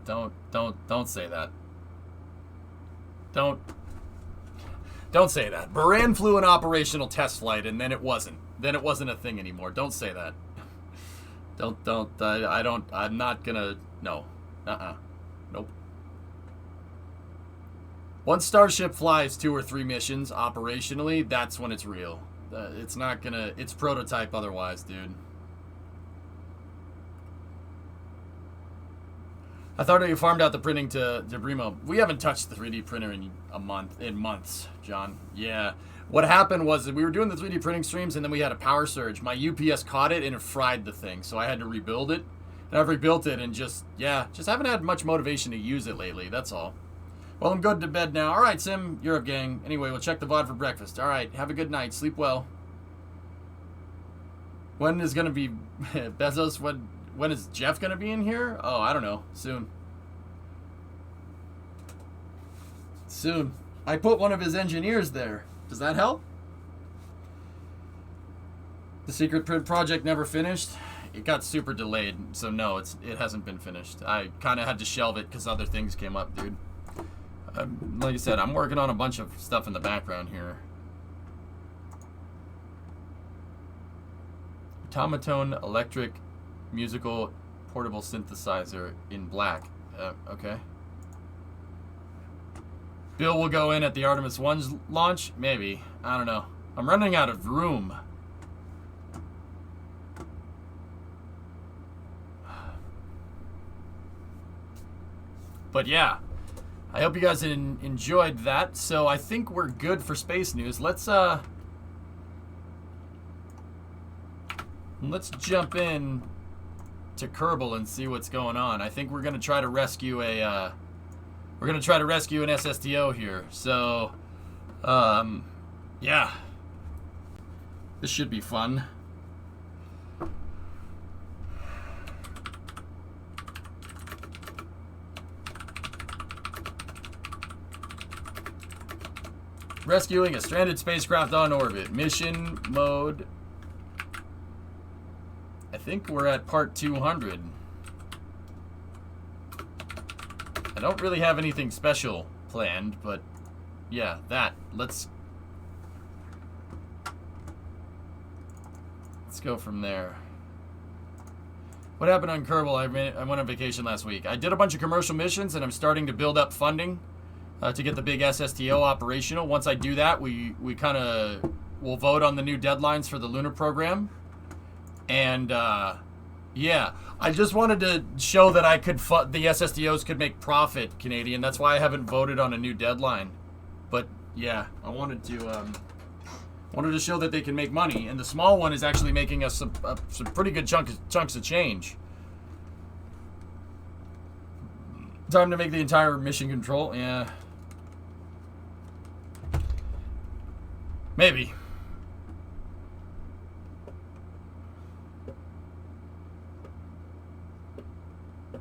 Don't say that. Don't say that. Buran flew an operational test flight, and then it wasn't. Then it wasn't a thing anymore. Don't say that. I'm not gonna, no. Nope. Once Starship flies 2 or 3 missions operationally, that's when it's real. It's not gonna, it's prototype otherwise, dude. I thought you farmed out the printing to Brimo. We haven't touched the 3D printer in months, John. Yeah. What happened was that we were doing the 3D printing streams and then we had a power surge. My UPS caught it and it fried the thing, so I had to rebuild it. And I've rebuilt it and just haven't had much motivation to use it lately, that's all. Well, I'm going to bed now. All right, Sim, you're up, gang. Anyway, we'll check the VOD for breakfast. All right, have a good night. Sleep well. When is going to be Bezos? When is Jeff going to be in here? Oh, I don't know. Soon. Soon. I put one of his engineers there. Does that help? The secret print project never finished. It got super delayed, so no, it hasn't been finished. I kind of had to shelve it because other things came up, dude. Like I said, I'm working on a bunch of stuff in the background here. Automaton electric musical portable synthesizer in black. Okay. Bill will go in at the Artemis 1's launch? Maybe. I don't know. I'm running out of room. But yeah, I hope you guys enjoyed that. So I think we're good for space news. Let's jump in to Kerbal and see what's going on. I think we're gonna try to rescue an SSTO here. So, yeah, this should be fun. Rescuing a stranded spacecraft on orbit. Mission mode. I think we're at part 200. I don't really have anything special planned, but yeah, let's go from there. What happened on Kerbal? I went on vacation last week. I did a bunch of commercial missions and I'm starting to build up funding to get the big SSTO operational. Once I do that, we'll vote on the new deadlines for the Lunar program. And yeah, I just wanted to show that I could the SSTOs could make profit, Canadian. That's why I haven't voted on a new deadline. But yeah, I wanted to show that they can make money, and the small one is actually making us some pretty good chunks of change. Time to make the entire mission control. Yeah, maybe.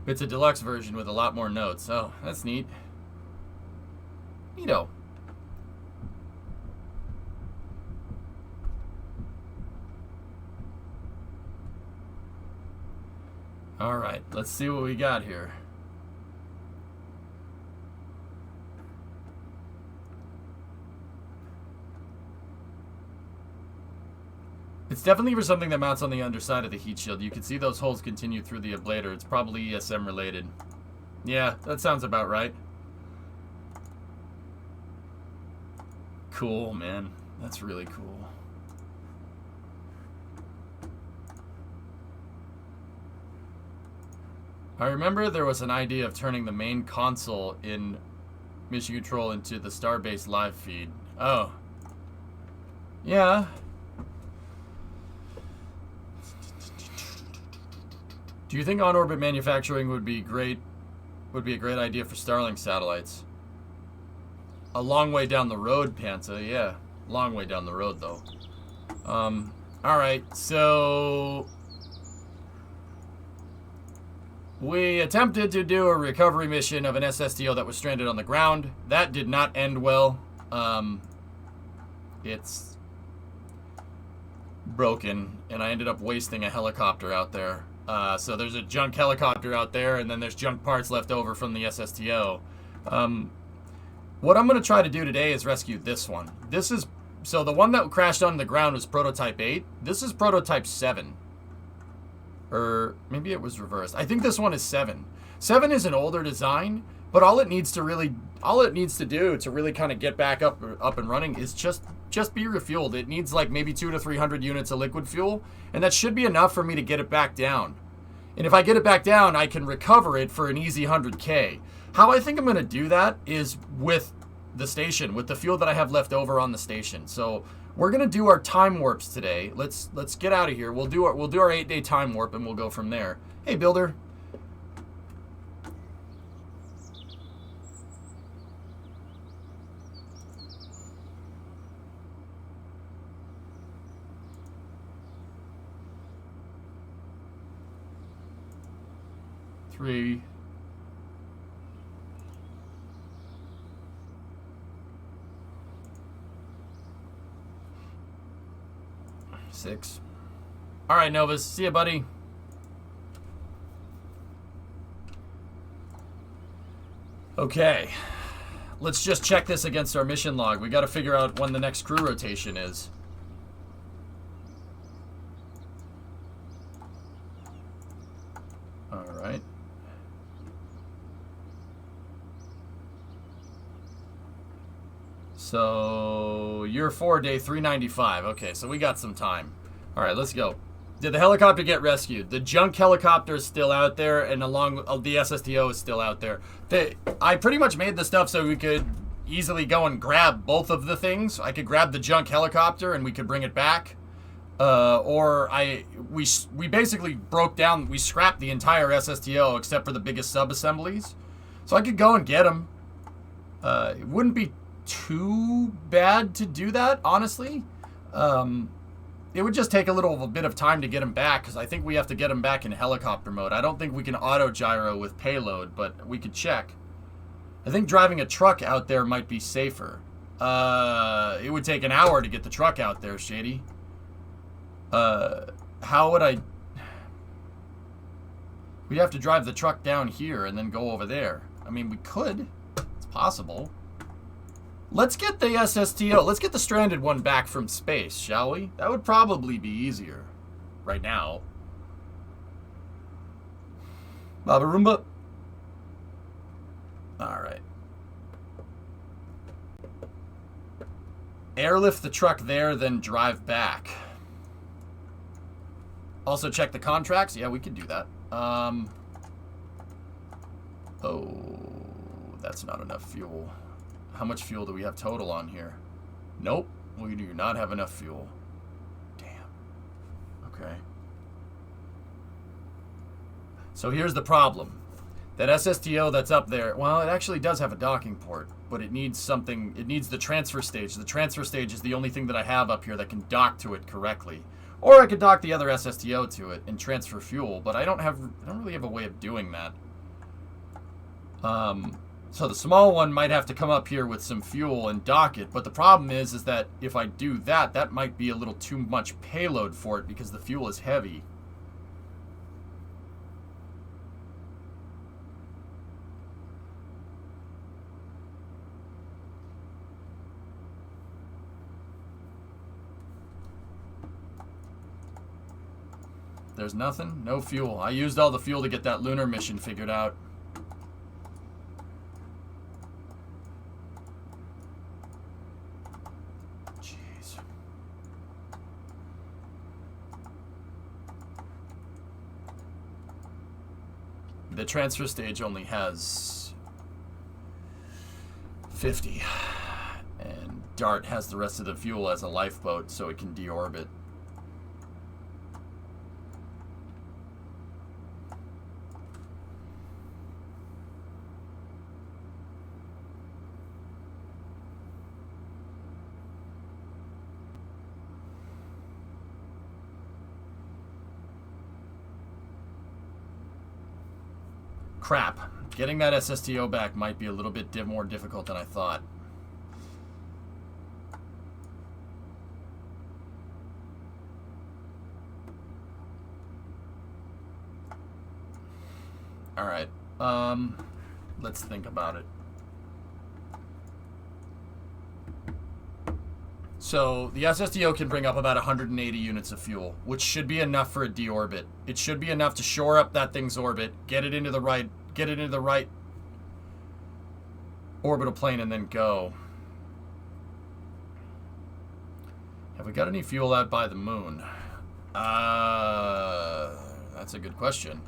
It's a deluxe version with a lot more notes. Oh, that's neat. Neato. All right, let's see what we got here. It's definitely for something that mounts on the underside of the heat shield. You can see those holes continue through the ablator. It's probably ESM related. Yeah, that sounds about right. Cool, man. That's really cool. I remember there was an idea of turning the main console in Mission Control into the Starbase live feed. Oh. Yeah. Do you think on-orbit manufacturing would be a great idea for Starlink satellites? A long way down the road, Panta. Yeah, long way down the road, though. All right, so we attempted to do a recovery mission of an SSTO that was stranded on the ground. That did not end well. It's broken, and I ended up wasting a helicopter out there. So there's a junk helicopter out there, and then there's junk parts left over from the SSTO. What I'm going to try to do today is rescue this one. So the one that crashed on the ground was prototype 8. This is prototype 7. Or maybe it was reversed. I think this one is 7. 7 is an older design, but all it needs to do to really kind of get back up and running is just be refueled. It needs like maybe 200 to 300 units of liquid fuel, and that should be enough for me to get it back down. And if I get it back down, I can recover it for an easy 100K. How I think I'm going to do that is with the station, with the fuel that I have left over on the station. So we're going to do our time warps today. Let's get out of here. We'll do our 8-day time warp, and we'll go from there. Hey, Builder. Three. 6. All right, Novus. See ya, buddy. Okay. Let's just check this against our mission log. We got to figure out when the next crew rotation is. All right. So, year 4, day 395. Okay, so we got some time. All right, let's go. Did the helicopter get rescued? The junk helicopter is still out there, and along the SSTO is still out there. I pretty much made the stuff so we could easily go and grab both of the things. I could grab the junk helicopter and we could bring it back. We basically broke down, we scrapped the entire SSTO except for the biggest sub-assemblies. So I could go and get them. It wouldn't be too bad to do that, honestly. It would just take a bit of time to get them back, because I think we have to get them back in helicopter mode. I don't think we can auto gyro with payload, but we could check. I think driving a truck out there might be safer. It would take an hour to get the truck out there, Shady. How would I... We'd have to drive the truck down here and then go over there. I mean, we could. It's possible. Let's get the SSTO. Let's get the stranded one back from space, shall we? That would probably be easier right now. Baba Roomba. All right. Airlift the truck there, then drive back. Also check the contracts. Yeah, we could do that. Oh, that's not enough fuel. How much fuel do we have total on here? Nope, we do not have enough fuel. Damn. Okay. So here's the problem. That SSTO that's up there, well, it actually does have a docking port, but it needs something, it needs the transfer stage. The transfer stage is the only thing that I have up here that can dock to it correctly. Or I could dock the other SSTO to it and transfer fuel, but I don't really have a way of doing that. So the small one might have to come up here with some fuel and dock it, but the problem is that if I do that, that might be a little too much payload for it because the fuel is heavy. There's nothing? No fuel. I used all the fuel to get that lunar mission figured out. The transfer stage only has 50, and DART has the rest of the fuel as a lifeboat, so it can deorbit. Crap. Getting that SSTO back might be a little bit more difficult than I thought. All right. Let's think about it. So the SSTO can bring up about 180 units of fuel, which should be enough for a deorbit. It should be enough to shore up that thing's orbit, get it into the right orbital plane, and then go. Have we got any fuel out by the moon? That's a good question.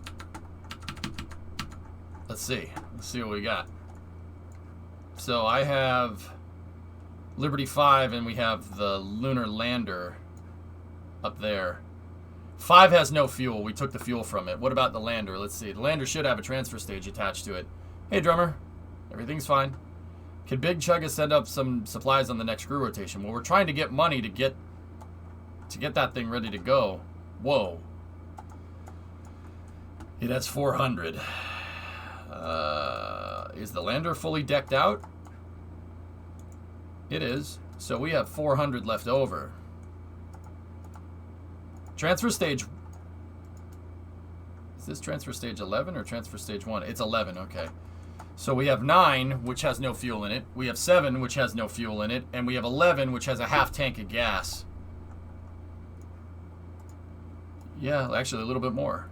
Let's see. Let's see what we got. So I have Liberty 5, and we have the Lunar Lander up there. 5 has no fuel. We took the fuel from it. What about the Lander? Let's see. The Lander should have a transfer stage attached to it. Hey, drummer. Everything's fine. Can Big Chugga send up some supplies on the next crew rotation? Well, we're trying to get money to get that thing ready to go. Whoa. It has 400. Is the Lander fully decked out? It is. So we have 400 left over. Transfer stage. Is this transfer stage 11 or transfer stage 1? It's 11, okay. So we have 9, which has no fuel in it. We have 7, which has no fuel in it. And we have 11, which has a half tank of gas. Yeah, actually a little bit more.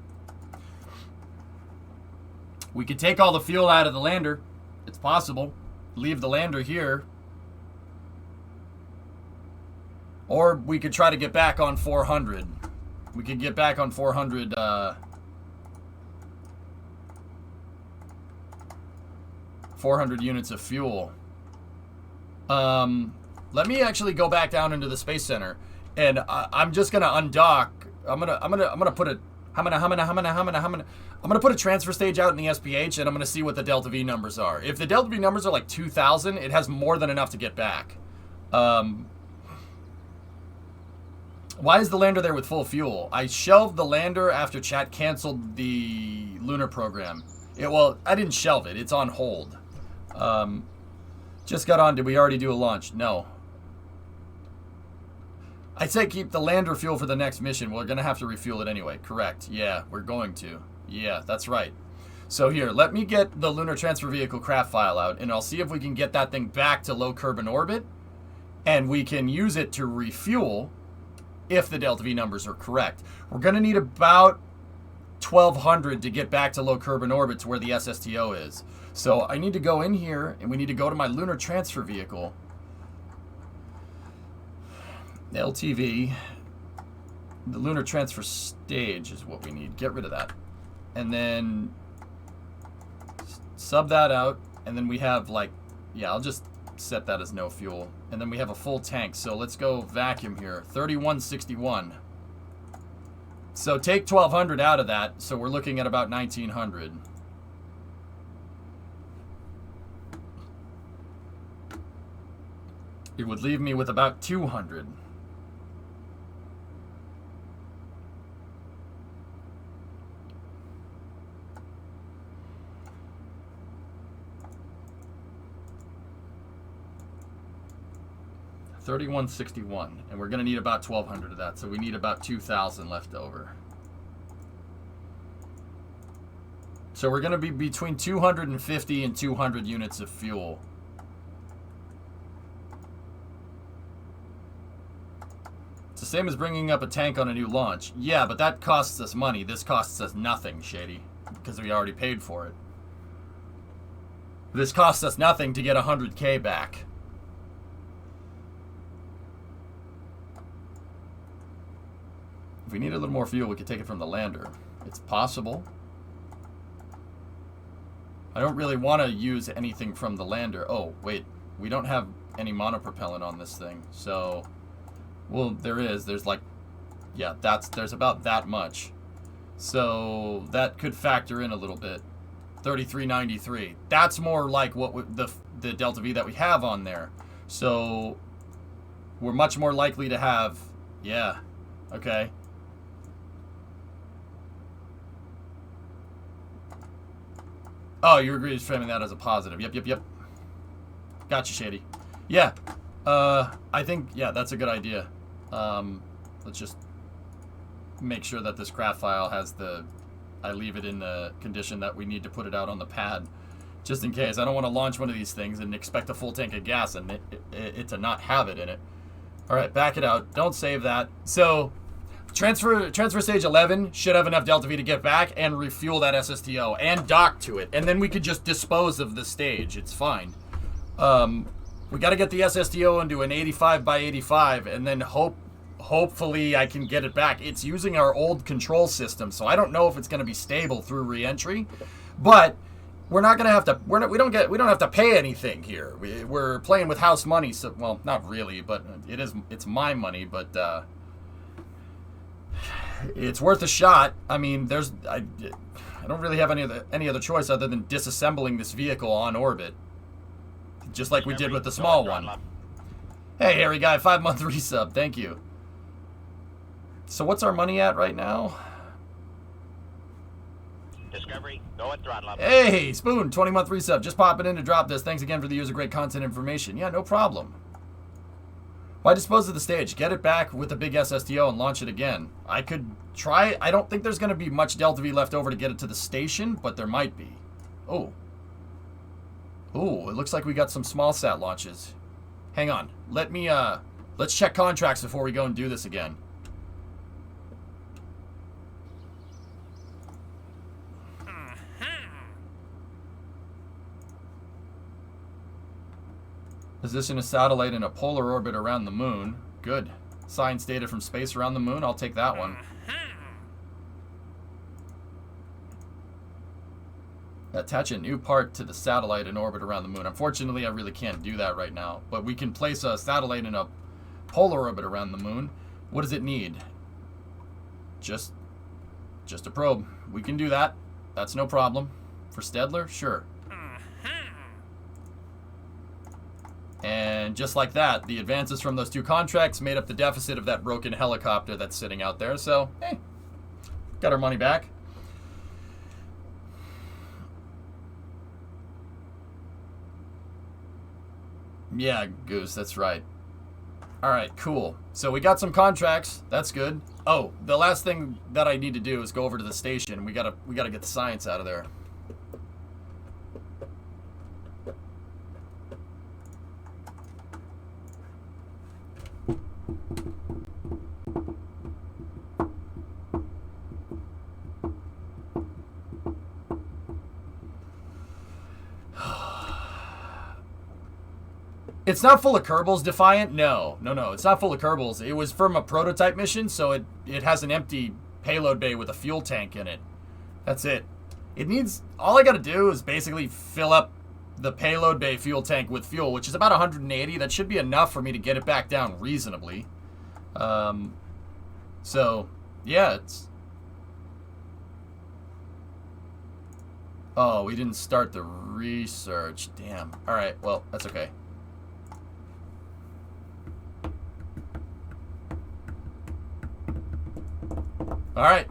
We could take all the fuel out of the Lander. It's possible. Leave the Lander here. Or we could try to get back on 400. We could get back on 400, 400 units of fuel. Let me actually go back down into the Space Center, and I'm just gonna undock. I'm gonna put a transfer stage out in the SPH, and I'm gonna see what the Delta V numbers are. If the Delta V numbers are like 2,000, it has more than enough to get back. Why is the Lander there with full fuel? I shelved the Lander after chat canceled the Lunar program. Well, I didn't shelve it. It's on hold. Just got on. Did we already do a launch? No. I'd say keep the Lander fuel for the next mission. We're going to have to refuel it anyway. Correct. Yeah, we're going to. Yeah, that's right. So here, let me get the Lunar Transfer Vehicle craft file out, and I'll see if we can get that thing back to low Kerbin orbit, and we can use it to refuel if the Delta V numbers are correct. We're going to need about 1,200 to get back to low Kerbin orbit to where the SSTO is. So I need to go in here, and we need to go to my Lunar Transfer Vehicle. LTV. The Lunar Transfer Stage is what we need. Get rid of that. And then sub that out, and then we have like, yeah, I'll just set that as no fuel. And then we have a full tank, so let's go vacuum here. 3161. So take 1,200 out of that, so we're looking at about 1,900. It would leave me with about 200. $31.61, and we're going to need about 1,200 of that, so we need about 2,000 left over. So we're going to be between 250 and 200 units of fuel. It's the same as bringing up a tank on a new launch. Yeah, but that costs us money. This costs us nothing, Shady, because we already paid for it. This costs us nothing to get 100K back. If we need a little more fuel, we could take it from the Lander. It's possible. I don't really want to use anything from the Lander. Oh, wait. We don't have any monopropellant on this thing. So, well, there is. There's like, yeah, there's about that much. So, that could factor in a little bit. 3393. That's more like what the Delta V that we have on there. So, we're much more likely to have, yeah, okay. Oh, you agree with framing that as a positive. Yep. Gotcha, Shady. Yeah. I think, yeah, that's a good idea. Let's just make sure that this craft file has the I leave it in the condition that we need to put it out on the pad, just in case. I don't want to launch one of these things and expect a full tank of gas and it to not have it in it. All right, back it out. Don't save that. So transfer stage 11 should have enough Delta V to get back and refuel that SSTO and dock to it. And then we could just dispose of the stage. It's fine. We got to get the SSTO into an 85 by 85 and then hopefully I can get it back. It's using our old control system, so I don't know if it's going to be stable through re-entry. But we're not going to have to, we don't have to pay anything here. We're playing with house money, so, well, not really, but it's my money, but it's worth a shot. I mean, I don't really have any other choice other than disassembling this vehicle on orbit, just like we did with the small one. Hey, Harry Guy, 5-month resub, thank you. So what's our money at right now? Discovery, go and throttle up. Hey, Spoon, 20-month resub. Just popping in to drop this. Thanks again for the user great content information. Yeah, no problem. Why dispose of the stage? Get it back with a big SSTO and launch it again. I could try. I don't think there's going to be much Delta V left over to get it to the station, but there might be. Oh. Oh, it looks like we got some small sat launches. Hang on. Let's check contracts before we go and do this again. Position a satellite in a polar orbit around the moon. Good. Science data from space around the moon. I'll take that one. Attach a new part to the satellite in orbit around the moon. Unfortunately, I really can't do that right now. But we can place a satellite in a polar orbit around the moon. What does it need? Just a probe. We can do that. That's no problem. For Stedler? Sure. And just like that, the advances from those two contracts made up the deficit of that broken helicopter that's sitting out there. So, hey, got our money back. Yeah, Goose, that's right. All right, cool. So we got some contracts. That's good. Oh, the last thing that I need to do is go over to the station. We gotta get the science out of there. It's not full of Kerbals, Defiant? No, it's not full of Kerbals. It was from a prototype mission, so it has an empty payload bay with a fuel tank in it. That's it. All I gotta do is basically fill up the payload bay fuel tank with fuel, which is about 180. That should be enough for me to get it back down reasonably. So, yeah, it's... Oh, we didn't start the research. Damn. Alright, well, that's okay. Alright,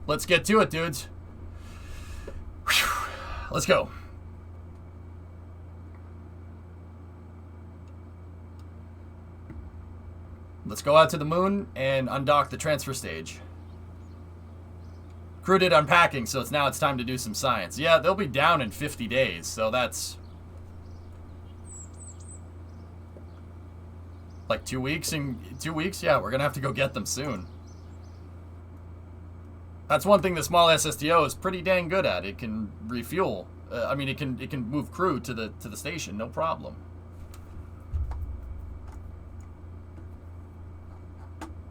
let's get to it, dudes. Whew. Let's go. Let's go out to the moon and undock the transfer stage. Crew did unpacking, so it's time to do some science. Yeah, they'll be down in 50 days, so that's... like 2 weeks? In 2 weeks? Yeah, we're gonna have to go get them soon. That's one thing the small SSTO is pretty dang good at. It can refuel. I mean, it can move crew to the station, no problem.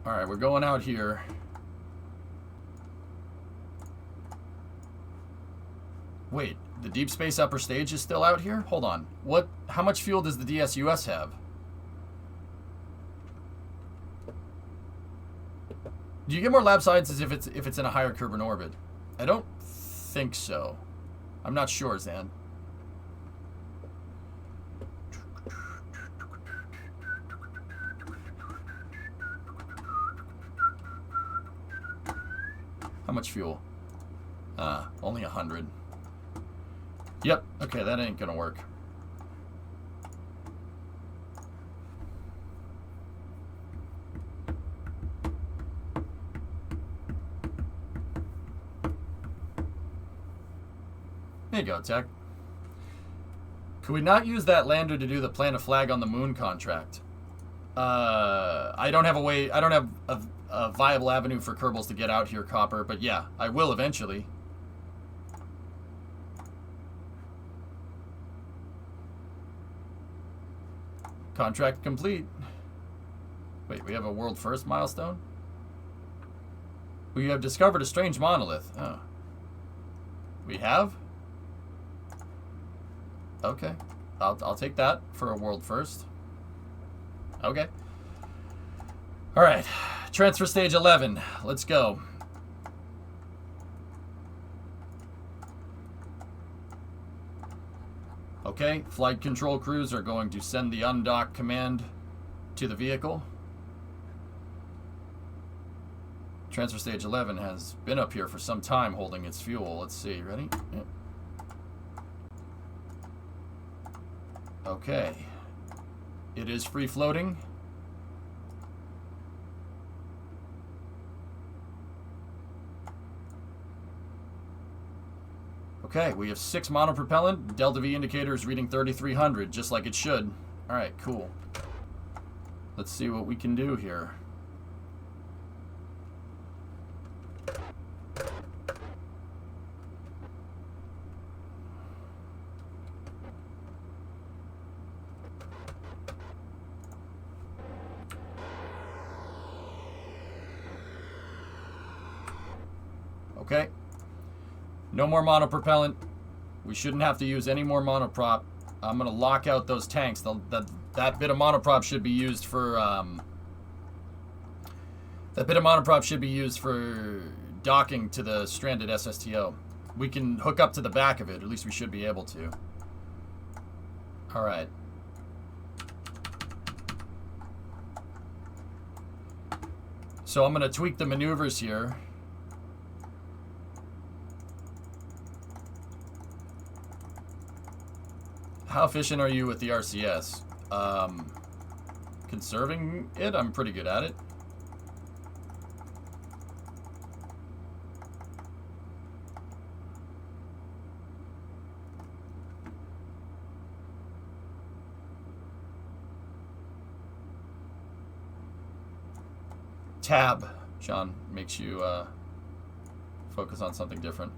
All right, we're going out here. Wait, the deep space upper stage is still out here? Hold on. What? How much fuel does the DSUS have? Do you get more lab sciences if it's in a higher Kerbal orbit? I don't think so. I'm not sure, Zan. How much fuel? Only 100. Yep. Okay, that ain't gonna work. There you go, Tech. Could we not use that lander to do the plant a flag on the moon contract? I don't have a way. I don't have a viable avenue for Kerbals to get out here, Copper. But yeah, I will eventually. Contract complete. Wait, we have a world first milestone? We have discovered a strange monolith. Oh. We have? Okay. I'll take that for a world first. Okay. Alright. Transfer stage 11. Let's go. Okay. Flight control crews are going to send the undock command to the vehicle. Transfer stage 11 has been up here for some time holding its fuel. Let's see. Ready? Yeah. Okay. It is free floating. Okay, we have 6 monopropellant. Delta V indicator is reading 3,300, just like it should. Alright, cool. Let's see what we can do here. Okay. No more monopropellant. We shouldn't have to use any more monoprop. I'm going to lock out those tanks. That bit of monoprop should be used for docking to the stranded SSTO. We can hook up to the back of it. At least we should be able to. All right. So I'm going to tweak the maneuvers here. How efficient are you with the RCS? Conserving it? I'm pretty good at it. Tab, Sean, makes you focus on something different.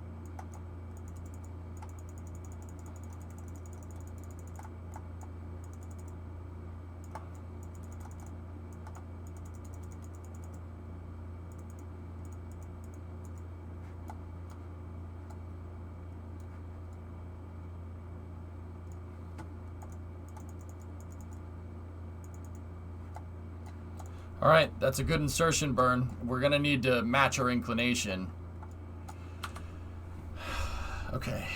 All right, that's a good insertion burn. We're gonna need to match our inclination. Okay.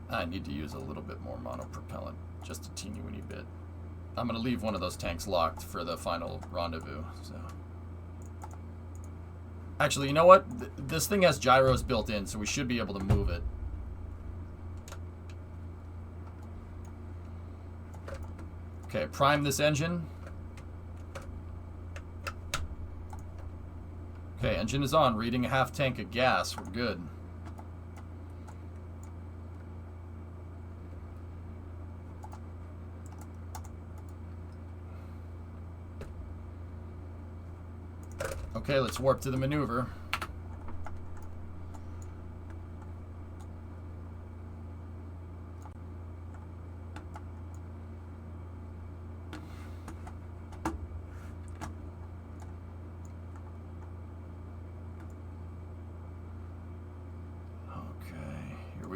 I need to use a little bit more monopropellant, just a teeny weeny bit. I'm gonna leave one of those tanks locked for the final rendezvous. So, actually, you know what? This thing has gyros built in, so we should be able to move it. Okay, prime this engine. Okay, engine is on, reading a half tank of gas. We're good. Okay, let's warp to the maneuver.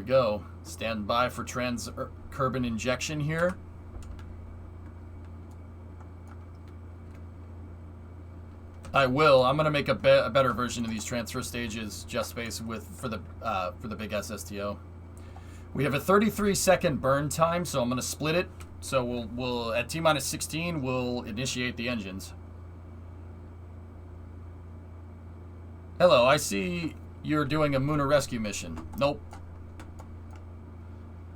Go. Stand by for trans-Kerbin injection here. I will. I'm gonna make a better version of these transfer stages, just space for the big SSTO. We have a 33-second burn time, so I'm gonna split it. So we'll at T-minus 16 we'll initiate the engines. Hello, I see you're doing a Lunar rescue mission. Nope.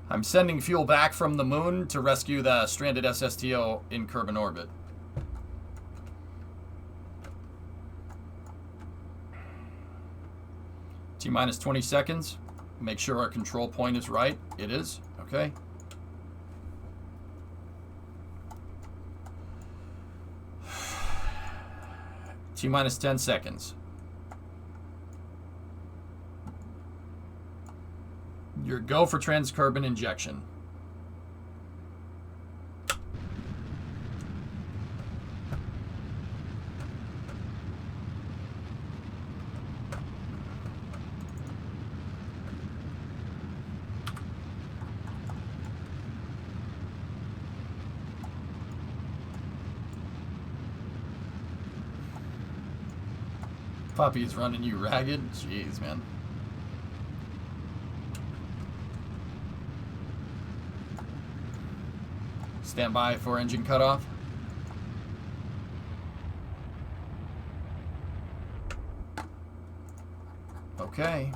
I'm sending fuel back from the moon to rescue the stranded SSTO in Kerbin orbit. T-minus 20 seconds. Make sure our control point is right. It is. Okay. T-minus 10 seconds. Your go for transcarbon injection. Puppy's running you ragged? Jeez, man. Stand by for engine cutoff. Okay.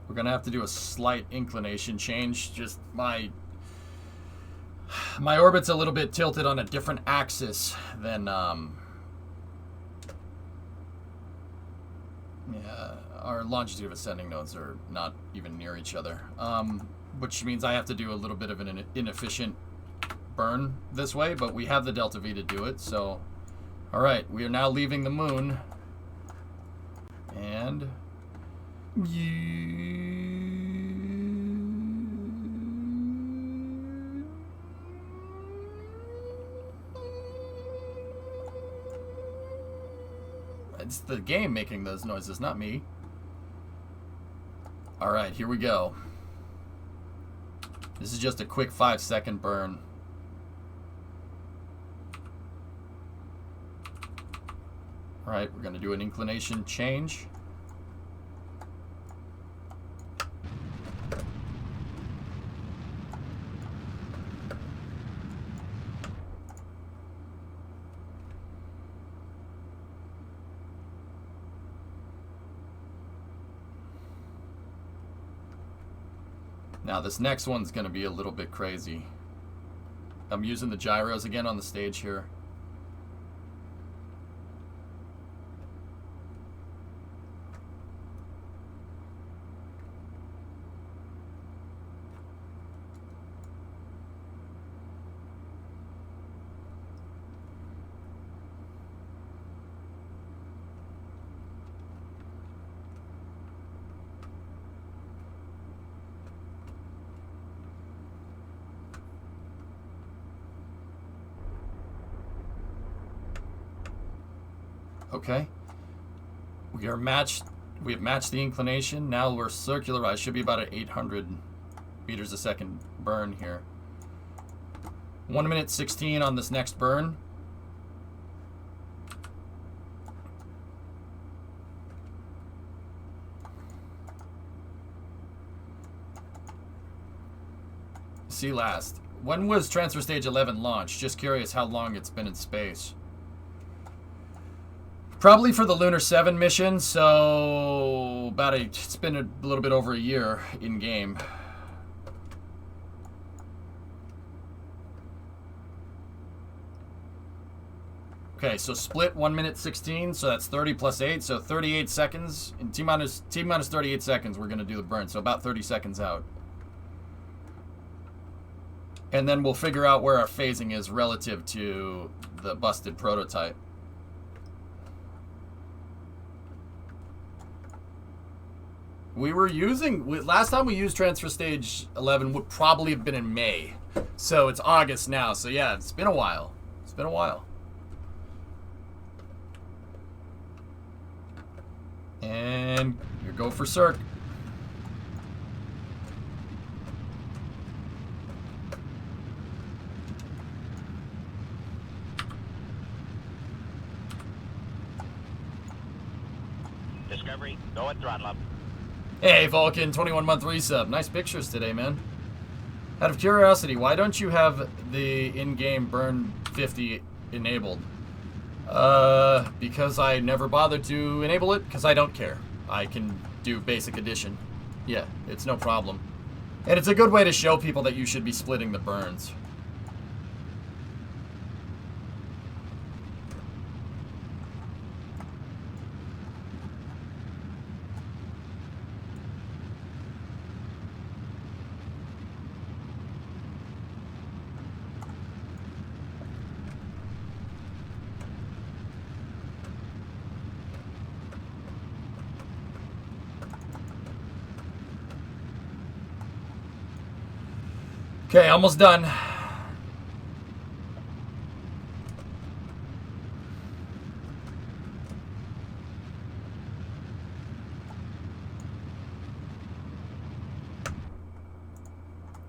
We're gonna have to do a slight inclination change. Just my orbit's a little bit tilted on a different axis than yeah, our longitude of ascending nodes are not even near each other, which means I have to do a little bit of an inefficient burn this way, but we have the delta V to do it. So all right, we are now leaving the moon, and it's the game making those noises, not me. All right, here we go. This is just a quick 5-second burn. All right, we're going to do an inclination change. Now this next one's going to be a little bit crazy. I'm using the gyros again on the stage here. Okay, we have matched the inclination. Now we're circular. I should be about at 800 meters a second burn here. 1 minute 16 on this next burn. See last. When was transfer stage 11 launched? Just curious how long it's been in space. Probably for the Lunar 7 mission, so it's been a little bit over a year in game. Okay, so split 1 minute 16, so that's 30 plus 8, so 38 seconds. In T minus 38 seconds, we're going to do the burn, so about 30 seconds out. And then we'll figure out where our phasing is relative to the busted prototype. We were using, last time we used transfer stage 11 would probably have been in May. So it's August now. So yeah, it's been a while. It's been a while. And you go for circ. Discovery, go at throttle up. Hey, Vulcan, 21-month resub. Nice pictures today, man. Out of curiosity, why don't you have the in-game burn 50 enabled? Because I never bothered to enable it, because I don't care. I can do basic addition. Yeah, it's no problem. And it's a good way to show people that you should be splitting the burns. Okay, almost done.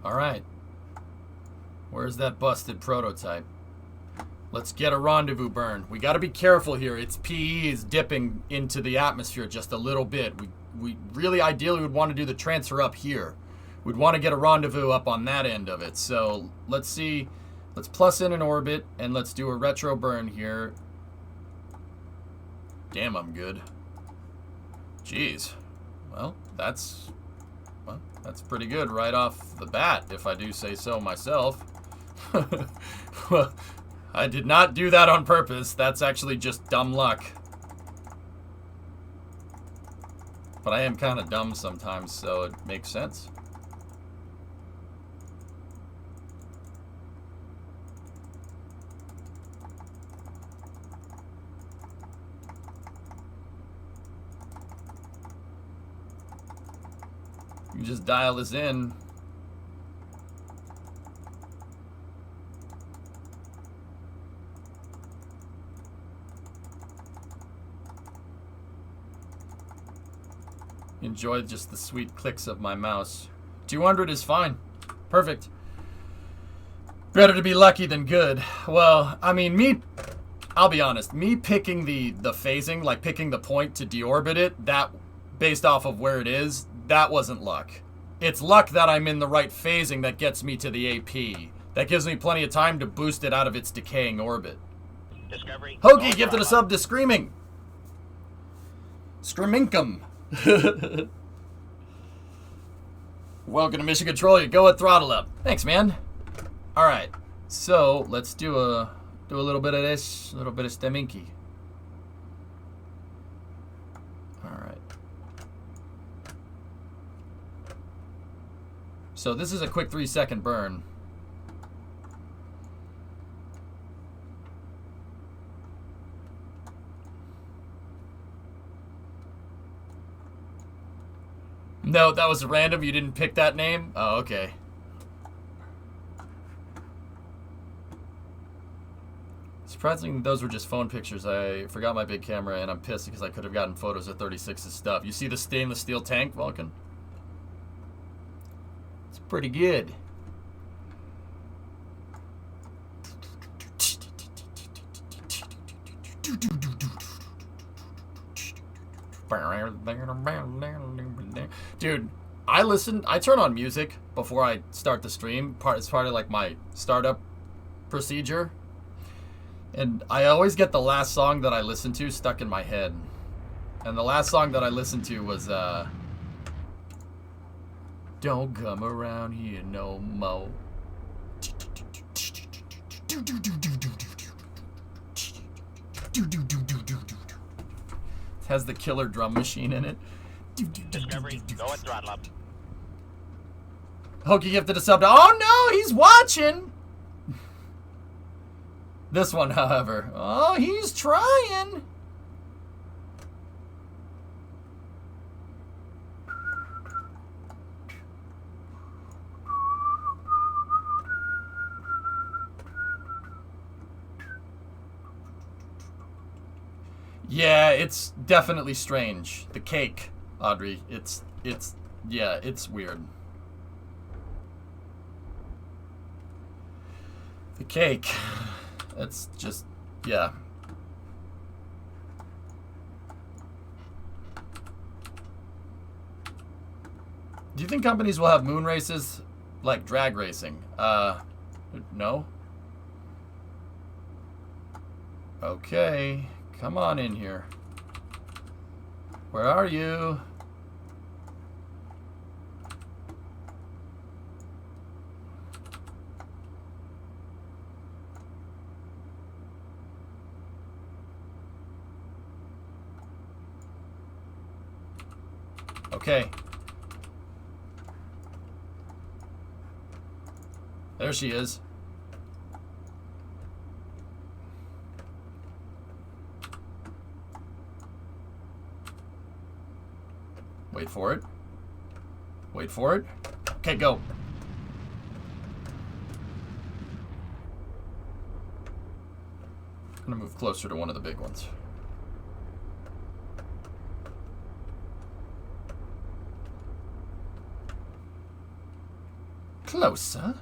All right. Where's that busted prototype? Let's get a rendezvous burn. We got to be careful here. Its PE is dipping into the atmosphere just a little bit. We really ideally would want to do the transfer up here. We'd want to get a rendezvous up on that end of it. So let's see. Let's plus in an orbit and let's do a retro burn here. Damn, I'm good. Jeez. Well, that's pretty good right off the bat, if I do say so myself. Well, I did not do that on purpose. That's actually just dumb luck. But I am kind of dumb sometimes, so it makes sense. You just dial this in. Enjoy just the sweet clicks of my mouse. 200 is fine. Perfect. Better to be lucky than good. Well, I mean, I'll be honest, me picking the phasing, like picking the point to deorbit it, that, based off of where it is, that wasn't luck. It's luck that I'm in the right phasing that gets me to the AP. That gives me plenty of time to boost it out of its decaying orbit. Discovery. Hoagie gifted a sub to Screaming. Screaminkum. Welcome to Mission Control. You go at throttle up. Thanks, man. All right, so let's do a little bit of this, a little bit of Steminky. All right. So this is a quick 3-second burn. No, that was random. You didn't pick that name? Oh, okay. Surprisingly, those were just phone pictures. I forgot my big camera, and I'm pissed because I could have gotten photos of 36's stuff. You see the stainless steel tank, Vulcan? It's pretty good. Dude, I turn on music before I start the stream. It's part of like my startup procedure. And I always get the last song that I listen to stuck in my head. And the last song that I listened to was Don't Come Around Here No Mo. It has the killer drum machine in it. Discovery. Go at throttle up. Hokey gifted a sub to, oh no, he's watching! This one, however, oh, he's trying! Yeah, it's definitely strange. The cake, Audrey, yeah, it's weird. The cake, it's just, yeah. Do you think companies will have moon races like drag racing? No. Okay, come on in here. Where are you? Okay. There she is. Wait for it. Wait for it. Okay, go. I'm gonna move closer to one of the big ones. Closer.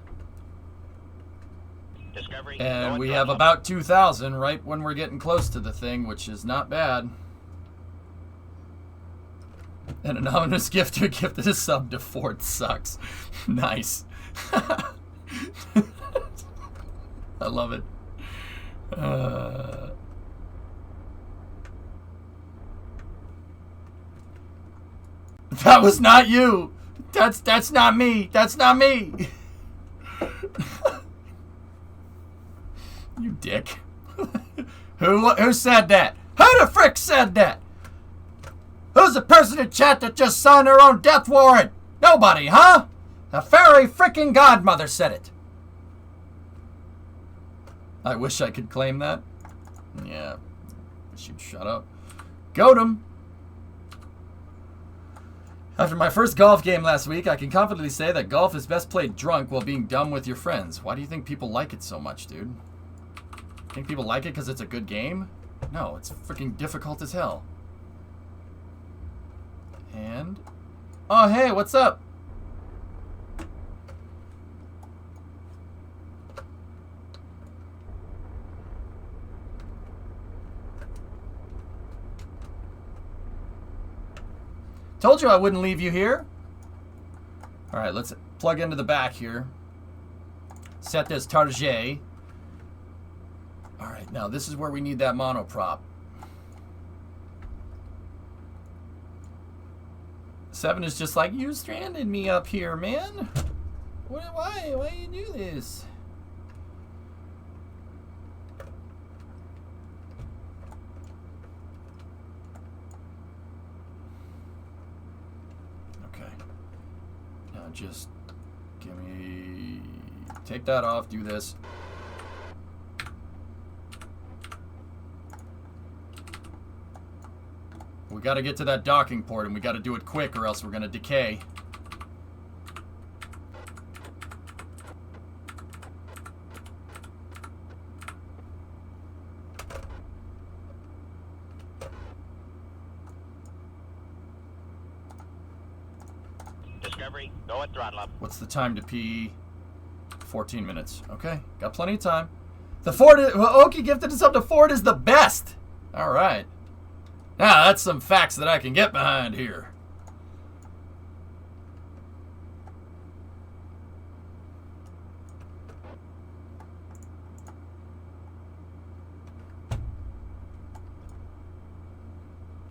Discovery. And we have about 2,000 right when we're getting close to the thing, which is not bad. An anonymous gifter gifted a sub to Ford sucks. Nice. I love it. That was not you. That's not me. That's not me. You dick. Who said that? Who the frick said that? Who's the person in chat that just signed their own death warrant? Nobody, huh? A fairy freaking godmother said it. I wish I could claim that. Yeah. Wish you'd shut up. Goat 'em. After my first golf game last week, I can confidently say that golf is best played drunk while being dumb with your friends. Why do you think people like it so much, dude? Think people like it because it's a good game? No, it's freaking difficult as hell. And... oh, hey, what's up? Told you I wouldn't leave you here. All right, let's plug into the back here. Set this target. All right, now this is where we need that monoprop. 7 is just like, you stranded me up here, man. Why you do this? Okay. Now just give me... take that off, do this. We got to get to that docking port, and we got to do it quick, or else we're going to decay. Discovery, go at throttle up. What's the time to pee? 14 minutes. Okay, got plenty of time. The Ford, Okie gifted us up to Ford is the best. All right. Now, that's some facts that I can get behind here.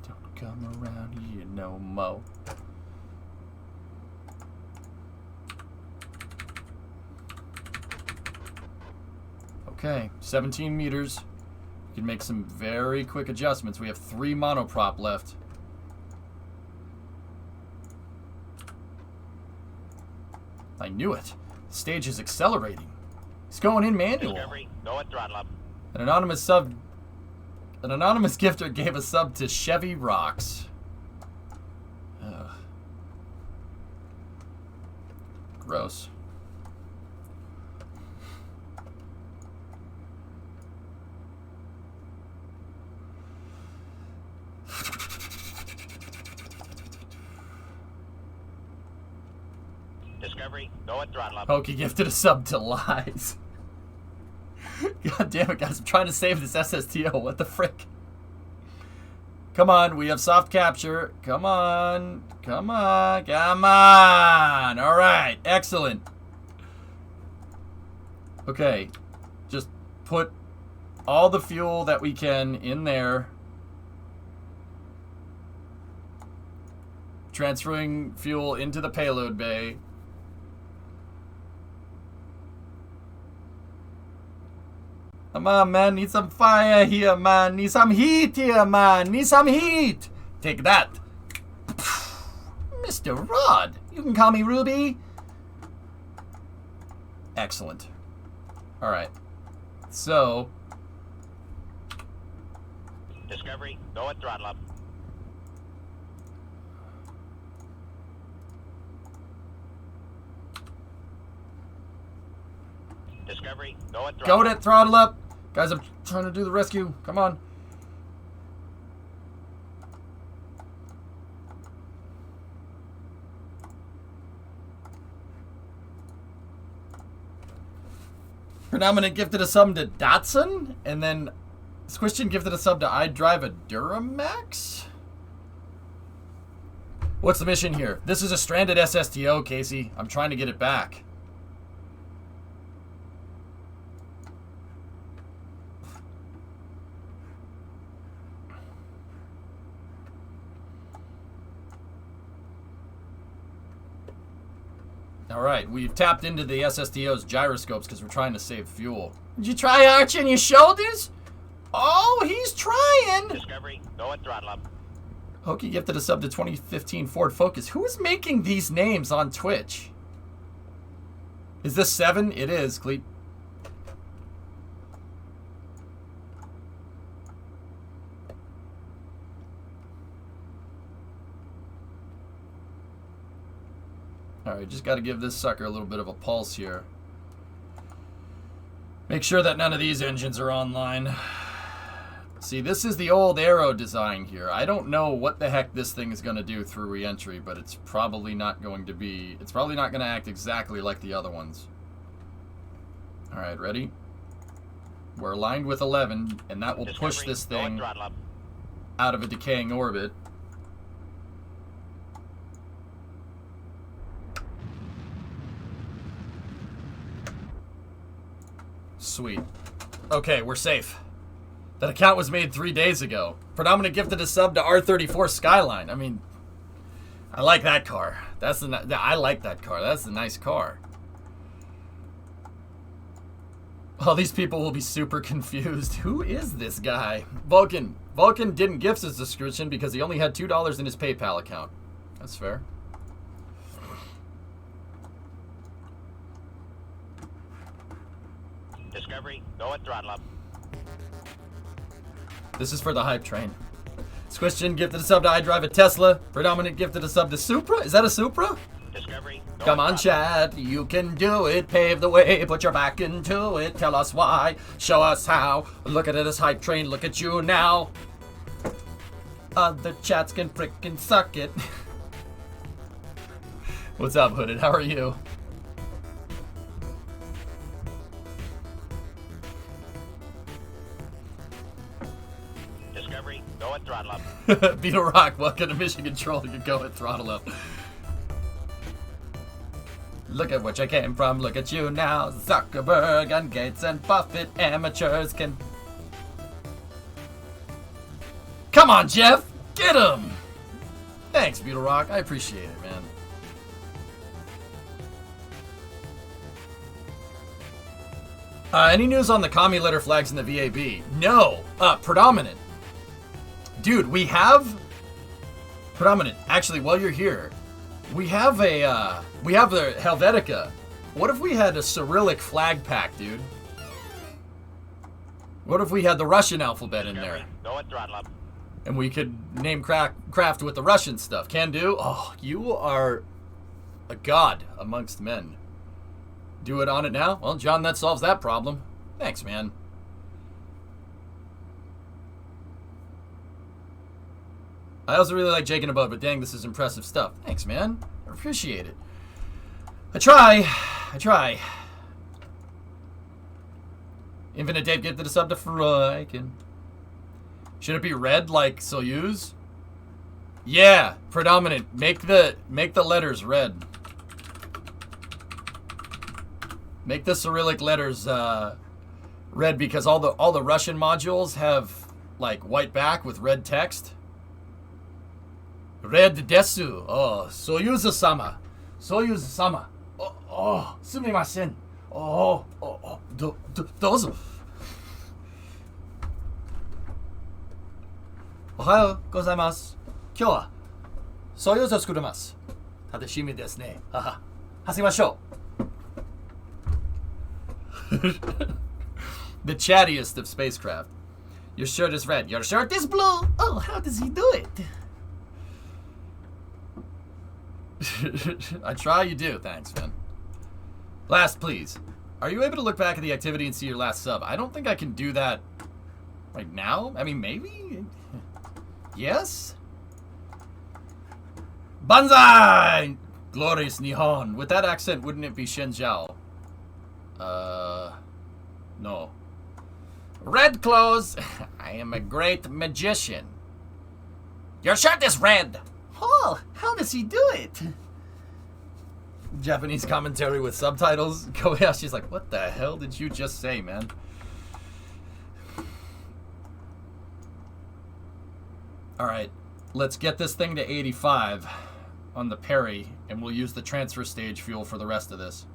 Don't come around here no more. Okay, 17 meters. We can make some very quick adjustments. We have 3 monoprop left. I knew it. The stage is accelerating. It's going in manual. Discovery, go at throttle up. An anonymous gifter gave a sub to Chevy Rocks. Ugh. Gross. Discovery, go at throttle up. Pokey gifted a sub to Lies. God damn it, guys. I'm trying to save this SSTO. What the frick? Come on, we have soft capture. Come on. Come on. Come on. All right. Excellent. Okay. Just put all the fuel that we can in there. Transferring fuel into the payload bay. Come on, man. Need some fire here, man. Need some heat here, man. Need some heat. Take that. Mr. Rod. You can call me Ruby. Excellent. All right. So. Discovery, go at throttle up. Discovery, go at throttle up. Go to throttle up. Guys, I'm trying to do the rescue. Come on. Predominant gifted a sub to Datsun, and then Squishin gifted a sub to I Drive a Duramax? What's the mission here? This is a stranded SSTO, Casey. I'm trying to get it back. Alright, we've tapped into the SSTO's gyroscopes because we're trying to save fuel. Did you try arching your shoulders? Oh, he's trying! Discovery, go at throttle up. Hokey gifted a sub to 2015 Ford Focus. Who is making these names on Twitch? Is this 7? It is, Cleet. Alright, just got to give this sucker a little bit of a pulse here. Make sure that none of these engines are online. See, this is the old Aero design here. I don't know what the heck this thing is going to do through re-entry, but it's probably not going to be... It's probably not going to act exactly like the other ones. Alright, ready? We're aligned with 11, and that will push this thing out of a decaying orbit. Sweet. Okay, we're safe. That account was made 3 days ago. Predominant gifted a sub to R34 Skyline. I mean, I like that car. I like that car. That's a nice car. All these people will be super confused. Who is this guy? Vulcan. Vulcan didn't gift his description because he only had $2 in his PayPal account. That's fair. Discovery, go at throttle up. This is for the hype train. Squishin gifted a sub to I Drive a Tesla. Predominant gifted a sub to Supra. Is that a Supra? Discovery, come on, Chad. You can do it. Pave the way. Put your back into it. Tell us why. Show us how. Look at this hype train. Look at you now. Other chats can frickin' suck it. What's up, Hooded? How are you? Go at throttle up. Beetle Rock, welcome to Mission Control. You go at throttle up. Look at what you came from. Look at you now. Zuckerberg and Gates and Buffett. Amateurs can... Come on, Jeff. Get him. Thanks, Beetle Rock. I appreciate it, man. Any news on the commie letter flags in the VAB? No. Predominant. Dude, we have... Predominant. Actually, while you're here, we have a, we have the Helvetica. What if we had a Cyrillic flag pack, dude? What if we had the Russian alphabet in there? Go at throttle up. And we could name craft with the Russian stuff. Can do? Oh, you are a god amongst men. Do it on it now? Well, John, that solves that problem. Thanks, man. I also really like Jake and Above, but dang, this is impressive stuff. Thanks, man. I appreciate it. I try. Infinite Dave gifted a sub to Frykin. Should it be red like Soyuz? Yeah, predominant. Make the letters red. Make the Cyrillic letters red because all the Russian modules have like white back with red text. Red desu. Oh, Soyuz-sama. Soyuz-sama. Oh, sumimasen. Dozo. Ohayo gozaimasu. Kyou wa Soyuz o tsukurimasu. Tateshimi desu ne. Haha. Hasimashou. The chattiest of spacecraft. Your shirt is red. Your shirt is blue. Oh, how does he do it? I try, you do. Thanks, man. Last, please. Are you able to look back at the activity and see your last sub? I don't think I can do that right now. I mean, maybe? Yes? Banzai! Glorious Nihon. With that accent, wouldn't it be Shenzhou? No. Red clothes. I am a great magician. Your shirt is red. Oh, how does he do it? Japanese commentary with subtitles. Kobayashi's like, what the hell did you just say, man? Alright, let's get this thing to 85 on the Perry, and we'll use the transfer stage fuel for the rest of this.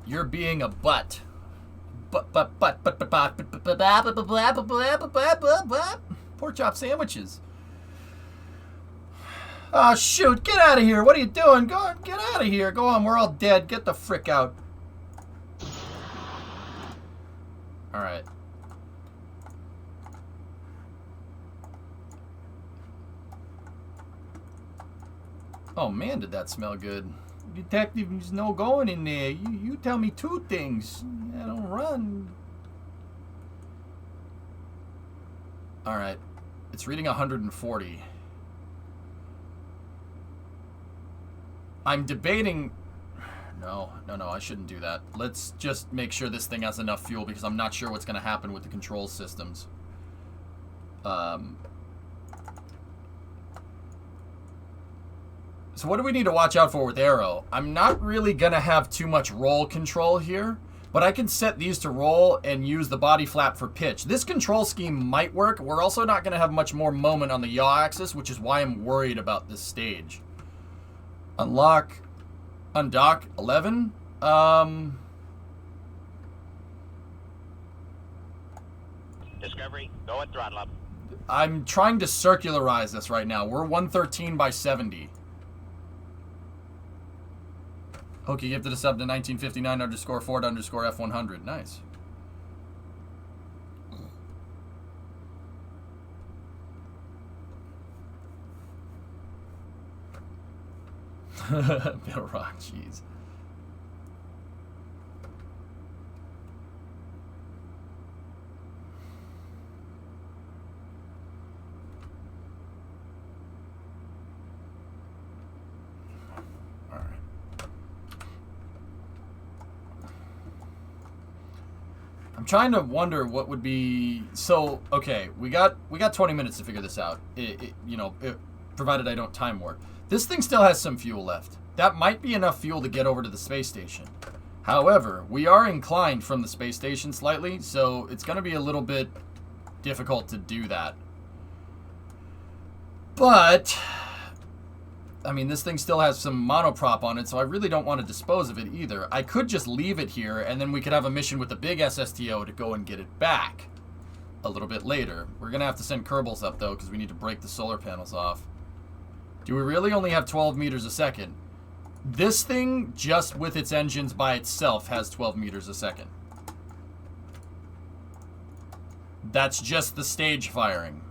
You're being a butt. Pork chop sandwiches. Oh, shoot. Get out of here. What are you doing? Go on. Get out of here. Go on. We're all dead. Get the frick out. All right. Oh, man, did that smell good. Detective, there's no going in there. You tell me two things. I don't run. All right. It's reading 140. I'm debating... No, I shouldn't do that. Let's just make sure this thing has enough fuel because I'm not sure what's going to happen with the control systems. So what do we need to watch out for with Arrow? I'm not really going to have too much roll control here, but I can set these to roll and use the body flap for pitch. This control scheme might work. We're also not going to have much more moment on the yaw axis, which is why I'm worried about this stage. Undock 11. Discovery, go at throttle up. I'm trying to circularize this right now. We're 113 by 70. Hokey gifted a sub to 1959_Ford_F100. Nice. Bill Rock, jeez. I'm trying to wonder what would be... So, okay, we got 20 minutes to figure this out. Provided I don't time warp. This thing still has some fuel left. That might be enough fuel to get over to the space station. However, we are inclined from the space station slightly, so it's going to be a little bit difficult to do that. But... I mean, this thing still has some monoprop on it, so I really don't want to dispose of it either. I could just leave it here, and then we could have a mission with the big SSTO to go and get it back a little bit later. We're going to have to send Kerbals up, though, because we need to break the solar panels off. Do we really only have 12 meters a second? This thing, just with its engines by itself, has 12 meters a second. That's just the stage firing.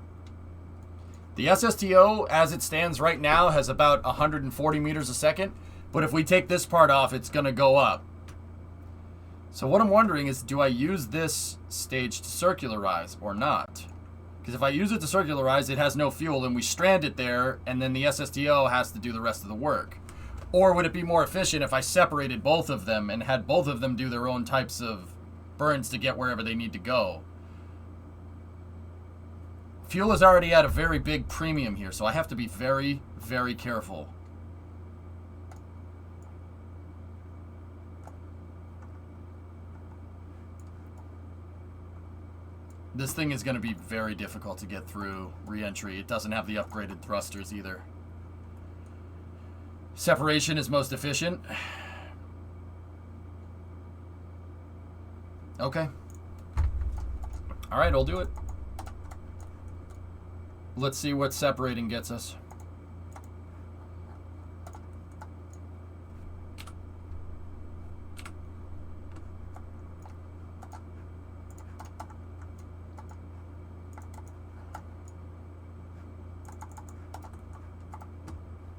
The SSTO, as it stands right now, has about 140 meters a second. But if we take this part off, it's going to go up. So what I'm wondering is, do I use this stage to circularize or not? Because if I use it to circularize, it has no fuel, and we strand it there, and then the SSTO has to do the rest of the work. Or would it be more efficient if I separated both of them and had both of them do their own types of burns to get wherever they need to go? Fuel is already at a very big premium here, so I have to be very, very careful. This thing is going to be very difficult to get through re-entry. It doesn't have the upgraded thrusters either. Separation is most efficient. Okay. Alright, I'll do it. Let's see what separating gets us.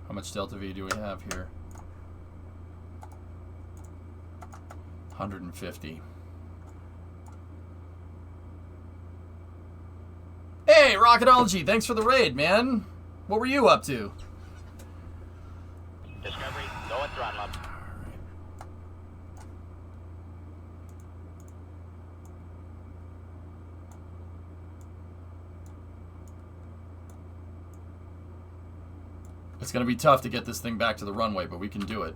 How much delta V do we have here? 150. Hey, Rocketology, thanks for the raid, man. What were you up to? Discovery, go and throttle up. It's going to be tough to get this thing back to the runway, but we can do it.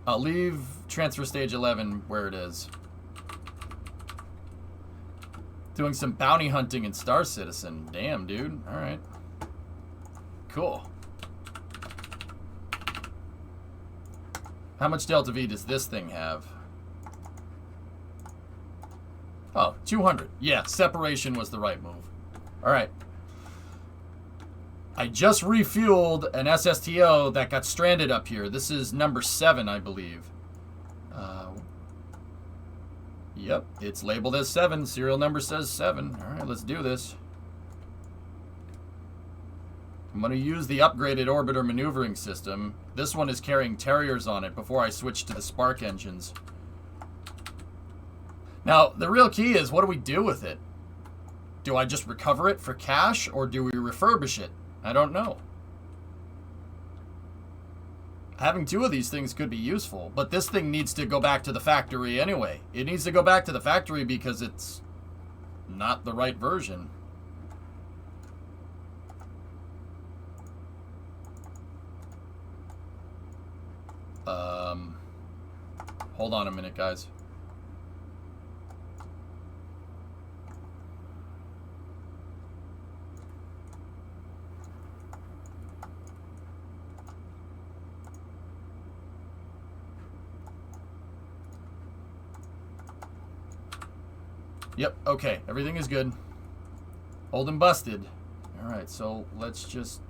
I'll leave transfer stage 11 where it is. Doing some bounty hunting in Star Citizen. Damn, dude. All right. Cool. How much delta V does this thing have? Oh, 200. Yeah, separation was the right move. All right. I just refueled an SSTO that got stranded up here. This is number 7, I believe. Yep, it's labeled as 7. Serial number says 7. All right, let's do this. I'm going to use the upgraded orbiter maneuvering system. This one is carrying Terriers on it before I switch to the Spark engines. Now, the real key is, what do we do with it? Do I just recover it for cash, or do we refurbish it? I don't know. Having 2 of these things could be useful, but this thing needs to go back to the factory anyway. It needs to go back to the factory because it's not the right version. Hold on a minute, guys. Yep, okay, everything is good. Old and busted. Alright, so let's just...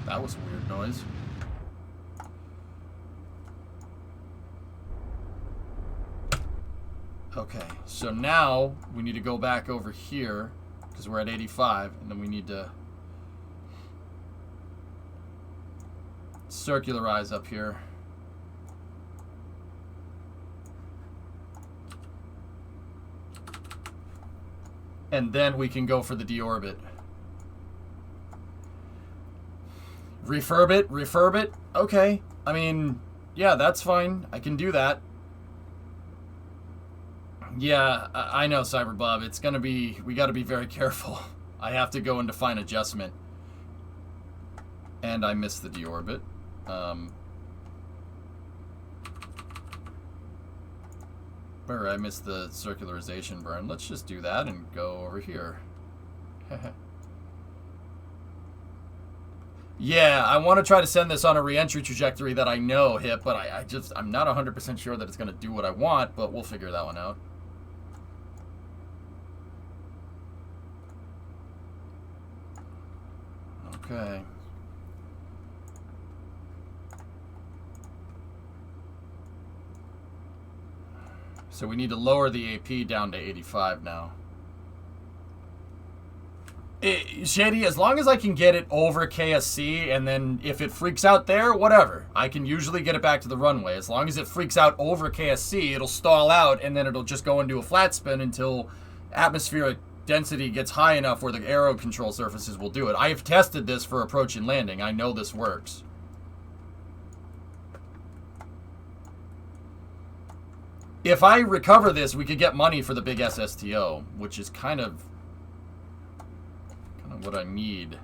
That was a weird noise. Okay, so now we need to go back over here because we're at 85, and then we need to circularize up here. And then we can go for the deorbit. Refurb it? Okay. I mean, yeah, that's fine. I can do that. Yeah, I know, Cyberbub. It's gonna be... We gotta be very careful. I have to go into fine adjustment. And I missed the deorbit. Where I missed the circularization burn. Let's just do that and go over here. Yeah, I want to try to send this on a re-entry trajectory that I know hit, but I'm not 100% sure that it's going to do what I want, but we'll figure that one out. Okay. So we need to lower the AP down to 85 now. Shady, as long as I can get it over KSC, and then if it freaks out there, whatever. I can usually get it back to the runway. As long as it freaks out over KSC, it'll stall out, and then it'll just go into a flat spin until atmospheric density gets high enough where the aero control surfaces will do it. I have tested this for approach and landing. I know this works. If I recover this, we could get money for the big SSTO, which is kind of what I need.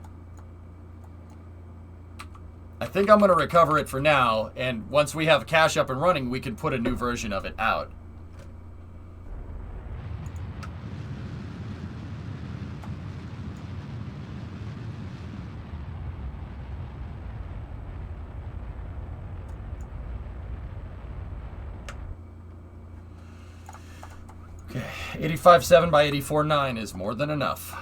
I think I'm going to recover it for now, and once we have cash up and running, we can put a new version of it out. Okay, 85.7 by 84.9 is more than enough.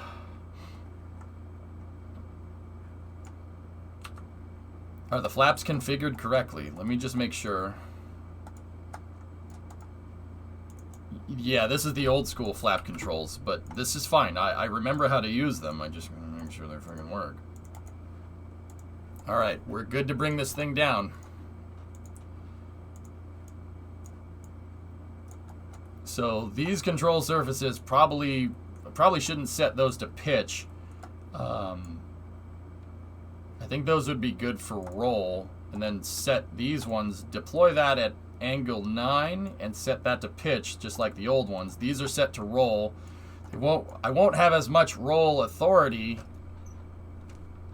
Are the flaps configured correctly? Let me just make sure. Yeah, this is the old school flap controls, but this is fine. I remember how to use them. I just want to make sure they freaking work. Alright, we're good to bring this thing down. So these control surfaces probably shouldn't set those to pitch. I think those would be good for roll, and then set these ones, deploy that at angle 9 and set that to pitch just like the old ones. These are set to roll. I won't have as much roll authority,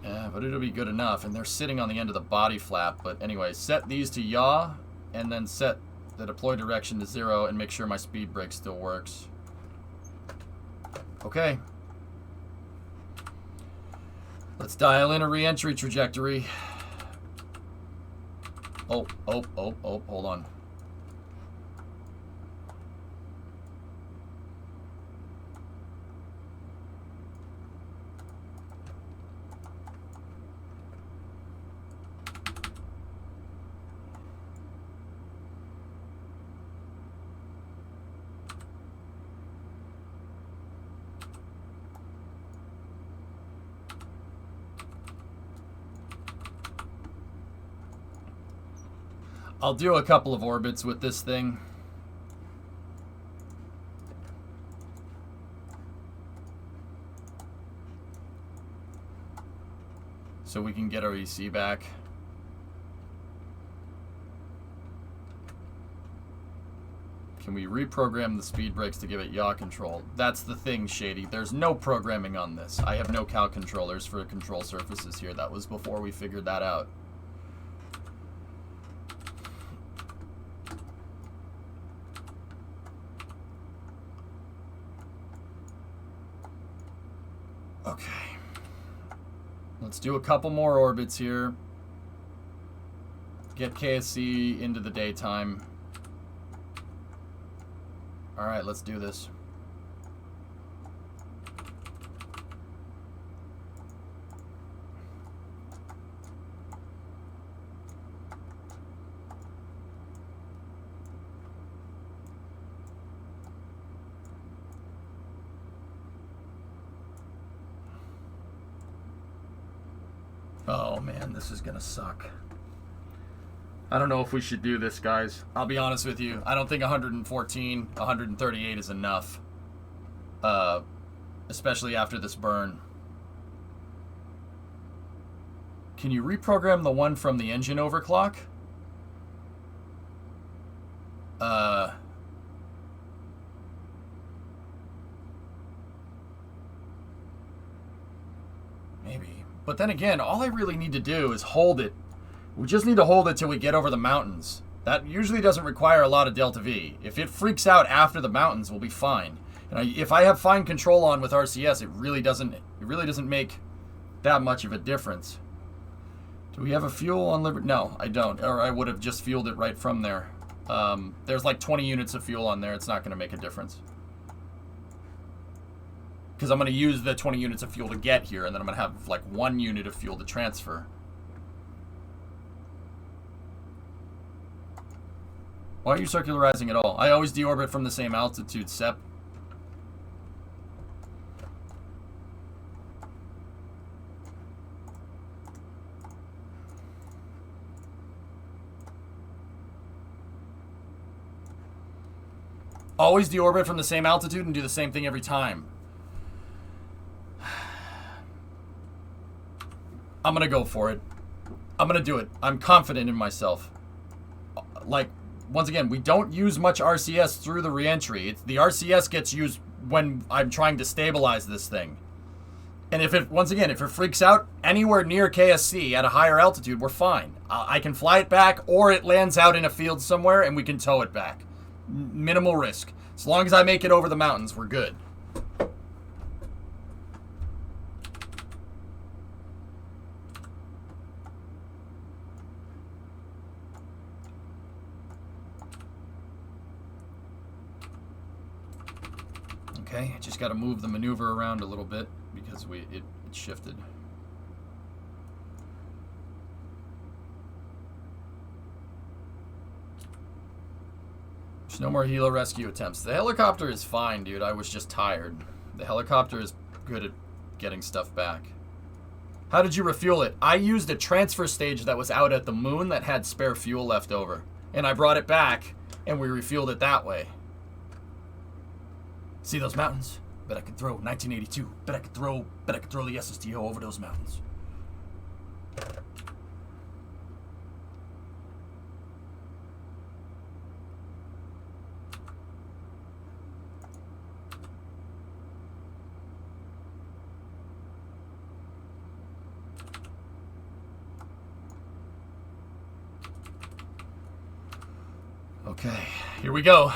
but it'll be good enough, and they're sitting on the end of the body flap. But anyway, set these to yaw and then set the deploy direction to 0 and make sure my speed brake still works. Okay. Let's dial in a re-entry trajectory. Oh, hold on. I'll do a couple of orbits with this thing. So we can get our EC back. Can we reprogram the speed brakes to give it yaw control? That's the thing, Shady. There's no programming on this. I have no cal controllers for control surfaces here. That was before we figured that out. Okay, let's do a couple more orbits here. Get KSC into the daytime. All right, let's do this. Oh man, this is gonna suck. I don't know if we should do this, guys. I'll be honest with you. I don't think 114, 138 is enough. Especially after this burn. Can you reprogram the one from the engine overclock? Maybe. But then again, all I really need to do is hold it. We just need to hold it till we get over the mountains. That usually doesn't require a lot of delta V. If it freaks out after the mountains, we'll be fine. And if I have fine control on with RCS, it really doesn't make that much of a difference. Do we have a fuel on Liberty? No, I don't. Or I would have just fueled it right from there. There's like 20 units of fuel on there. It's not going to make a difference. Because I'm going to use the 20 units of fuel to get here, and then I'm going to have like 1 unit of fuel to transfer. Why are you circularizing at all? I always deorbit from the same altitude, Sep. Always deorbit from the same altitude and do the same thing every time. I'm going to go for it. I'm going to do it. I'm confident in myself. Like, once again, we don't use much RCS through the reentry. The RCS gets used when I'm trying to stabilize this thing. And if it, once again, if it freaks out anywhere near KSC at a higher altitude, we're fine. I can fly it back, or it lands out in a field somewhere and we can tow it back. Minimal risk. As long as I make it over the mountains, we're good. Okay, I just got to move the maneuver around a little bit because it shifted. There's no more helo rescue attempts. The helicopter is fine, dude. I was just tired. The helicopter is good at getting stuff back. How did you refuel it? I used a transfer stage that was out at the moon that had spare fuel left over. And I brought it back, and we refueled it that way. See those mountains? Bet I could throw 1982. Bet I could throw the SSTO over those mountains. Okay, here we go.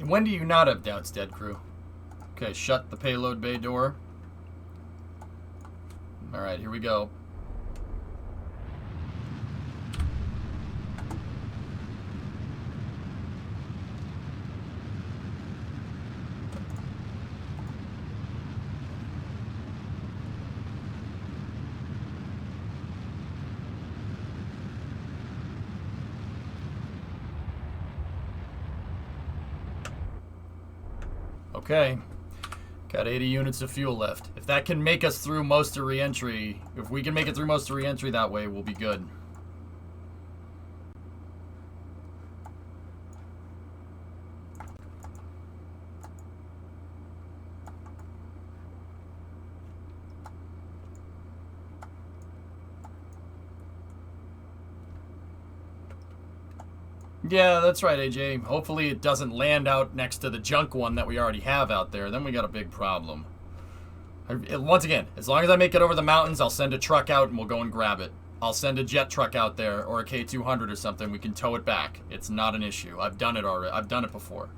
When do you not have doubts, Dead Crew? Okay, shut the payload bay door. Alright, here we go. Okay, got 80 units of fuel left. If that can make us through most of re-entry, if we can make it through most of re-entry that way, we'll be good. Yeah, that's right, AJ. Hopefully it doesn't land out next to the junk one that we already have out there. Then we got a big problem. Once again, as long as I make it over the mountains, I'll send a truck out and we'll go and grab it. I'll send a jet truck out there or a K200 or something. We can tow it back. It's not an issue. I've done it already. I've done it before.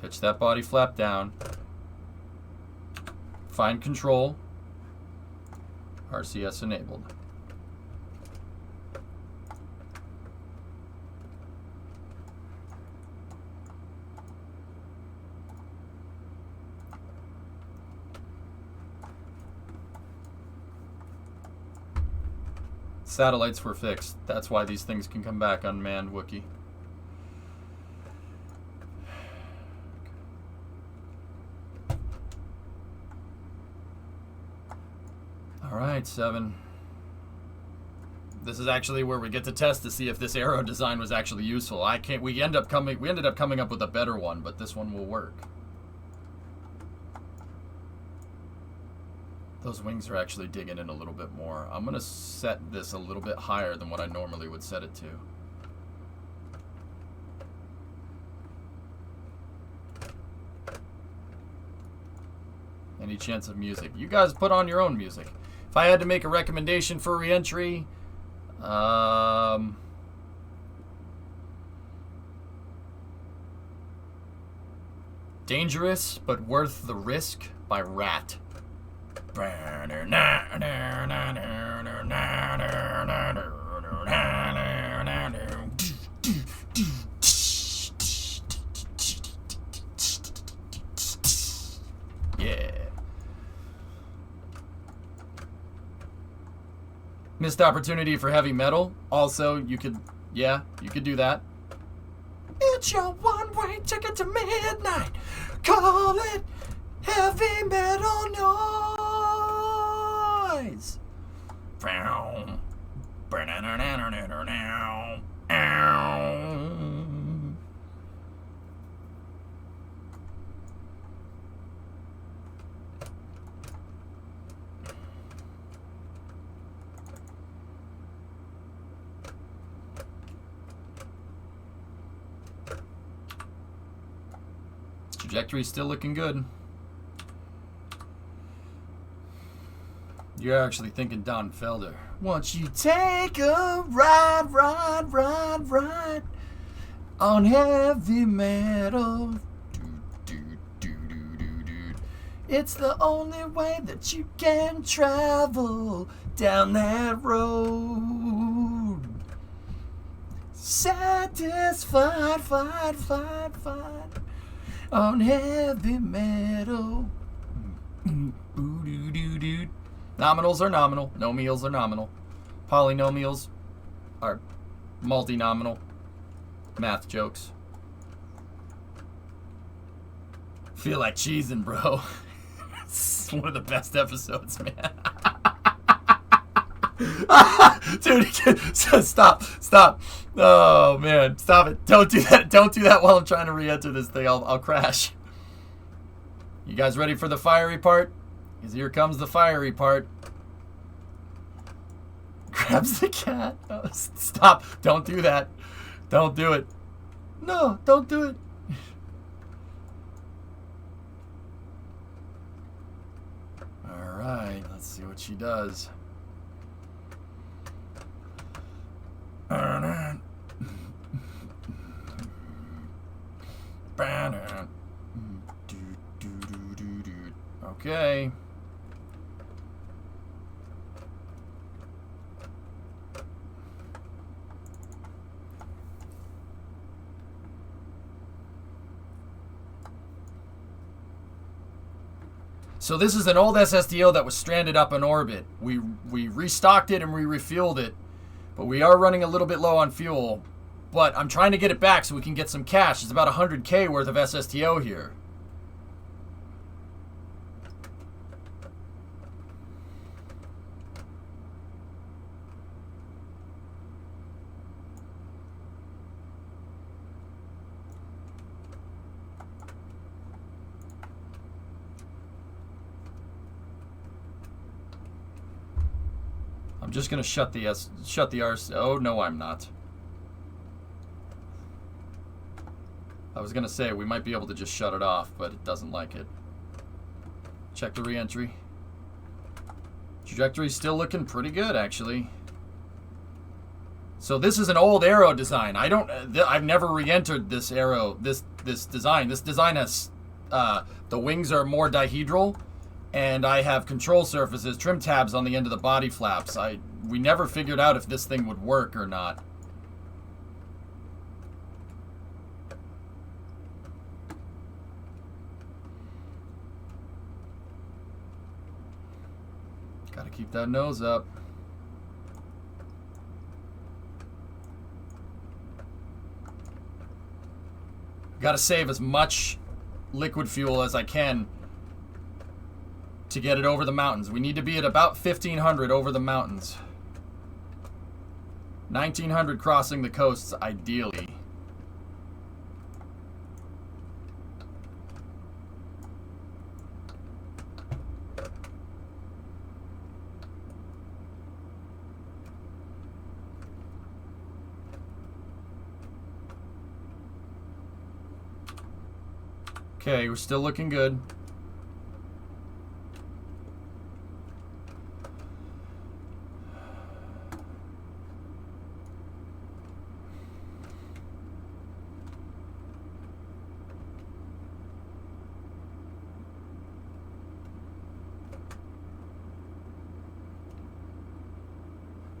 Pitch that body flap down. Find control. RCS enabled. Satellites were fixed. That's why these things can come back unmanned, Wookiee. Alright, 7. This is actually where we get to test to see if this arrow design was actually useful. We ended up coming up with a better one, but this one will work. Those wings are actually digging in a little bit more. I'm gonna set this a little bit higher than what I normally would set it to. Any chance of music? You guys put on your own music. If I had to make a recommendation for re-entry, Dangerous but Worth the Risk by Rat. Yeah. Missed opportunity for heavy metal. Also, you could do that. It's your one-way ticket to midnight. Call it heavy metal noise. Trajectory's still looking good. You're actually thinking Don Felder. Won't you take a ride on heavy metal? It's the only way that you can travel down that road. Satisfied, fight on heavy metal. Nominals are nominal. Nomials are nominal. Polynomials are multinominal. Math jokes. Feel like cheesing, bro. It's one of the best episodes, man. Dude, stop. Oh, man. Stop it. Don't do that. Don't do that while I'm trying to re-enter this thing. I'll crash. You guys ready for the fiery part? Because here comes the fiery part. Grabs the cat. Oh, stop. Don't do that. Don't do it. No, don't do it. Alright, let's see what she does. Okay. So this is an old SSTO that was stranded up in orbit. We restocked it and we refueled it, but we are running a little bit low on fuel. But I'm trying to get it back so we can get some cash. It's about 100K worth of SSTO here. I'm just gonna shut the RC. Oh no, I'm not. I was gonna say we might be able to just shut it off, but it doesn't like it. Check the re-entry. Trajectory's still looking pretty good, actually. So this is an old arrow design. I've never re-entered this arrow, this design. This design has the wings are more dihedral. And I have control surfaces, trim tabs on the end of the body flaps. We never figured out if this thing would work or not. Gotta keep that nose up. Gotta save as much liquid fuel as I can to get it over the mountains. We need to be at about 1,500 over the mountains. 1,900 crossing the coasts, ideally. Okay, we're still looking good.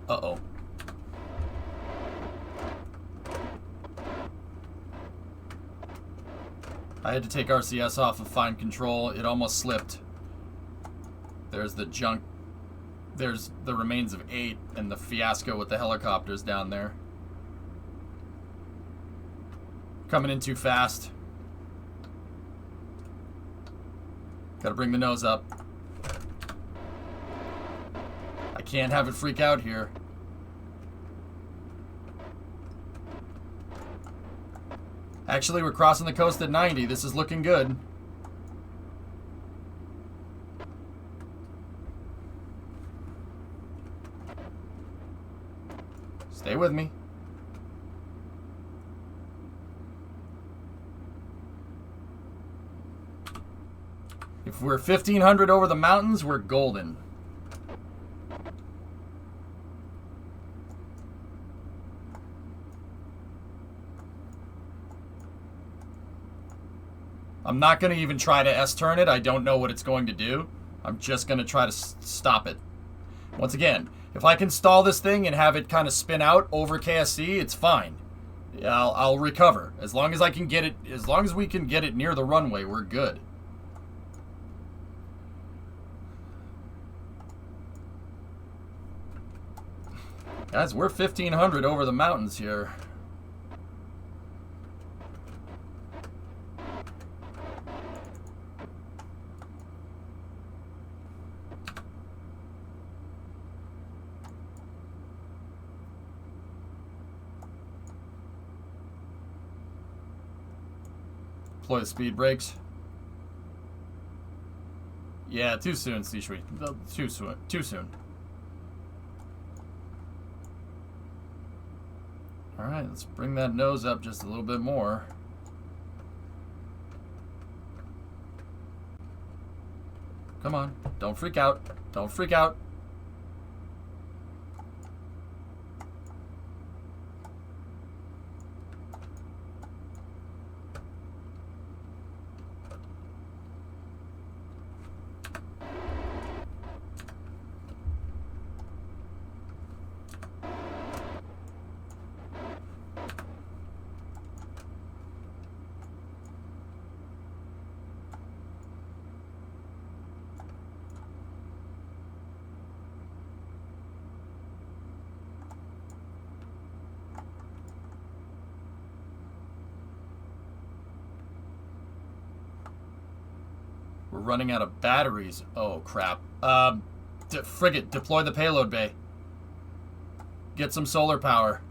Uh-oh. I had to take RCS off of Fine Control. It almost slipped. There's the junk. There's the remains of 8 and the fiasco with the helicopters down there. Coming in too fast. Gotta bring the nose up. I can't have it freak out here. Actually, we're crossing the coast at 90. This is looking good. Stay with me. If we're 1,500 over the mountains, we're golden. I'm not going to even try to S-turn it. I don't know what it's going to do. I'm just going to try to stop it. Once again, if I can stall this thing and have it kind of spin out over KSC, it's fine. I'll recover. As long as I can get it, as long as we can get it near the runway, we're good. Guys, we're 1,500 over the mountains here. Deploy the speed brakes. Yeah, too soon, C-Shui. Too soon. Too soon. Alright, let's bring that nose up just a little bit more. Come on. Don't freak out. Don't freak out. We're running out of batteries. Oh, crap. Frigate, deploy the payload bay. Get some solar power.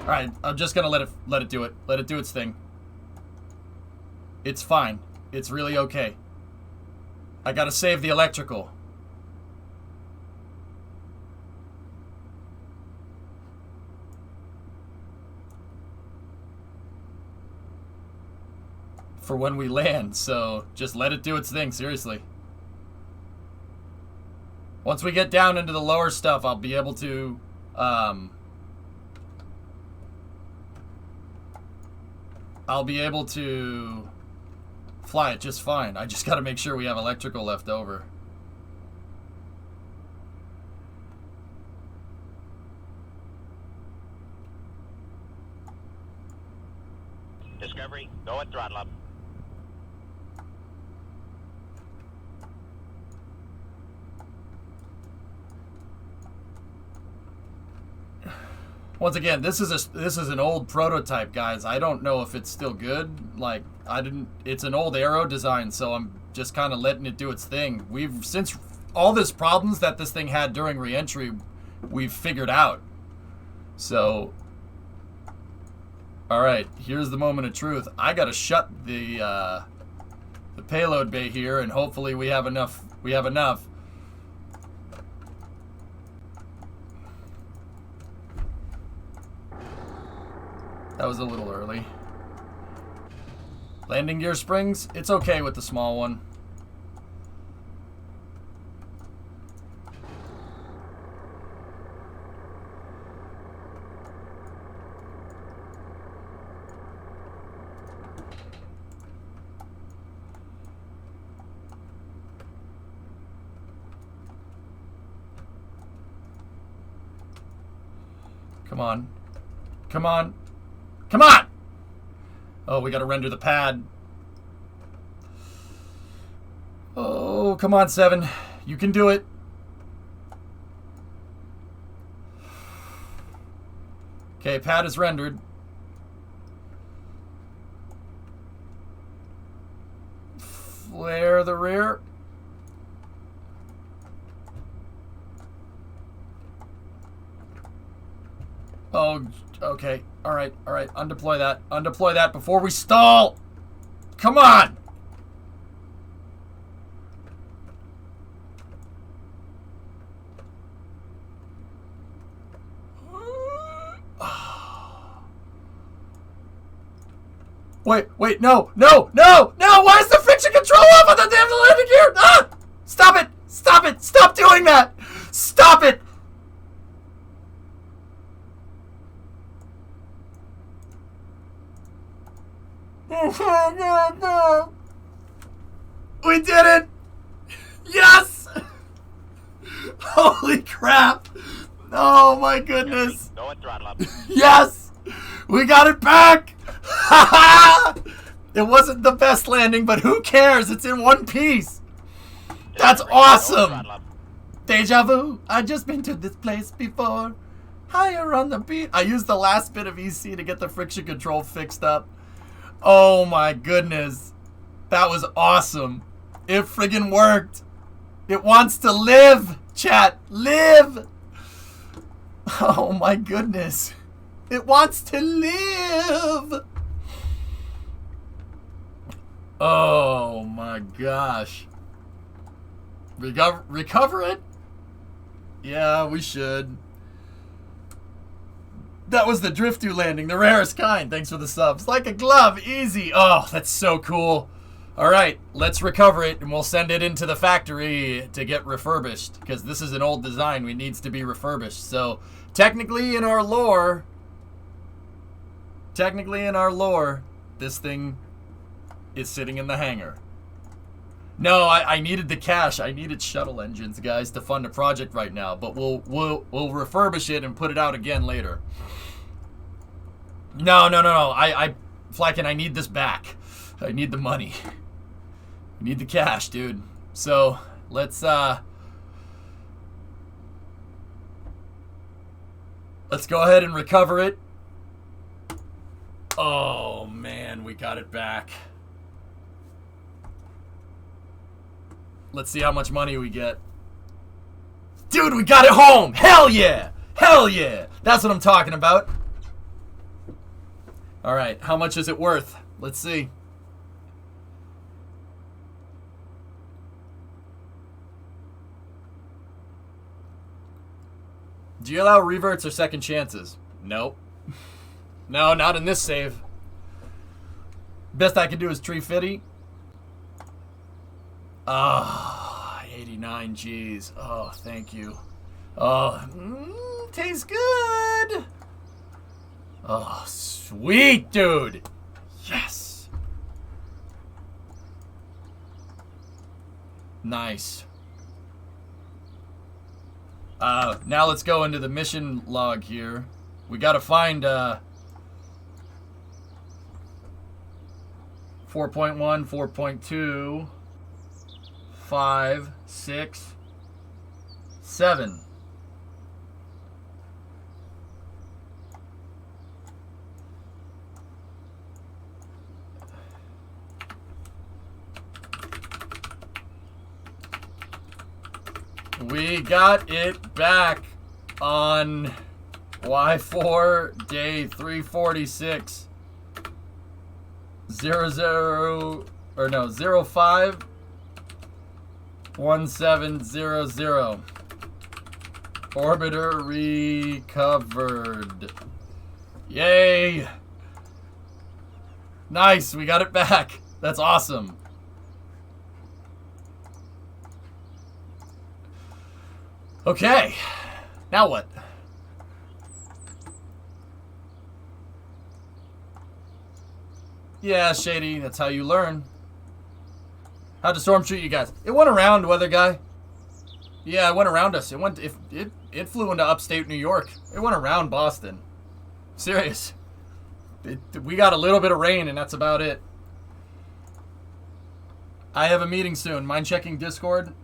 All right, I'm just gonna let it do it. Let it do its thing. It's fine. It's really okay. I gotta save the electrical. For when we land, so just let it do its thing, seriously. Once we get down into the lower stuff, I'll be able to fly it just fine. I just got to make sure we have electrical left over. Discovery, go at throttle up. Once again, this is an old prototype, guys. I don't know if it's still good. Like, it's an old aero design, so I'm just kind of letting it do its thing. Since all this problems that this thing had during re-entry, we've figured out. So, all right, here's the moment of truth. I gotta shut the payload bay here, and hopefully we have enough. We have enough. That was a little early. Landing gear springs, it's okay with the small one. Come on. Come on. Come on! Oh, we gotta render the pad. Oh, come on, 7. You can do it. Okay, pad is rendered. Flare the rear. Oh, okay. All right. Undeploy that. Undeploy that before we stall. Come on. Wait, no. Why is the friction control off on the damn landing gear? Ah! Stop it. Stop doing that. Stop it. We did it! Yes! Holy crap! Oh my goodness! Go and throttle up. Yes! We got it back! It wasn't the best landing, but who cares? It's in one piece! That's awesome! Deja vu! I've just been to this place before. Higher on the beat. I used the last bit of EC to get the friction control fixed up. Oh my goodness. That was awesome. It friggin' worked. It wants to live, chat. Live. Oh my goodness. It wants to live. Oh my gosh. Recover it? Yeah, we should. That was the Drift-2 landing, the rarest kind. Thanks for the subs. Like a glove, easy. Oh, that's so cool. All right, let's recover it, and we'll send it into the factory to get refurbished, because this is an old design. It needs to be refurbished. So, technically in our lore, this thing is sitting in the hangar. No, I needed the cash. I needed shuttle engines, guys, to fund a project right now. But we'll refurbish it and put it out again later. No. Flykin, I need this back. I need the money. I need the cash, dude. So let's go ahead and recover it. Oh man, we got it back. Let's see how much money we get. Dude, we got it home! Hell yeah! Hell yeah! That's what I'm talking about. Alright, how much is it worth? Let's see. Do you allow reverts or second chances? Nope. No, not in this save. Best I can do is tree fitty. Ah, 89 G's. Oh, thank you. Oh, tastes good. Oh, sweet, dude. Yes. Nice. Now let's go into the mission log here. We gotta find 4.1, 4.2, 5, 6, 7. We got it back on Y4 day 346. 05 1700. Orbiter recovered. Yay! Nice, we got it back. That's awesome. Okay, now what? Yeah, Shady, that's how you learn. How'd the storm treat you guys? It went around, weather guy. Yeah, it went around us. It flew into upstate New York. It went around Boston. Serious. We got a little bit of rain, and that's about it. I have a meeting soon. Mind checking Discord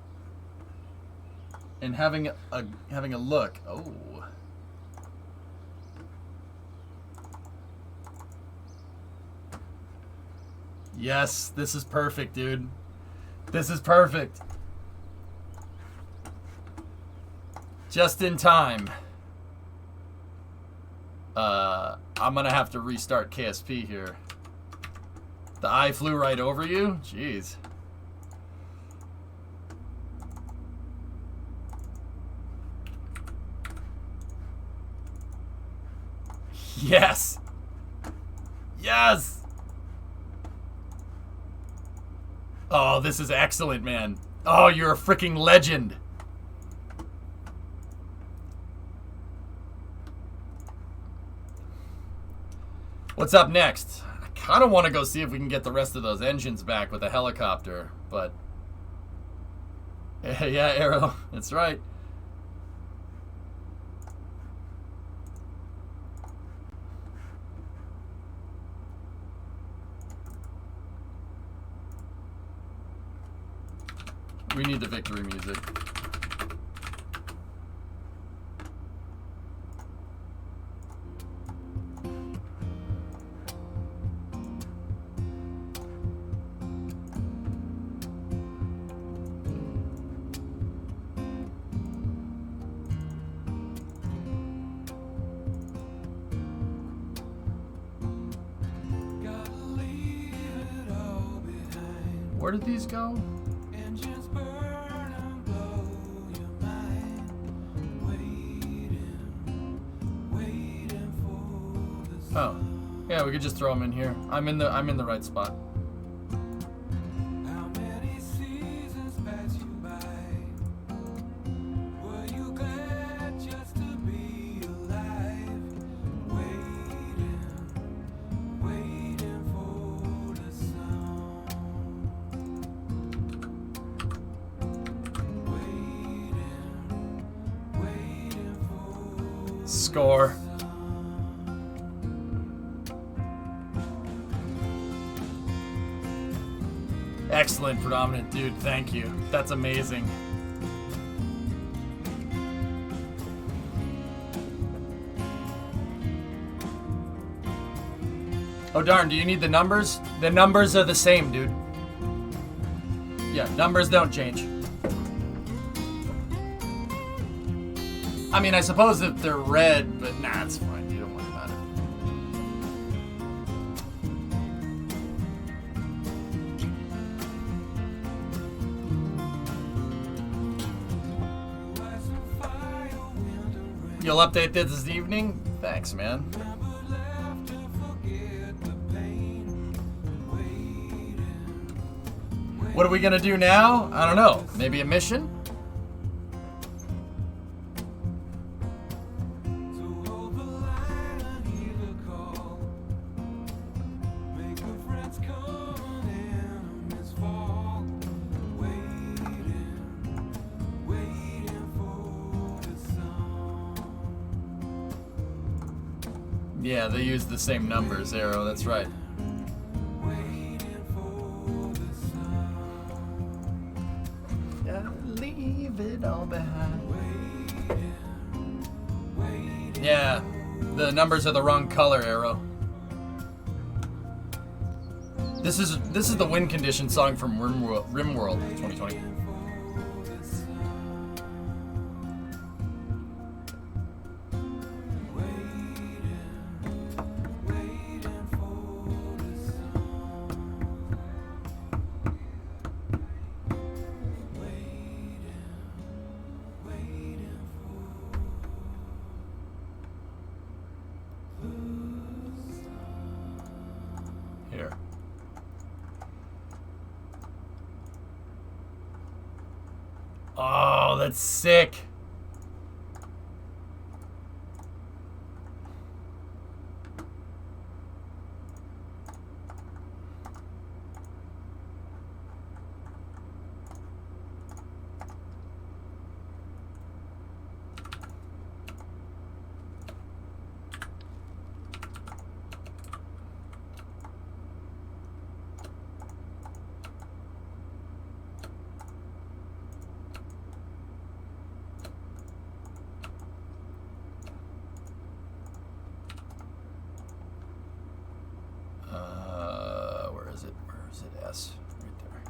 and having a look. Oh. Yes, this is perfect, dude. This is perfect. Just in time. I'm gonna have to restart KSP here. The eye flew right over you? Jeez. Yes! Yes! Oh, this is excellent, man. Oh, you're a freaking legend. What's up next? I kind of want to go see if we can get the rest of those engines back with a helicopter, but... Yeah, Arrow. That's right. We need the victory music. Where did these go? Oh, yeah, we could just throw them in here. I'm in the right spot. How many seasons pass you by? Were you glad just to be alive? Waiting for the sound. Waiting for score. Excellent, Predominant dude. Thank you. That's amazing. Oh, darn. Do you need the numbers? The numbers are the same, dude. Yeah, numbers don't change. I mean, I suppose if they're red, but nah, it's fine. You don't worry about it. You'll update this evening? Thanks, man. What are we gonna do now? I don't know. Maybe a mission? Yeah, they use the same numbers, Arrow, that's right. Gotta leave it all behind. Yeah, the numbers are the wrong color, Arrow. This is the win condition song from RimWorld 2020. here. Oh, that's sick. Where is it? S. Right there.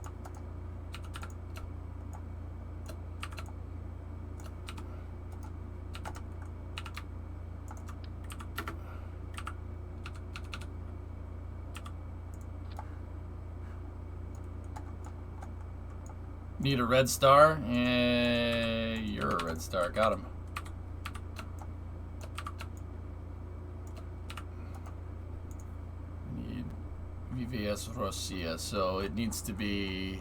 Need a red star? You're a red star. Got him. Need VVS Russia, so it needs to be...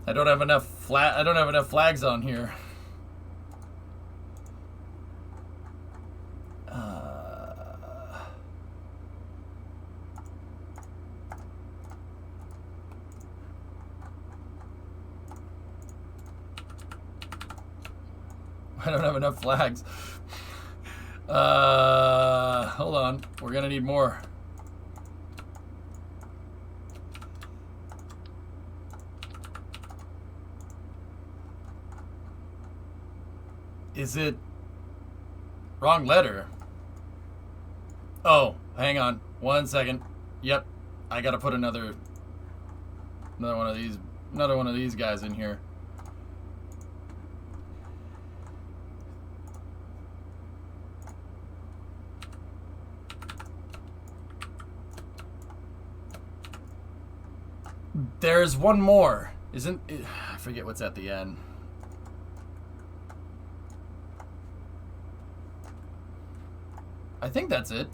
I don't have enough flags on here. I don't have enough flags. Hold on. We're gonna need more. Is it wrong letter? Oh, hang on. 1 second. Yep. I gotta put another one of these guys in here. There's one more. Isn't it? I forget what's at the end. I think that's it.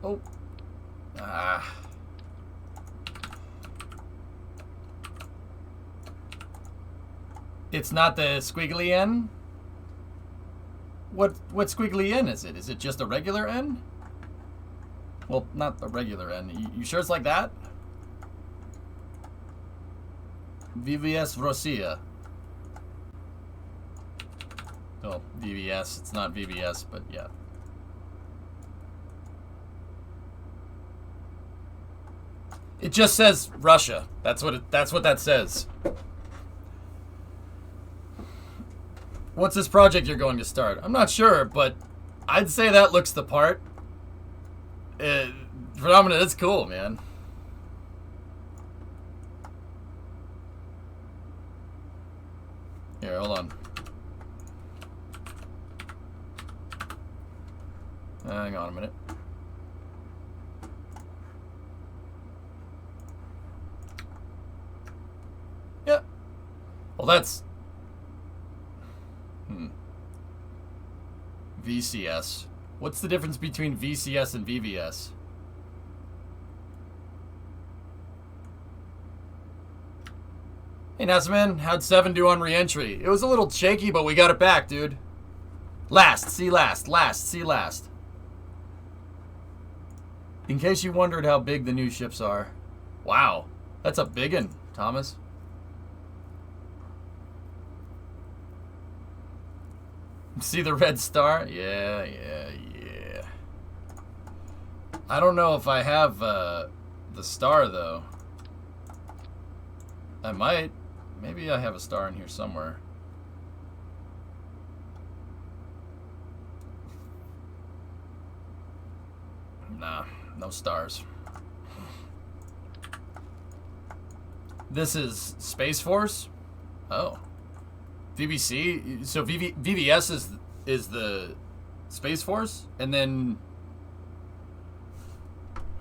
Oh. Ah. It's not the squiggly N? What squiggly N is it? Is it just a regular N? Well, not the regular N. You sure it's like that? VVS Russia. Oh, VVS. It's not VVS, but yeah. It just says Russia. That's what that says. What's this project you're going to start? I'm not sure, but I'd say that looks the part. Phenomena, it's cool, man. Here, hold on. Hang on a minute. Yeah. Well, that's... VCS. What's the difference between VCS and VVS? Hey, Nasman, how'd 7 do on re-entry? It was a little shaky, but we got it back, dude. Last, see last, see last. In case you wondered how big the new ships are. Wow, that's a big one, Thomas. See the red star? Yeah. I don't know if I have the star, though. I might. Maybe I have a star in here somewhere. Nah, no stars. This is Space Force? Oh. VBC? So VVS is the Space Force? And then...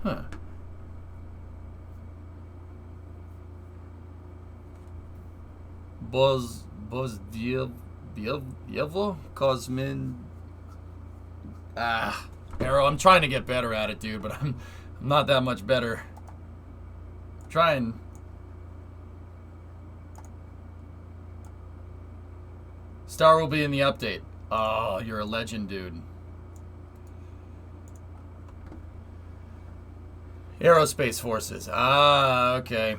Huh. Bozdiyevo? Cosmin... Arrow, I'm trying to get better at it, dude, but I'm not that much better. Trying... Star will be in the update. Oh, you're a legend, dude. Aerospace Forces. Okay.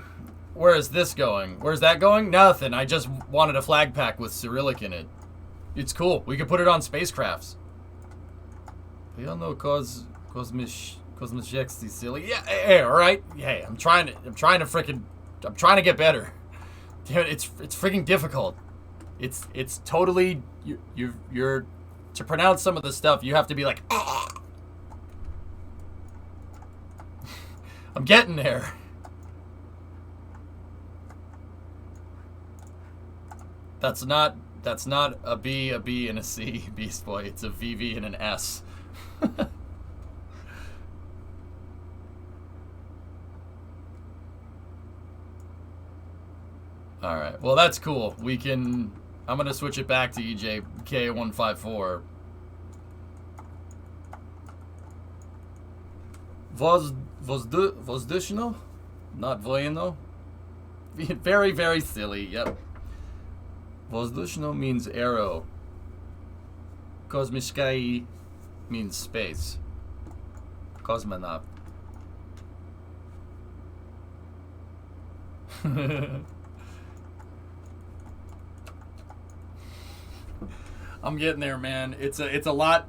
Where is this going? Where's that going? Nothing. I just wanted a flag pack with Cyrillic in it. It's cool. We could put it on spacecrafts. We all know Cosmic silly. Yeah, hey, all right. Hey, I'm trying to get better. Dude, it's freaking difficult. It's totally you're to pronounce some of the stuff you have to be like I'm getting there. That's not a B, and a C, Beast Boy. It's a VV and an S. All right. Well, that's cool. We can. I'm gonna switch it back to EJ K154. Vozdishno? Not voyeno? Very, very silly. Yep. Vozdishno means arrow. Kosmishkai means space. Cosmonaut. I'm getting there, man. It's a lot.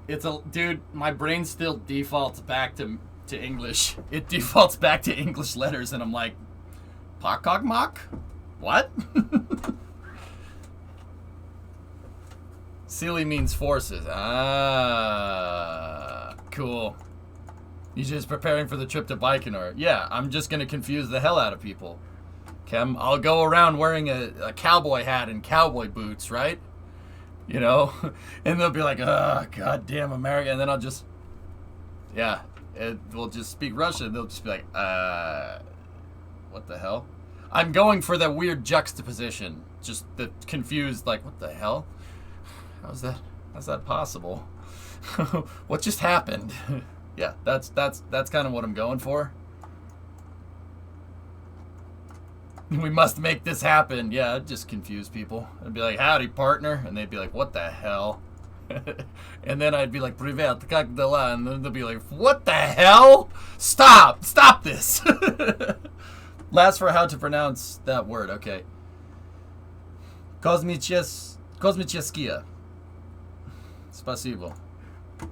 Dude, my brain still defaults back to English. It defaults back to English letters, and I'm like, Pakogmak? What? Silly means forces. Cool. He's just preparing for the trip to Baikonur. Yeah, I'm just gonna confuse the hell out of people. Kem, I'll go around wearing a cowboy hat and cowboy boots, right? You know? And they'll be like, goddamn America. And then I'll just, we'll just speak Russian. They'll just be like, what the hell? I'm going for that weird juxtaposition. Just the confused, like, what the hell? How's that possible? What just happened? Yeah, that's kind of what I'm going for. We must make this happen. Yeah, I'd just confuse people. I'd be like, howdy, partner. And they'd be like, what the hell? And then I'd be like, privet, kak dela? And then they'll be like, what the hell? Stop this. Last for how to pronounce that word. Okay. Kosmicheskia. Spasibo.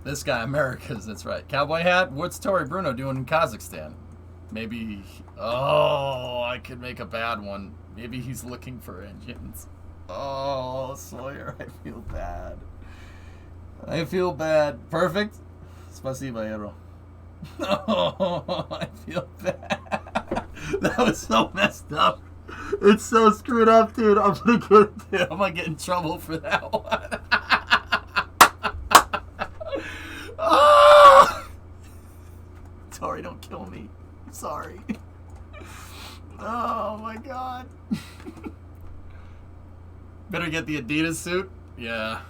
This guy, America's, that's right. Cowboy hat? What's Tori Bruno doing in Kazakhstan? Maybe, I could make a bad one. Maybe he's looking for engines. Oh, Sawyer, I feel bad. Perfect. Spasibo, hero. Oh, I feel bad. That was so messed up. It's so screwed up, dude. I'm gonna get in trouble for that one. Oh! Tori, don't kill me. Sorry. Oh my god. Better get the Adidas suit. Yeah.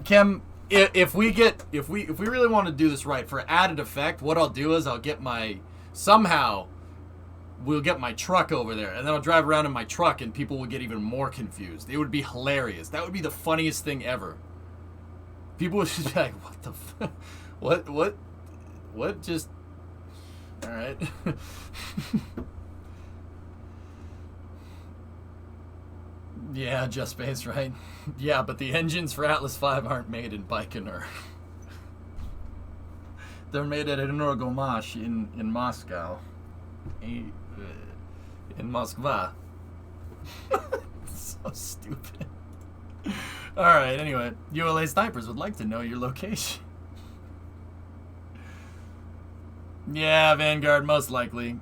Kim, if we really want to do this right for added effect, what I'll do is we'll get my truck over there, and then I'll drive around in my truck, and people will get even more confused. It would be hilarious. That would be the funniest thing ever. People would just be like, what the what just... Alright. Yeah, just space, right? Yeah, but the engines for Atlas V aren't made in Baikonur. They're made at Energomash in Moscow. In Moskva. So stupid. Alright, anyway. ULA snipers would like to know your location. Yeah, Vanguard, most likely.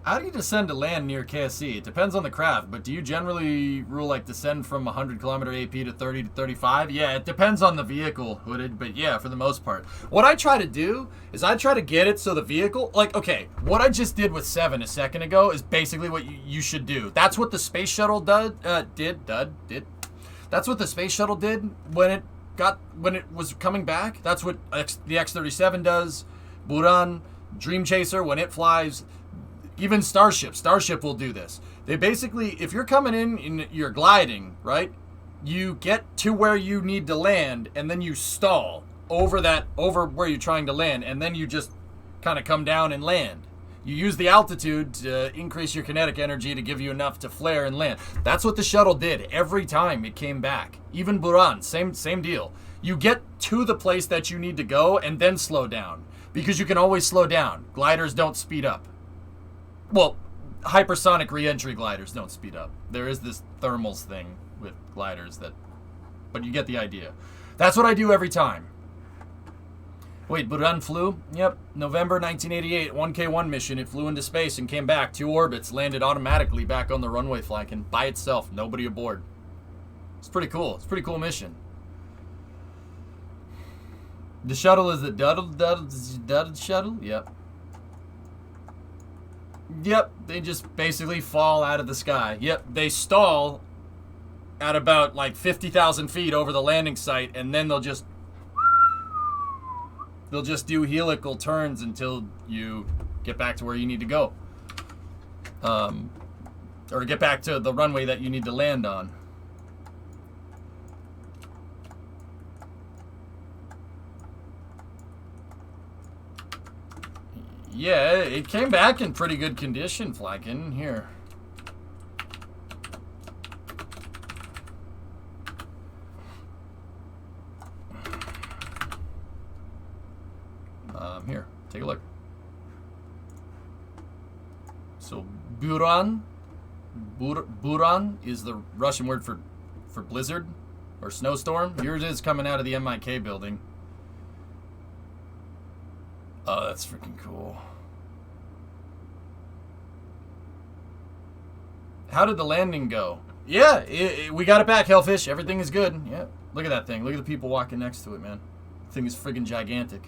How do you descend to land near KSC? It depends on the craft, but do you generally rule like descend from 100 kilometer AP to 30 to 35? Yeah, it depends on the vehicle, Hooded, but yeah, for the most part. What I try to do is I try to get it so the vehicle, like, okay, what I just did with 7 a second ago is basically what you should do. That's what the space shuttle did. That's what the space shuttle did when it was coming back. That's what the X-37 does. Buran, Dream Chaser, when it flies. Even Starship will do this. They basically, if you're coming in and you're gliding, right? You get to where you need to land, and then you stall over where you're trying to land, and then you just kind of come down and land. You use the altitude to increase your kinetic energy to give you enough to flare and land. That's what the shuttle did every time it came back. Even Buran, same deal. You get to the place that you need to go and then slow down, because you can always slow down. Gliders don't speed up. Well, hypersonic re-entry gliders don't speed up. There is this thermals thing with gliders but you get the idea. That's what I do every time. Wait, Buran flew? Yep, November 1988, 1K1 mission. It flew into space and came back. 2 orbits, landed automatically back on the runway flanking by itself. Nobody aboard. It's pretty cool. It's a pretty cool mission. The shuttle is the Duddle shuttle? Yep. Yep, they just basically fall out of the sky. Yep, they stall at about like 50,000 feet over the landing site, and then they'll just do helical turns until you get back to where you need to go. Or get back to the runway that you need to land on. Yeah, it came back in pretty good condition, Flakin. Here. Here, take a look. So, Buran is the Russian word for blizzard or snowstorm. Here it is coming out of the MIK building. Oh, that's freaking cool. How did the landing go? Yeah, we got it back, Hellfish. Everything is good. Yeah, look at that thing. Look at the people walking next to it, man. The thing is friggin' gigantic.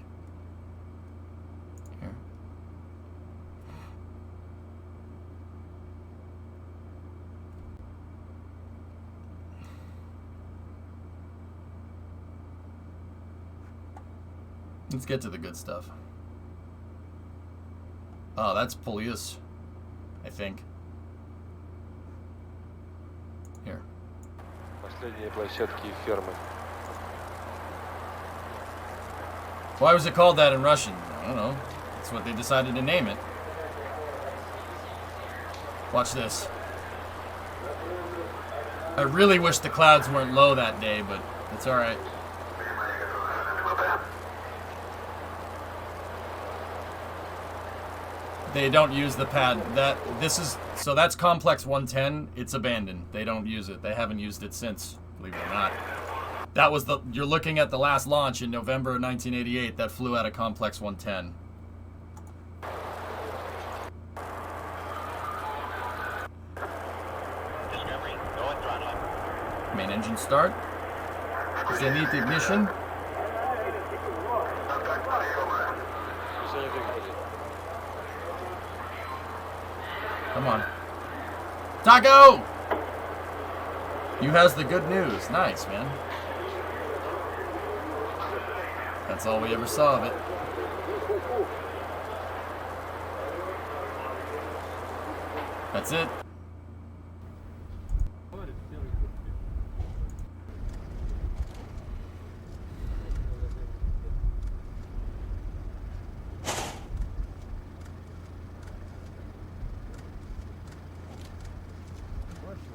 Here. Let's get to the good stuff. Oh, that's Polius, I think. Here. Why was it called that in Russian? I don't know. That's what they decided to name it. Watch this. I really wish the clouds weren't low that day, but it's alright. They don't use the pad. So that's Complex 110. It's abandoned. They don't use it. They haven't used it since, believe it or not. That was you're looking at the last launch in November of 1988 that flew out of Complex 110. Discovery, go and throttle. Main engine start. Zenith ignition. Come on. Taco! You has the good news. Nice, man. That's all we ever saw of it. That's it.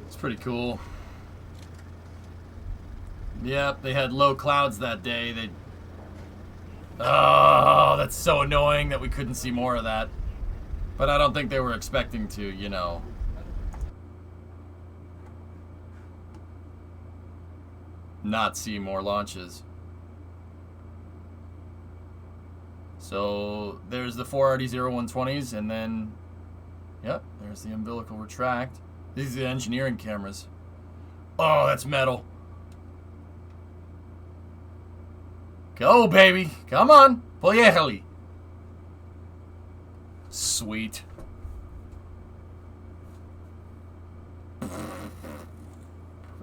It's pretty cool. Yep, they had low clouds that day. Oh, that's so annoying that we couldn't see more of that. But I don't think they were expecting to, you know. Not see more launches. So there's the 4RD-0120s, and then Yep, there's the umbilical retract. These are the engineering cameras. Oh, that's metal. Go, baby. Come on. Poyehali. Sweet.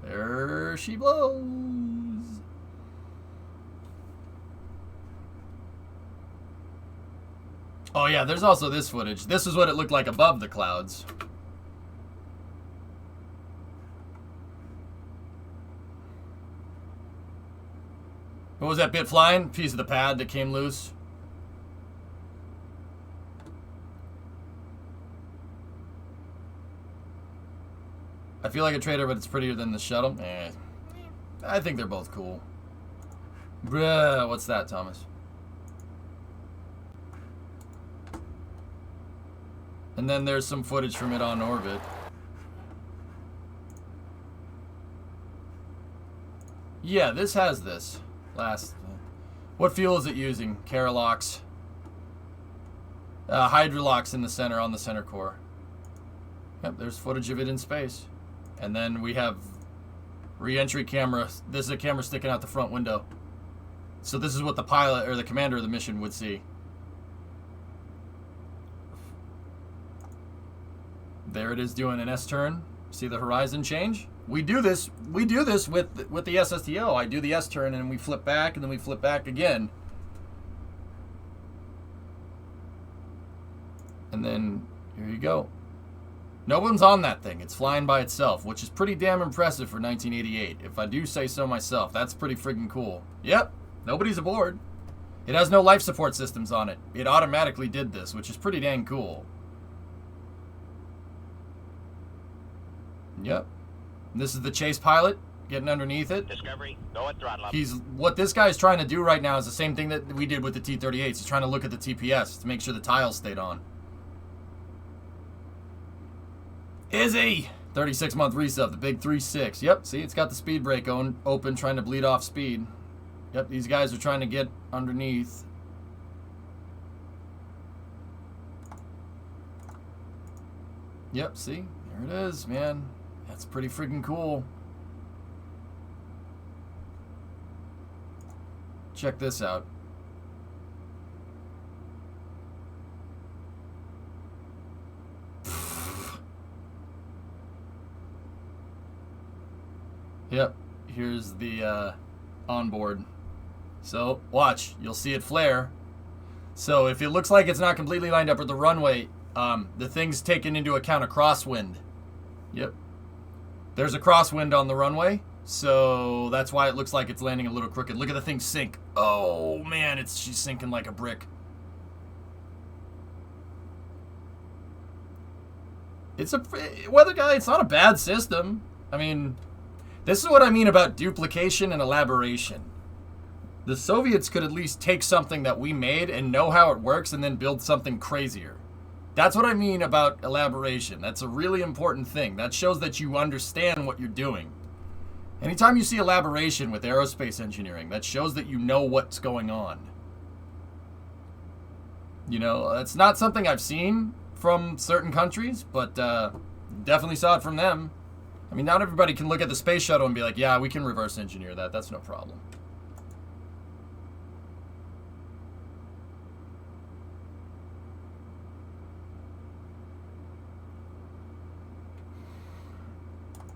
There she blows. Oh yeah, there's also this footage. This is what it looked like above the clouds. What was that bit flying? Piece of the pad that came loose. I feel like a traitor, but it's prettier than the shuttle. Eh. I think they're both cool. Bruh, what's that, Thomas? And then there's some footage from it on orbit. Yeah, this has this. What fuel is it using? Carolox. Hydrolox in the center, on the center core. Yep, there's footage of it in space. And then we have re-entry camera. This is a camera sticking out the front window. So this is what the pilot or the commander of the mission would see. There it is doing an S-turn. See the horizon change? We do this with the SSTO. I do the S-turn and we flip back and then we flip back again. And then here you go. No one's on that thing. It's flying by itself, which is pretty damn impressive for 1988. If I do say so myself, that's pretty freaking cool. Yep, nobody's aboard. It has no life support systems on it. It automatically did this, which is pretty dang cool. Yep. This is the chase pilot getting underneath it. Discovery, go at throttle up. What this guy's trying to do right now is the same thing that we did with the T-38s. He's trying to look at the TPS to make sure the tiles stayed on. Izzy! 36-month resub, the big 3.6. Yep, see, it's got the speed brake open, trying to bleed off speed. Yep, these guys are trying to get underneath. Yep, see? There it is, man. That's pretty freaking cool. Check this out. Yep, here's the onboard. So, watch. You'll see it flare. So, if it looks like it's not completely lined up with the runway, the thing's taken into account a crosswind. Yep. There's a crosswind on the runway, so that's why it looks like it's landing a little crooked. Look at the thing sink. Oh, man, she's sinking like a brick. It's a weather guy. It's not a bad system. I mean, this is what I mean about duplication and elaboration. The Soviets could at least take something that we made and know how it works and then build something crazier. That's what I mean about elaboration. That's a really important thing. That shows that you understand what you're doing. Anytime you see elaboration with aerospace engineering, that shows that you know what's going on. You know, that's not something I've seen from certain countries, but definitely saw it from them. I mean, not everybody can look at the space shuttle and be like, yeah, we can reverse engineer that. That's no problem.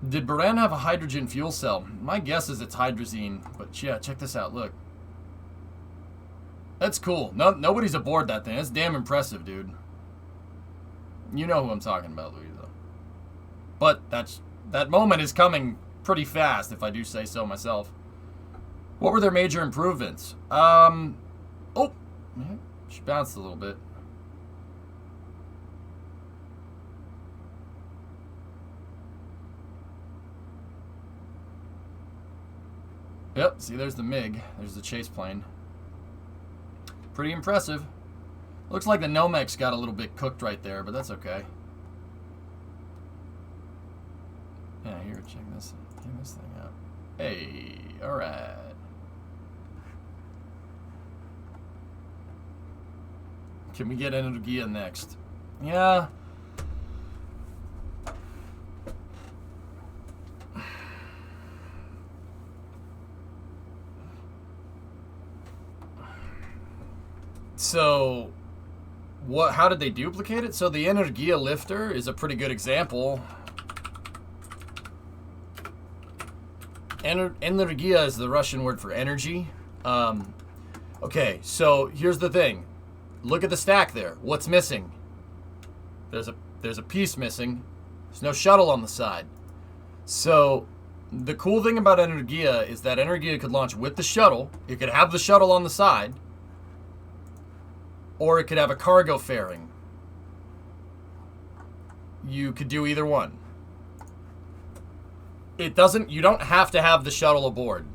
Did Buran have a hydrogen fuel cell? My guess is it's hydrazine, but yeah, check this out. Look. That's cool. Nobody's aboard that thing. That's damn impressive, dude. You know who I'm talking about, Louisa. But that moment is coming pretty fast, if I do say so myself. What were their major improvements? Oh, she bounced a little bit. Yep, see, there's the MiG. There's the chase plane. Pretty impressive. Looks like the Nomex got a little bit cooked right there, but that's okay. Yeah, here, check this thing out. Hey, alright. Can we get Energia next? Yeah. So, how did they duplicate it? So the Energia Lifter is a pretty good example. Energia is the Russian word for energy. Okay, so here's the thing. Look at the stack there. What's missing? There's a piece missing. There's no shuttle on the side. So the cool thing about Energia is that Energia could launch with the shuttle. It could have the shuttle on the side. Or it could have a cargo fairing. You could do either one. You don't have to have the shuttle aboard.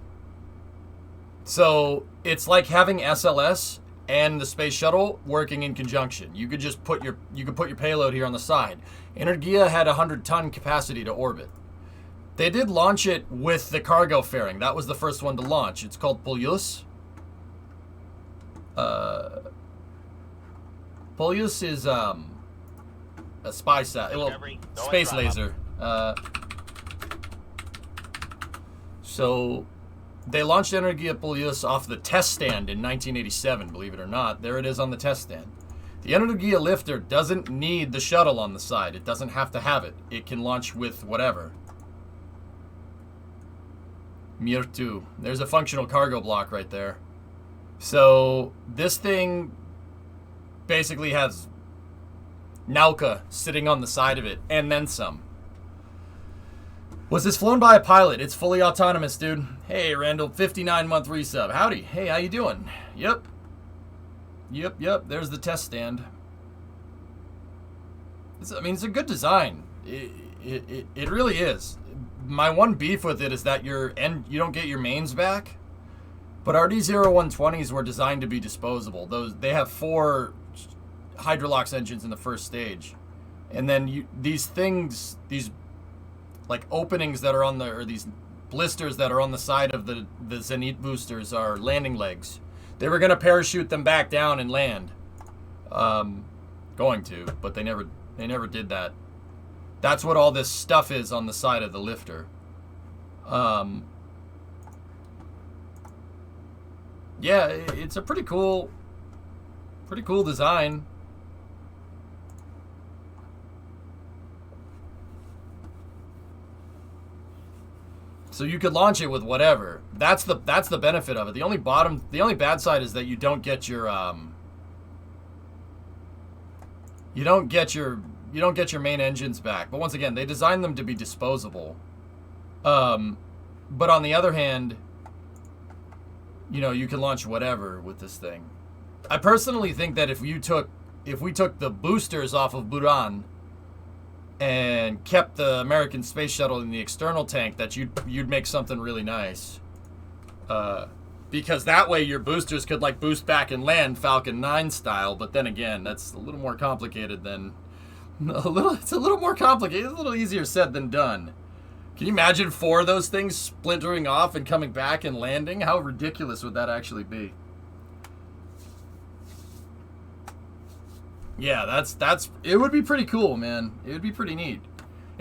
So it's like having SLS and the space shuttle working in conjunction. You could just put your payload here on the side. Energia had 100-ton capacity to orbit. They did launch it with the cargo fairing. That was the first one to launch. It's called Payload. Payload is a spy space laser. So they launched Energia Payload off the test stand in 1987, believe it or not. There it is on the test stand. The Energia Lifter doesn't need the shuttle on the side. It doesn't have to have it. It can launch with whatever. Mir 2. There's a functional cargo block right there. So this thing basically has Nauka sitting on the side of it, and then some. Was this flown by a pilot? It's fully autonomous, dude. Hey, Randall, 59-month resub. Howdy. Hey, how you doing? Yep. There's the test stand. It's a good design. It really is. My one beef with it is that you don't get your mains back. But RD-0120s were designed to be disposable. They have 4 Hydrolox engines in the first stage, and then these like openings that are on these blisters that are on the side of the Zenit boosters are landing legs. They were going to parachute them back down and land. Going to, but they never did that. That's what all this stuff is on the side of the lifter. Yeah, it's a pretty cool design. So you could launch it with whatever. That's the benefit of it. The only bad side is that you don't get your main engines back. But once again, they designed them to be disposable. But on the other hand, you can launch whatever with this thing. I personally think that if we took the boosters off of Buran and kept the American space shuttle in the external tank, that you'd make something really nice. Because that way your boosters could like boost back and land Falcon 9 style. But then again, that's a little more complicated than it's a little more complicated. It's a little easier said than done. Can you imagine 4 of those things splintering off and coming back and landing? How ridiculous would that actually be? Yeah, it would be pretty cool, man. It would be pretty neat.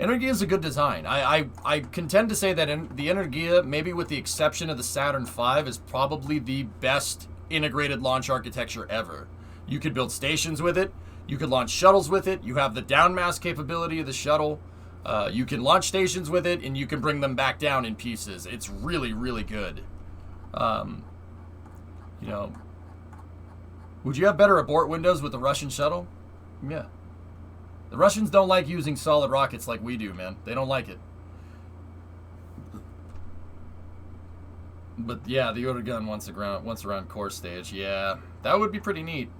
Energia is a good design. I contend to say that the Energia, maybe with the exception of the Saturn V, is probably the best integrated launch architecture ever. You could build stations with it. You could launch shuttles with it. You have the downmass capability of the shuttle. You can launch stations with it, and you can bring them back down in pieces. It's really, really good. Would you have better abort windows with the Russian shuttle? Yeah. The Russians don't like using solid rockets like we do, man. They don't like it. But yeah, the order gun once around core stage. Yeah, that would be pretty neat.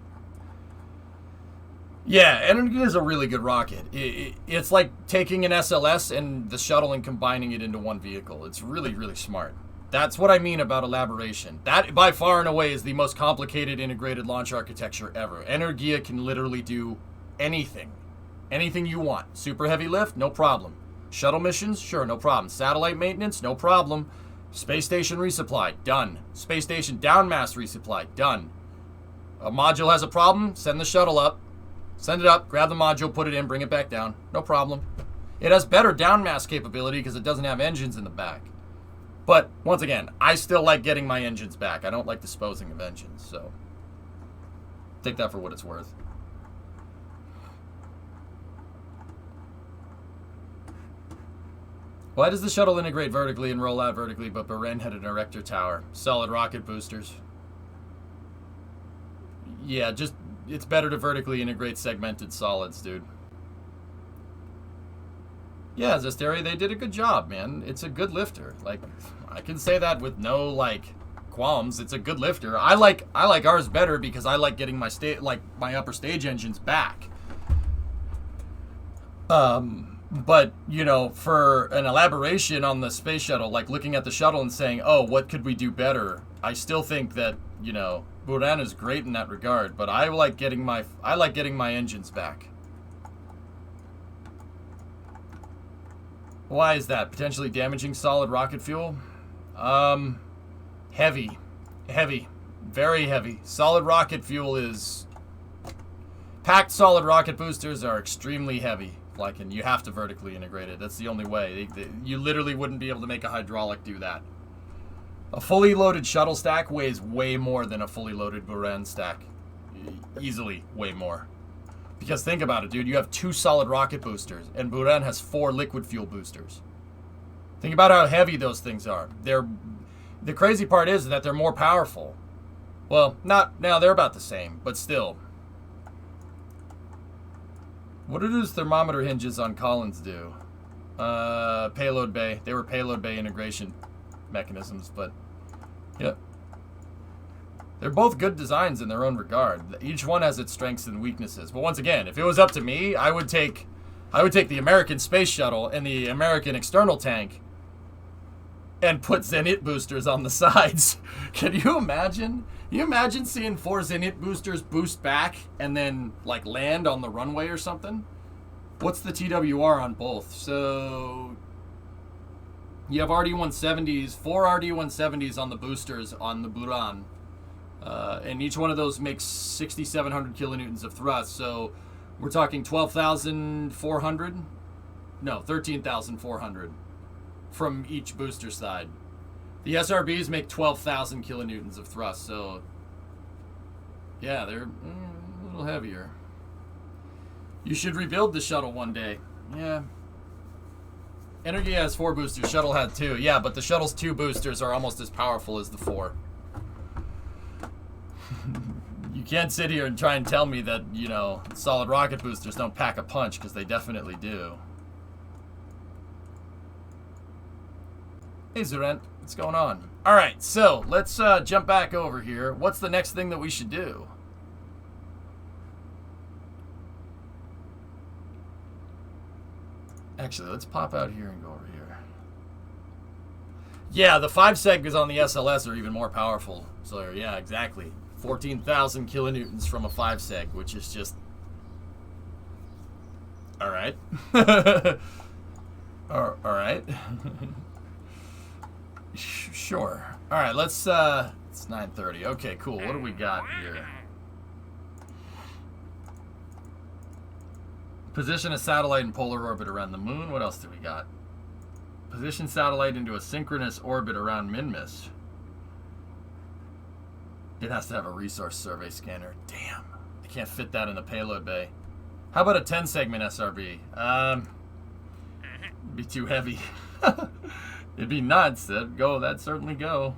Yeah, Energia is a really good rocket. It's like taking an SLS and the shuttle and combining it into one vehicle. It's really, really smart. That's what I mean about elaboration. That, by far and away, is the most complicated integrated launch architecture ever. Energia can literally do anything. Anything you want. Super heavy lift? No problem. Shuttle missions? Sure, no problem. Satellite maintenance? No problem. Space station resupply? Done. Space station downmass resupply? Done. A module has a problem? Send the shuttle up. Send it up, grab the module, put it in, bring it back down. No problem. It has better downmass capability because it doesn't have engines in the back. But, once again, I still like getting my engines back. I don't like disposing of engines, so. Take that for what it's worth. Why does the shuttle integrate vertically and roll out vertically, but Burn had an erector tower? Solid rocket boosters. Yeah, just, it's better to vertically integrate segmented solids, dude. Yeah, Zesteri, they did a good job, man. It's a good lifter. Like, I can say that with no, like, qualms. It's a good lifter. I like ours better because I like getting my my upper stage engines back. But, you know, for an elaboration on the space shuttle, like looking at the shuttle and saying, oh, what could we do better? I still think that, you know, Burn is great in that regard, but I like getting my engines back. Why is that? Potentially damaging solid rocket fuel? Heavy. Very heavy. Solid rocket fuel is... Packed solid rocket boosters are extremely heavy. Like, and you have to vertically integrate it. That's the only way. You literally wouldn't be able to make a hydraulic do that. A fully loaded shuttle stack weighs way more than a fully loaded Burn stack. Easily way more. Because think about it, dude. You have 2 solid rocket boosters, and Burn has 4 liquid fuel boosters. Think about how heavy those things are. The crazy part is that they're more powerful. Well, not now. They're about the same, but still. What do those thermometer hinges on Collins do? Payload bay. They were payload bay integration mechanisms, but yeah. They're both good designs in their own regard. Each one has its strengths and weaknesses. But once again, if it was up to me, I would take the American space shuttle and the American external tank and put Zenit boosters on the sides. Can you imagine? Can you imagine seeing 4 Zenit boosters boost back and then like land on the runway or something? What's the TWR on both? So you have RD-170s, 4 RD-170s on the boosters on the Burn. And each one of those makes 6,700 kilonewtons of thrust. So we're talking 12,400? No, 13,400 from each booster side. The SRBs make 12,000 kilonewtons of thrust. So yeah, they're a little heavier. You should rebuild the shuttle one day. Yeah. Energia has 4 boosters. Shuttle had 2. Yeah, but the shuttle's 2 boosters are almost as powerful as the 4. You can't sit here and try and tell me that, you know, solid rocket boosters don't pack a punch, because they definitely do. Hey, Zurent, what's going on? All right, so let's jump back over here. What's the next thing that we should do? Actually, let's pop out here and go over here. Yeah, the 5 segs on the SLS are even more powerful. So, yeah, exactly. 14,000 kilonewtons from a 5 seg, which is just... Alright. Alright. Sure. Alright, let's, it's 9:30. Okay, cool. What do we got here? Position a satellite in polar orbit around the moon. What else do we got? Position satellite into a synchronous orbit around Minmus. It has to have a resource survey scanner. Damn. I can't fit that in the payload bay. How about a 10-segment SRB? It'd be too heavy. It'd be nuts. That'd certainly go.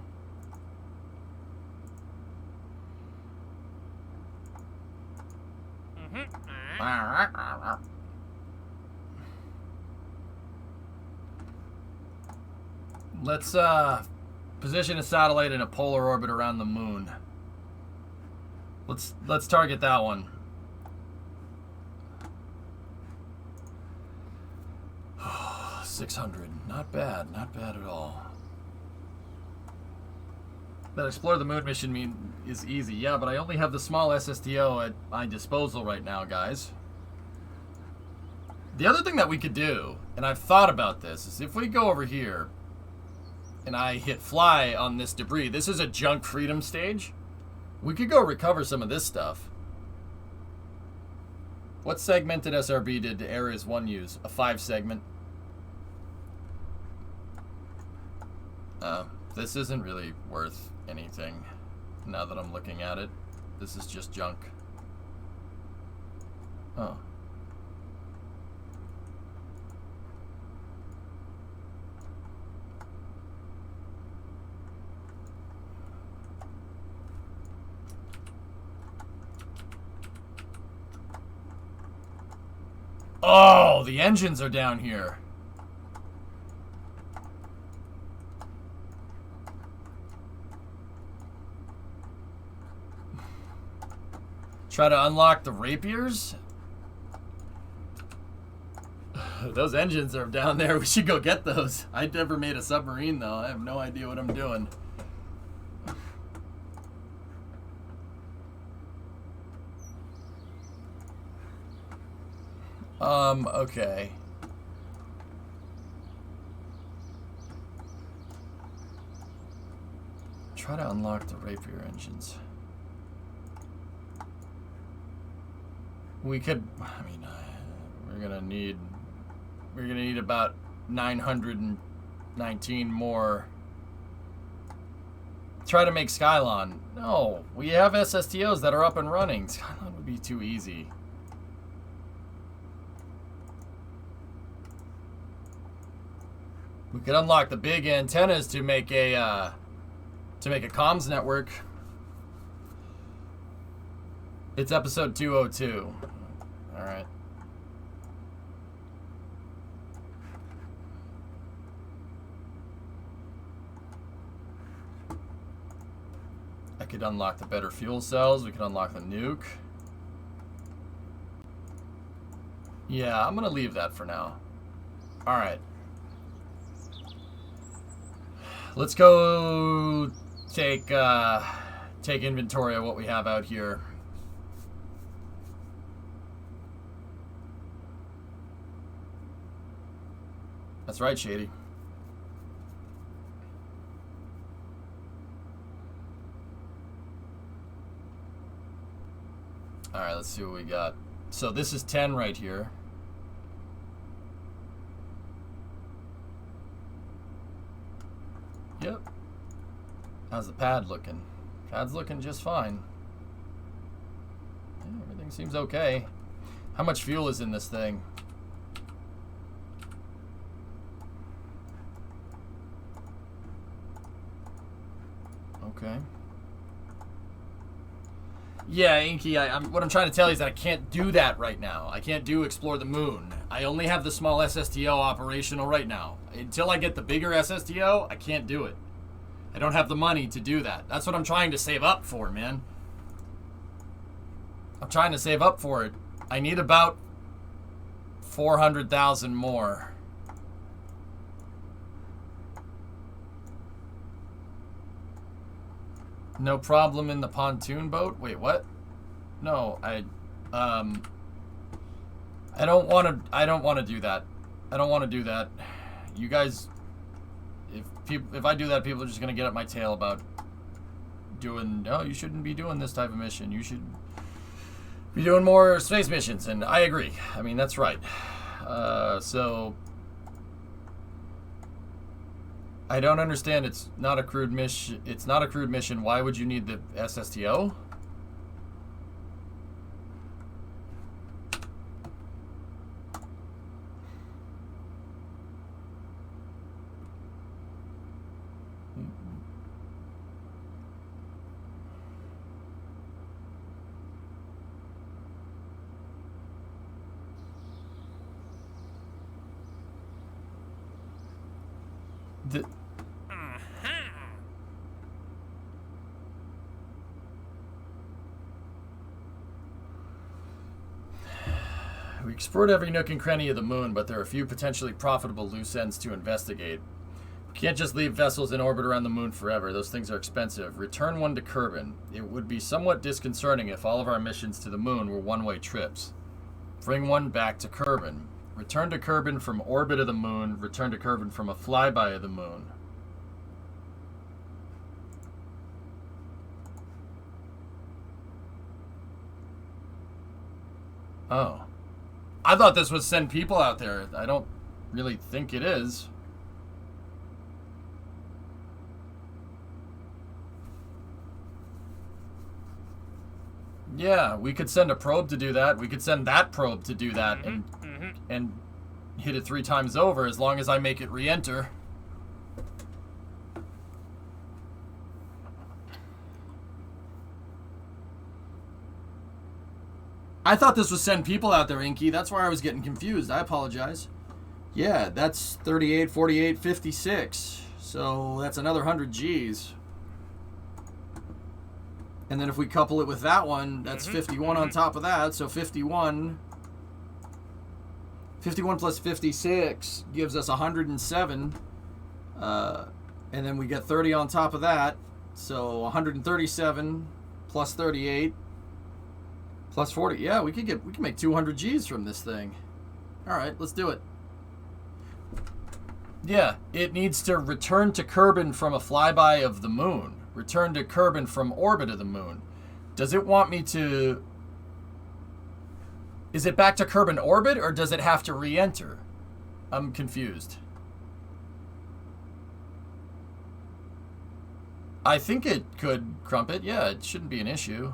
Let's position a satellite in a polar orbit around the moon. Let's target that one. Oh, 600. Not bad at all. That explore the moon mission is easy. Yeah, but I only have the small SSTO at my disposal right now, guys. The other thing that we could do, and I've thought about this, is if we go over here and I hit fly on this debris, this is a junk freedom stage. We could go recover some of this stuff. What segmented SRB did Ares 1 use? A 5 segment. This isn't really worth anything now that I'm looking at it. This is just junk. Oh. Oh, the engines are down here. Try to unlock the rapiers? Those engines are down there. We should go get those. I never made a submarine, though. I have no idea what I'm doing. Okay. Try to unlock the rapier engines. We could, I mean, we're gonna need about 919 more. Try to make Skylon. No, we have SSTOs that are up and running. Skylon would be too easy. We could unlock the big antennas to make a comms network. It's episode 202. All right. I could unlock the better fuel cells. We could unlock the nuke. Yeah, I'm gonna leave that for now. All right. Let's go take inventory of what we have out here. That's right, Shady. All right, let's see what we got. So this is 10 right here. Yep. How's the pad looking? Pad's looking just fine. Yeah, everything seems okay. How much fuel is in this thing? Okay. Yeah, Inky, what I'm trying to tell you is that I can't do that right now. I can't do Explore the Moon. I only have the small SSTO operational right now. Until I get the bigger SSTO, I can't do it. I don't have the money to do that. That's what I'm trying to save up for, man. I'm trying to save up for it. I need about 400,000 more. No problem in the pontoon boat? Wait, what? No, I don't want to do that. I don't want to do that. You guys, if I do that, people are just going to get up my tail about doing, no, you shouldn't be doing this type of mission. You should be doing more space missions, and I agree. I mean, that's right. So I don't understand. It's not a crewed mission. It's not a crewed mission. Why would you need the SSTO? We explored every nook and cranny of the moon, but there are a few potentially profitable loose ends to investigate. We can't just leave vessels in orbit around the moon forever. Those things are expensive. Return one to Kerbin. It would be somewhat disconcerting if all of our missions to the moon were one-way trips. Bring one back to Kerbin. Return to Kerbin from orbit of the moon. Return to Kerbin from a flyby of the moon. Oh. I thought this would send people out there. I don't really think it is. Yeah, we could send a probe to do that. We could send that probe to do that and hit it 3 times over as long as I make it re-enter. I thought this was send people out there, Inky. That's why I was getting confused. I apologize. Yeah, that's 38, 48, 56. So that's another 100 Gs. And then if we couple it with that one, that's 51 on top of that. So 51 plus 56 gives us 107. And then we get 30 on top of that. So 137 plus 38 plus 40. Yeah, we can make 200 Gs from this thing. All right, let's do it. Yeah, it needs to return to Kerbin from a flyby of the moon. Return to Kerbin from orbit of the moon. Does it want me to... Is it back to Kerbin orbit, or does it have to re-enter? I'm confused. I think it could, Crumpet. Yeah, it shouldn't be an issue.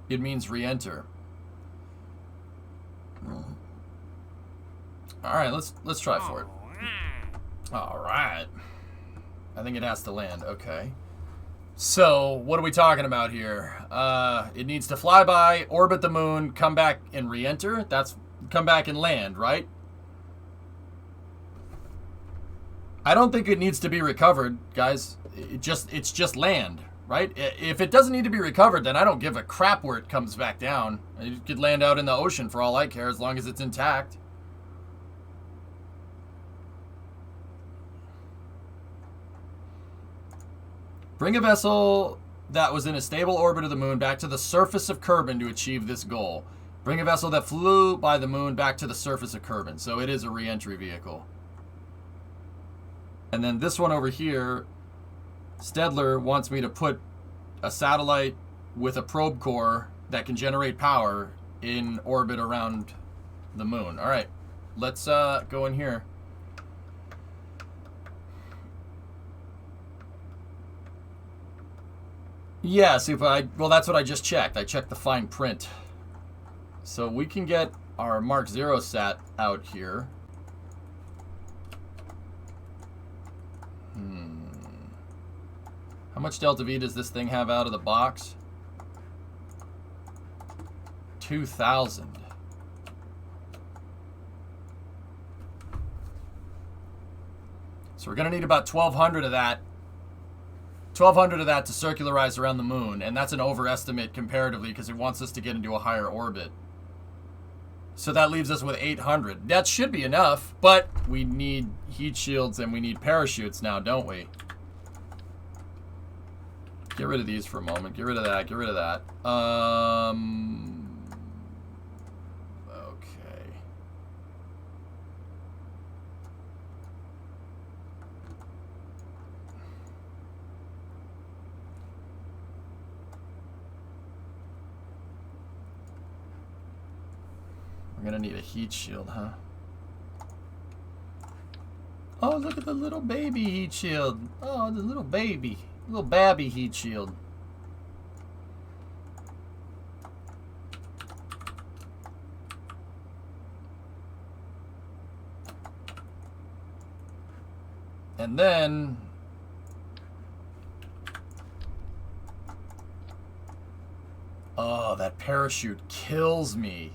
It means re-enter. All right, let's try for it. All right. I think it has to land. Okay. So, what are we talking about here? It needs to fly by, orbit the moon, come back and re-enter. That's come back and land, right? I don't think it needs to be recovered, guys. It's just land, right? If it doesn't need to be recovered, then I don't give a crap where it comes back down. It could land out in the ocean for all I care, as long as it's intact. Bring a vessel that was in a stable orbit of the moon back to the surface of Kerbin to achieve this goal. Bring a vessel that flew by the moon back to the surface of Kerbin. So it is a re-entry vehicle. And then this one over here, Stedler wants me to put a satellite with a probe core that can generate power in orbit around the moon. All right, let's go in here. Yeah, Super. Well, that's what I just checked. I checked the fine print. So we can get our Mark 0 sat out here. How much Delta V does this thing have out of the box? 2,000. So we're going to need about 1,200 of that. 1,200 of that to circularize around the moon, and that's an overestimate comparatively because it wants us to get into a higher orbit. So that leaves us with 800. That should be enough, but we need heat shields and we need parachutes now, don't we? Get rid of these for a moment. Get rid of that. Get rid of that. Okay. We're gonna need a heat shield, huh? Oh, look at the little baby heat shield. Oh, the little baby. Little babby heat shield. And then oh, that parachute kills me.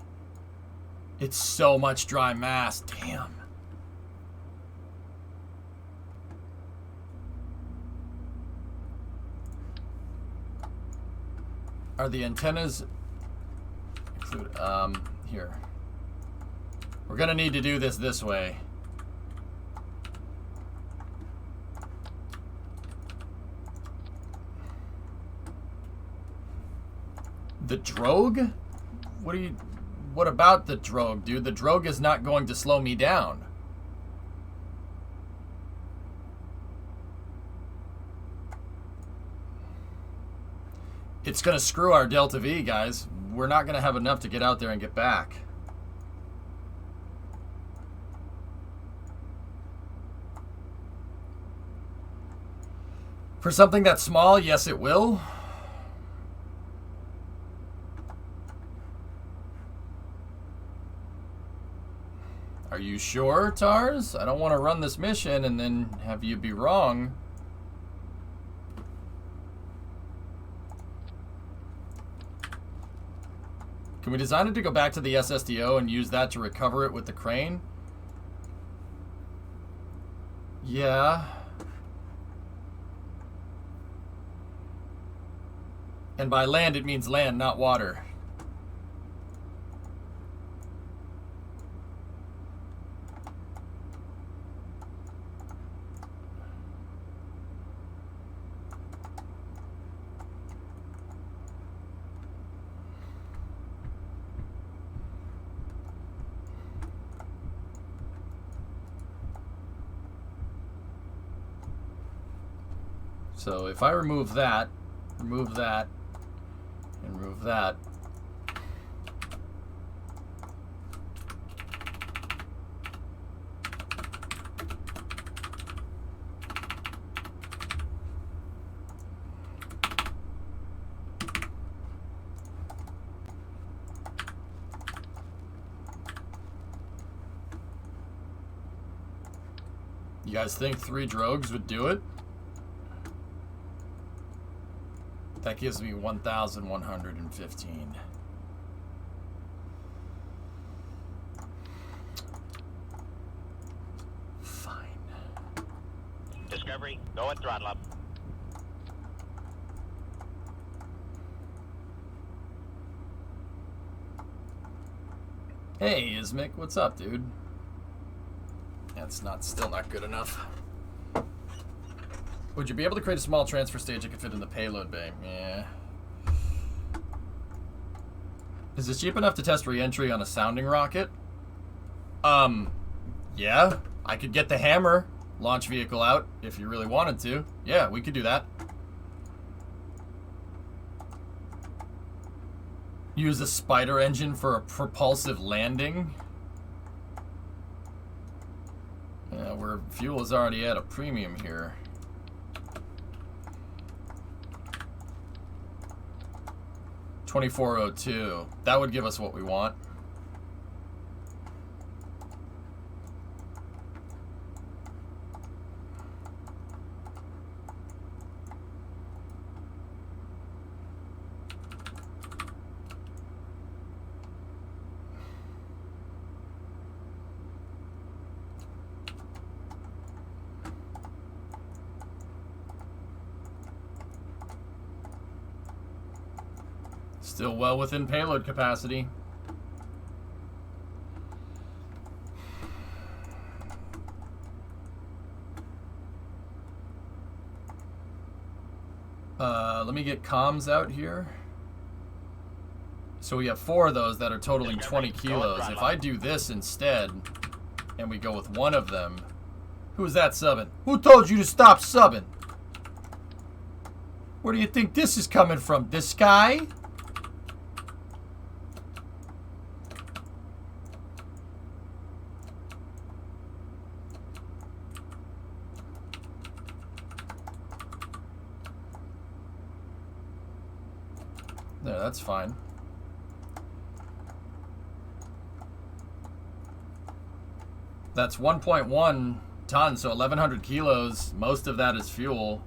It's so much dry mass. Damn. Are the antennas included? Here. We're gonna need to do this way. The drogue? What about the drogue, dude? The drogue is not going to slow me down. It's going to screw our Delta V, guys. We're not going to have enough to get out there and get back. For something that's small, yes, it will. Are you sure, Tars? I don't want to run this mission and then have you be wrong. Can we design it to go back to the SSDO and use that to recover it with the crane? Yeah. And by land, it means land, not water. So if I remove that, and remove that, you guys think 3 drogues would do it? That gives me 1,115. Fine. Discovery, go and throttle up. Hey, Ismic, what's up, dude? That's still not good enough. Would you be able to create a small transfer stage that could fit in the payload bay? Yeah. Is this cheap enough to test re-entry on a sounding rocket? Yeah. I could get the Hammer launch vehicle out if you really wanted to. Yeah, we could do that. Use a spider engine for a propulsive landing. Yeah, where fuel is already at a premium here. $24.02. That would give us what we want. Still well within payload capacity. Let me get comms out here. So we have 4 of those that are totaling 20 kilos. If I do this instead, and we go with one of them, who's that subbing? Who told you to stop subbing? Where do you think this is coming from? This guy? There, that's fine. That's 1.1 tons, so 1,100 kilos. Most of that is fuel.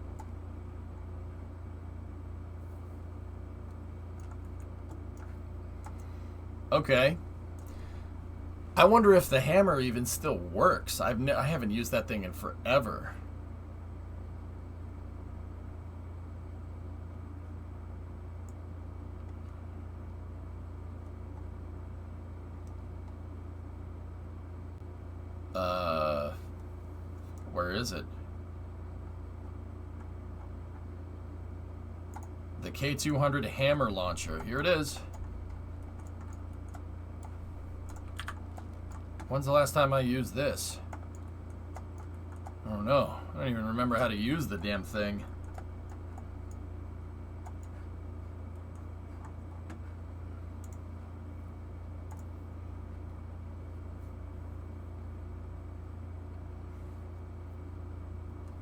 Okay. I wonder if the Hammer even still works. I haven't used that thing in forever. Where is it? The K200 Hammer launcher. Here it is. When's the last time I used this? I don't know. I don't even remember how to use the damn thing.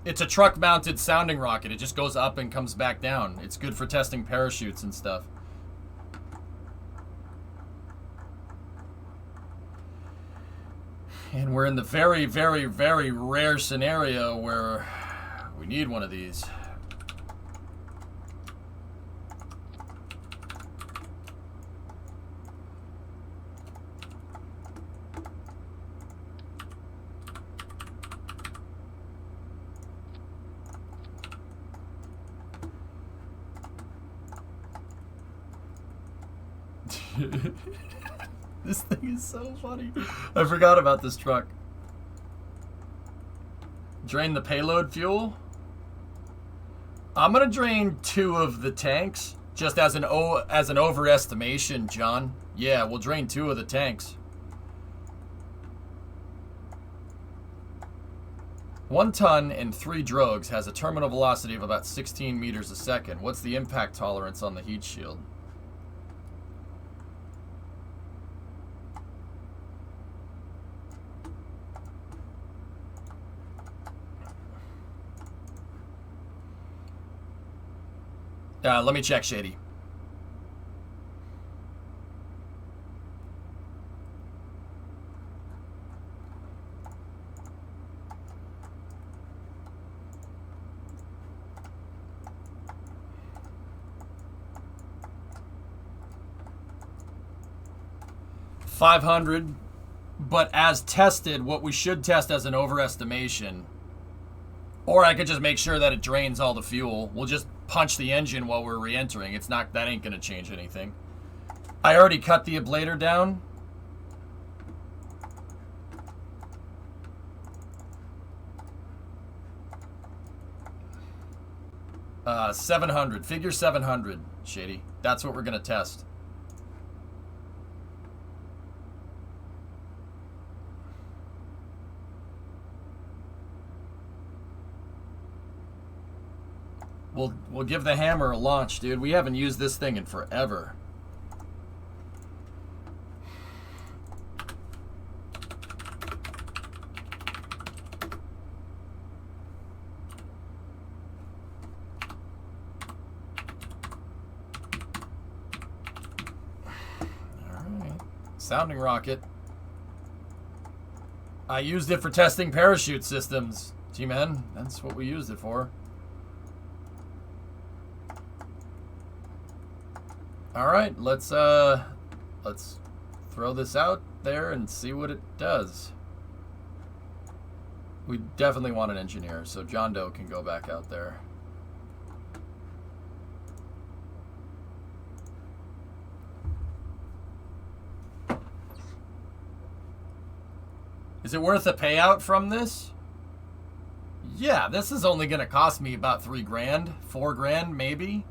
It's a truck-mounted sounding rocket. It just goes up and comes back down. It's good for testing parachutes and stuff. And we're in the very, very, very rare scenario where we need one of these. This thing is so funny. I forgot about this truck. Drain the payload fuel. I'm gonna drain 2 of the tanks, just as an overestimation, John. Yeah, we'll drain 2 of the tanks. 1 ton and 3 drogues has a terminal velocity of about 16 meters a second. What's the impact tolerance on the heat shield? Let me check, Shady. $500, but as tested, what we should test as an overestimation. Or I could just make sure that it drains all the fuel. We'll just punch the engine while we're re-entering. It's not, that ain't gonna change anything. I already cut the ablator down. $700. Figure 700, Shady. That's what we're gonna test. We'll give the hammer a launch, dude. We haven't used this thing in forever. Alright. Sounding rocket. I used it for testing parachute systems, G-Man. That's what we used it for. All right, let's throw this out there and see what it does. We definitely want an engineer, so John Doe can go back out there. Is it worth a payout from this? Yeah, this is only going to cost me about $3 grand, $4 grand maybe.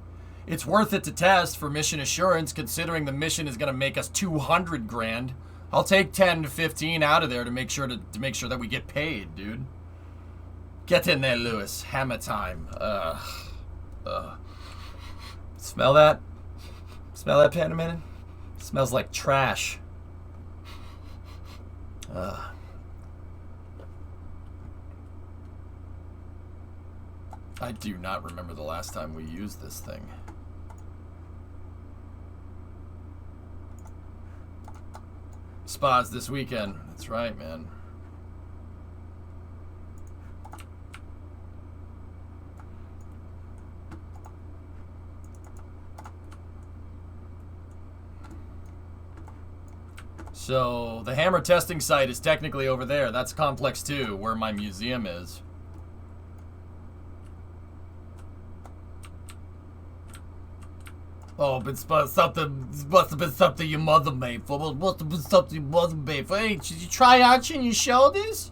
It's worth it to test for mission assurance, considering the mission is going to make us 200 grand. I'll take 10 to 15 out of there to make sure that we get paid, dude. Get in there, Lewis. Hammer time. Smell that? Smell that, Panda Man? Smells like trash. I do not remember the last time we used this thing. Spas this weekend. That's right, man. So the hammer testing site is technically over there. That's Complex 2, where my museum is. Oh, but it must have been something your mother made for. It must have been something your mother made for. Hey, did you try arching your shoulders?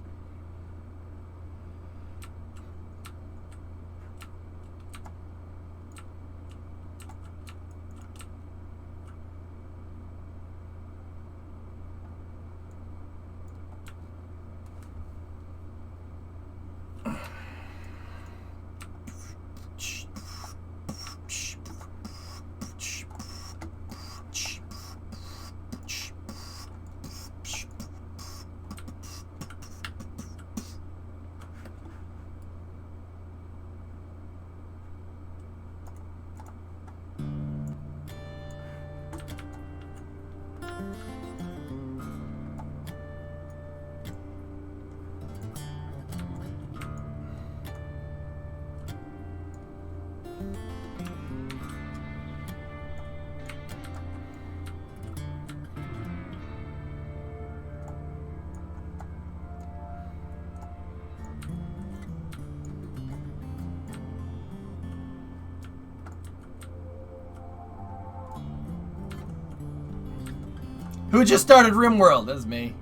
Who just started RimWorld? That's me.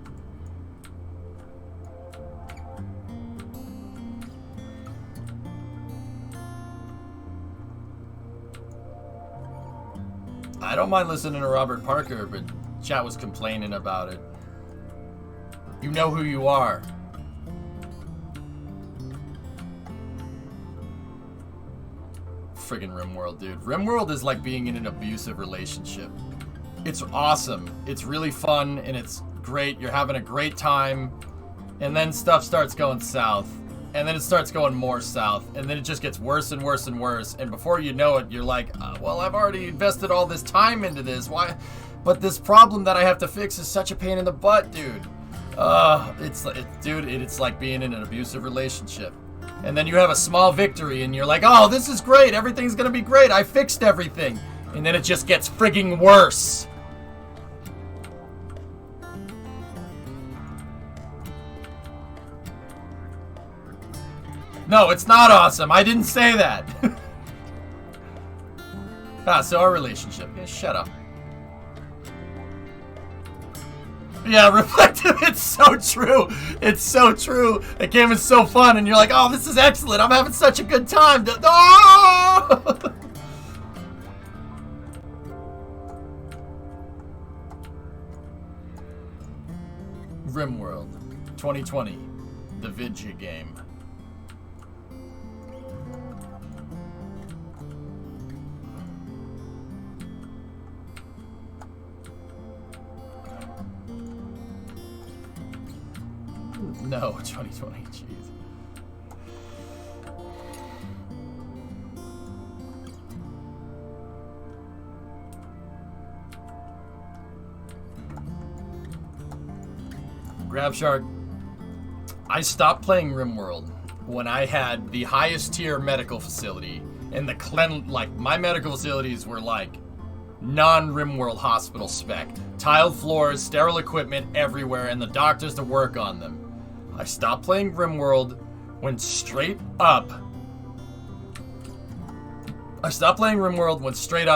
I don't mind listening to Robert Parker, but chat was complaining about it. You know who you are. Friggin' RimWorld, dude. RimWorld is like being in an abusive relationship. It's awesome. It's really fun and it's great. You're having a great time. And then stuff starts going south. And then it starts going more south. And then it just gets worse and worse and worse. And before you know it, you're like, well, I've already invested all this time into this. Why? But this problem that I have to fix is such a pain in the butt, dude. It's like being in an abusive relationship. And then you have a small victory and you're like, oh, this is great. Everything's going to be great. I fixed everything. And then it just gets frigging worse. No, it's not awesome. I didn't say that. So our relationship. Yeah, shut up. Yeah, reflective. It's so true. It's so true. The game is so fun, and you're like, oh, this is excellent. I'm having such a good time. Oh! RimWorld 2020, the Vidya game. No, 2020, jeez. Grab Shark. I stopped playing RimWorld when I had the highest tier medical facility, and my medical facilities were like non-RimWorld hospital spec. Tiled floors, sterile equipment everywhere, and the doctors to work on them. I stopped playing RimWorld when straight up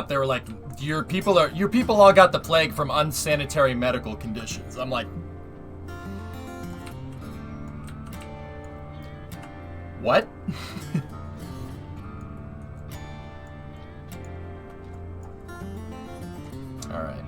they were like, your people all got the plague from unsanitary medical conditions. I'm like, what? All right.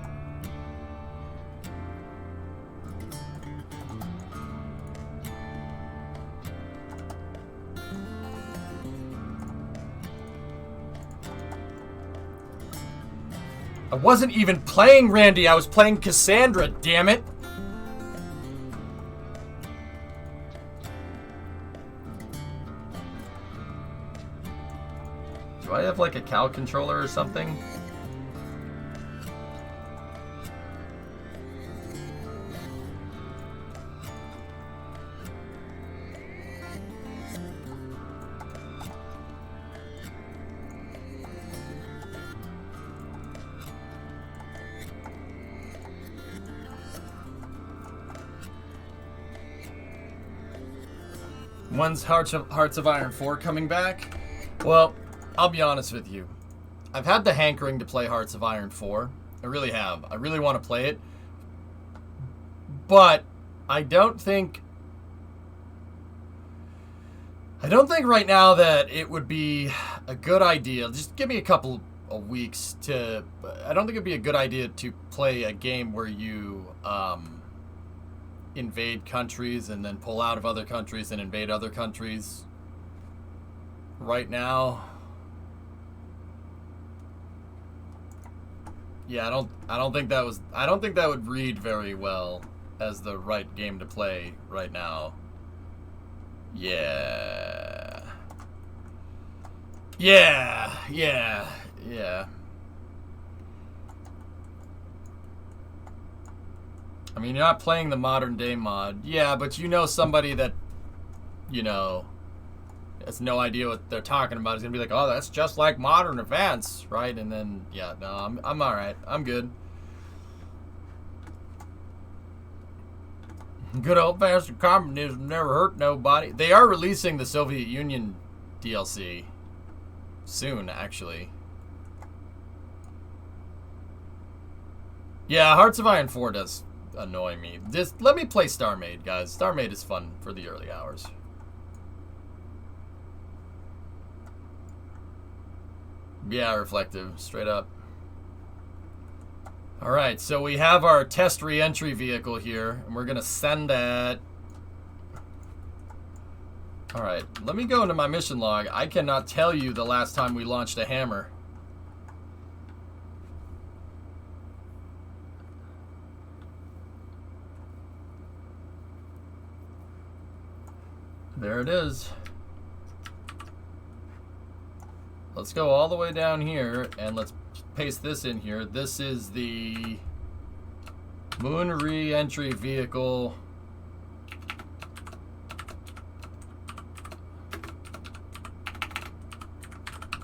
I wasn't even playing Randy, I was playing Cassandra, damn it. Do I have like a cow controller or something? When's Hearts of Iron 4 coming back? Well, I'll be honest with you. I've had the hankering to play Hearts of Iron 4. I really have. I really want to play it. But I don't think right now that it would be a good idea. Just give me a couple of weeks to... I don't think it'd be a good idea to play a game where you... invade countries and then pull out of other countries and invade other countries right now. Yeah, I don't think that would read very well as the right game to play right now. Yeah. I mean, you're not playing the modern day mod. Yeah, but you know somebody that, you know, has no idea what they're talking about is going to be like, oh, that's just like modern events, right? And then, yeah, no, I'm all right. I'm good. Good old-fashioned communism never hurt nobody. They are releasing the Soviet Union DLC soon, actually. Yeah, Hearts of Iron 4 does annoy me. Just let me play StarMade, guys. StarMade is fun for the early hours. Yeah, reflective, straight up. All right, so we have our test re-entry vehicle here, and we're gonna send that. All right, let me go into my mission log. I cannot tell you the last time we launched a hammer. There it is. Let's go all the way down here and let's paste this in here. This is the Moon re-entry vehicle.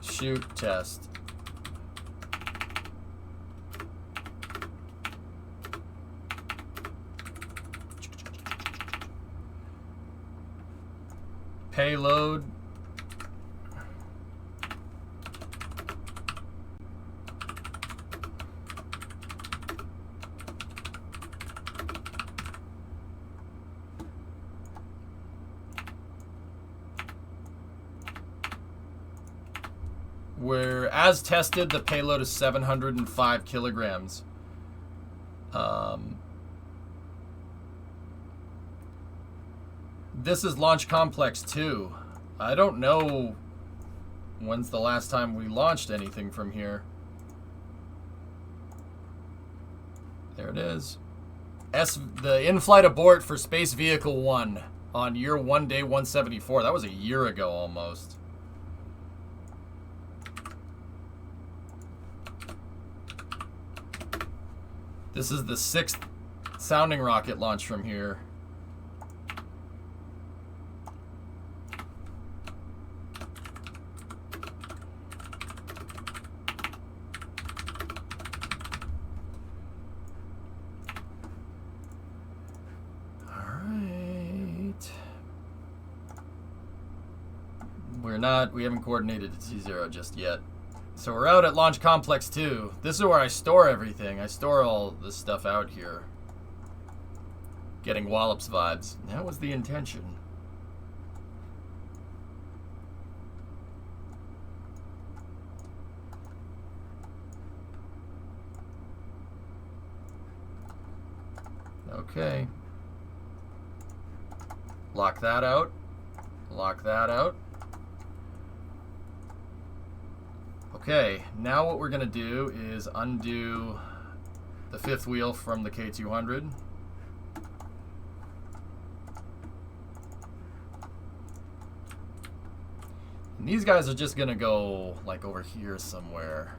Shoot test. Payload. Where, as tested, the payload is 705 kilograms. This is Launch Complex 2. I don't know when's the last time we launched anything from here. There it is. The in-flight abort for Space Vehicle 1 on year 1, day 174. That was a year ago almost. This is the 6th sounding rocket launch from here. We haven't coordinated to T0 just yet. So we're out at Launch Complex 2. This is where I store everything. I store all this stuff out here. Getting Wallops vibes. That was the intention. Okay. Lock that out. Lock that out. Okay, now what we're going to do is undo the 5th wheel from the K200. And these guys are just going to go like over here somewhere.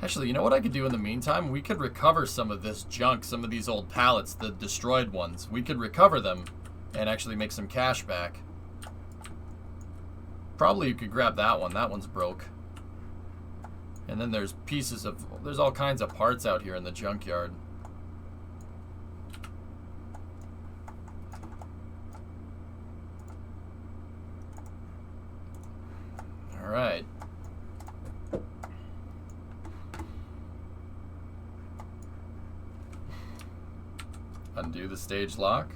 Actually, you know what I could do in the meantime? We could recover some of this junk, some of these old pallets, the destroyed ones. We could recover them and actually make some cash back. Probably you could grab that one. That one's broke. And then there's pieces of... There's all kinds of parts out here in the junkyard. Alright. Undo the stage lock.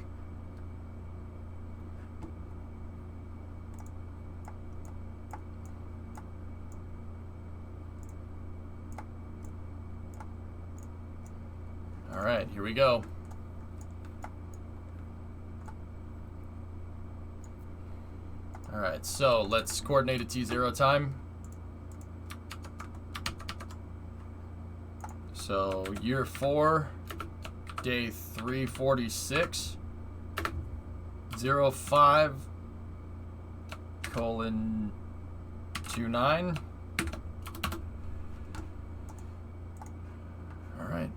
All right, here we go. All right, so let's coordinate a T0 time. So year 4, day 346, 05:29. All right.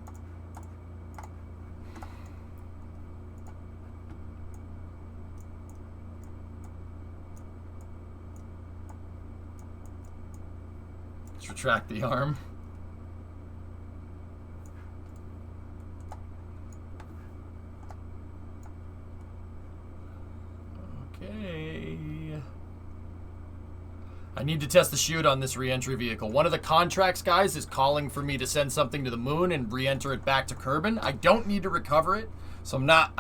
Let's retract the arm. Okay. I need to test the chute on this re-entry vehicle. One of the contracts guys is calling for me to send something to the moon and re-enter it back to Kerbin. I don't need to recover it, so I'm not...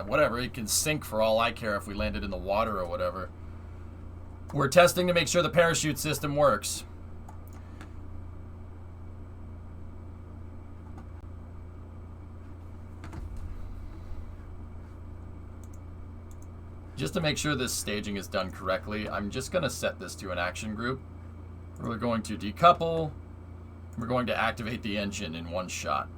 whatever, it can sink for all I care if we landed in the water or whatever. We're testing to make sure the parachute system works. Just to make sure this staging is done correctly, I'm just going to set this to an action group. We're going to decouple. We're going to activate the engine in one shot.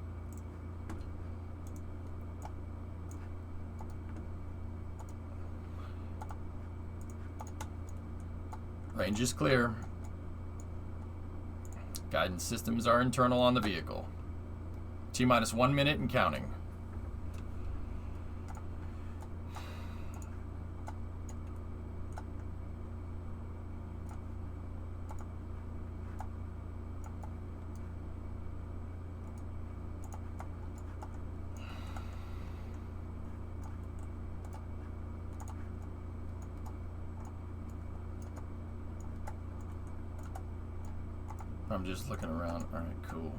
Range is clear. Guidance systems are internal on the vehicle. T-minus 1 minute and counting. I'm just looking around. All right, cool.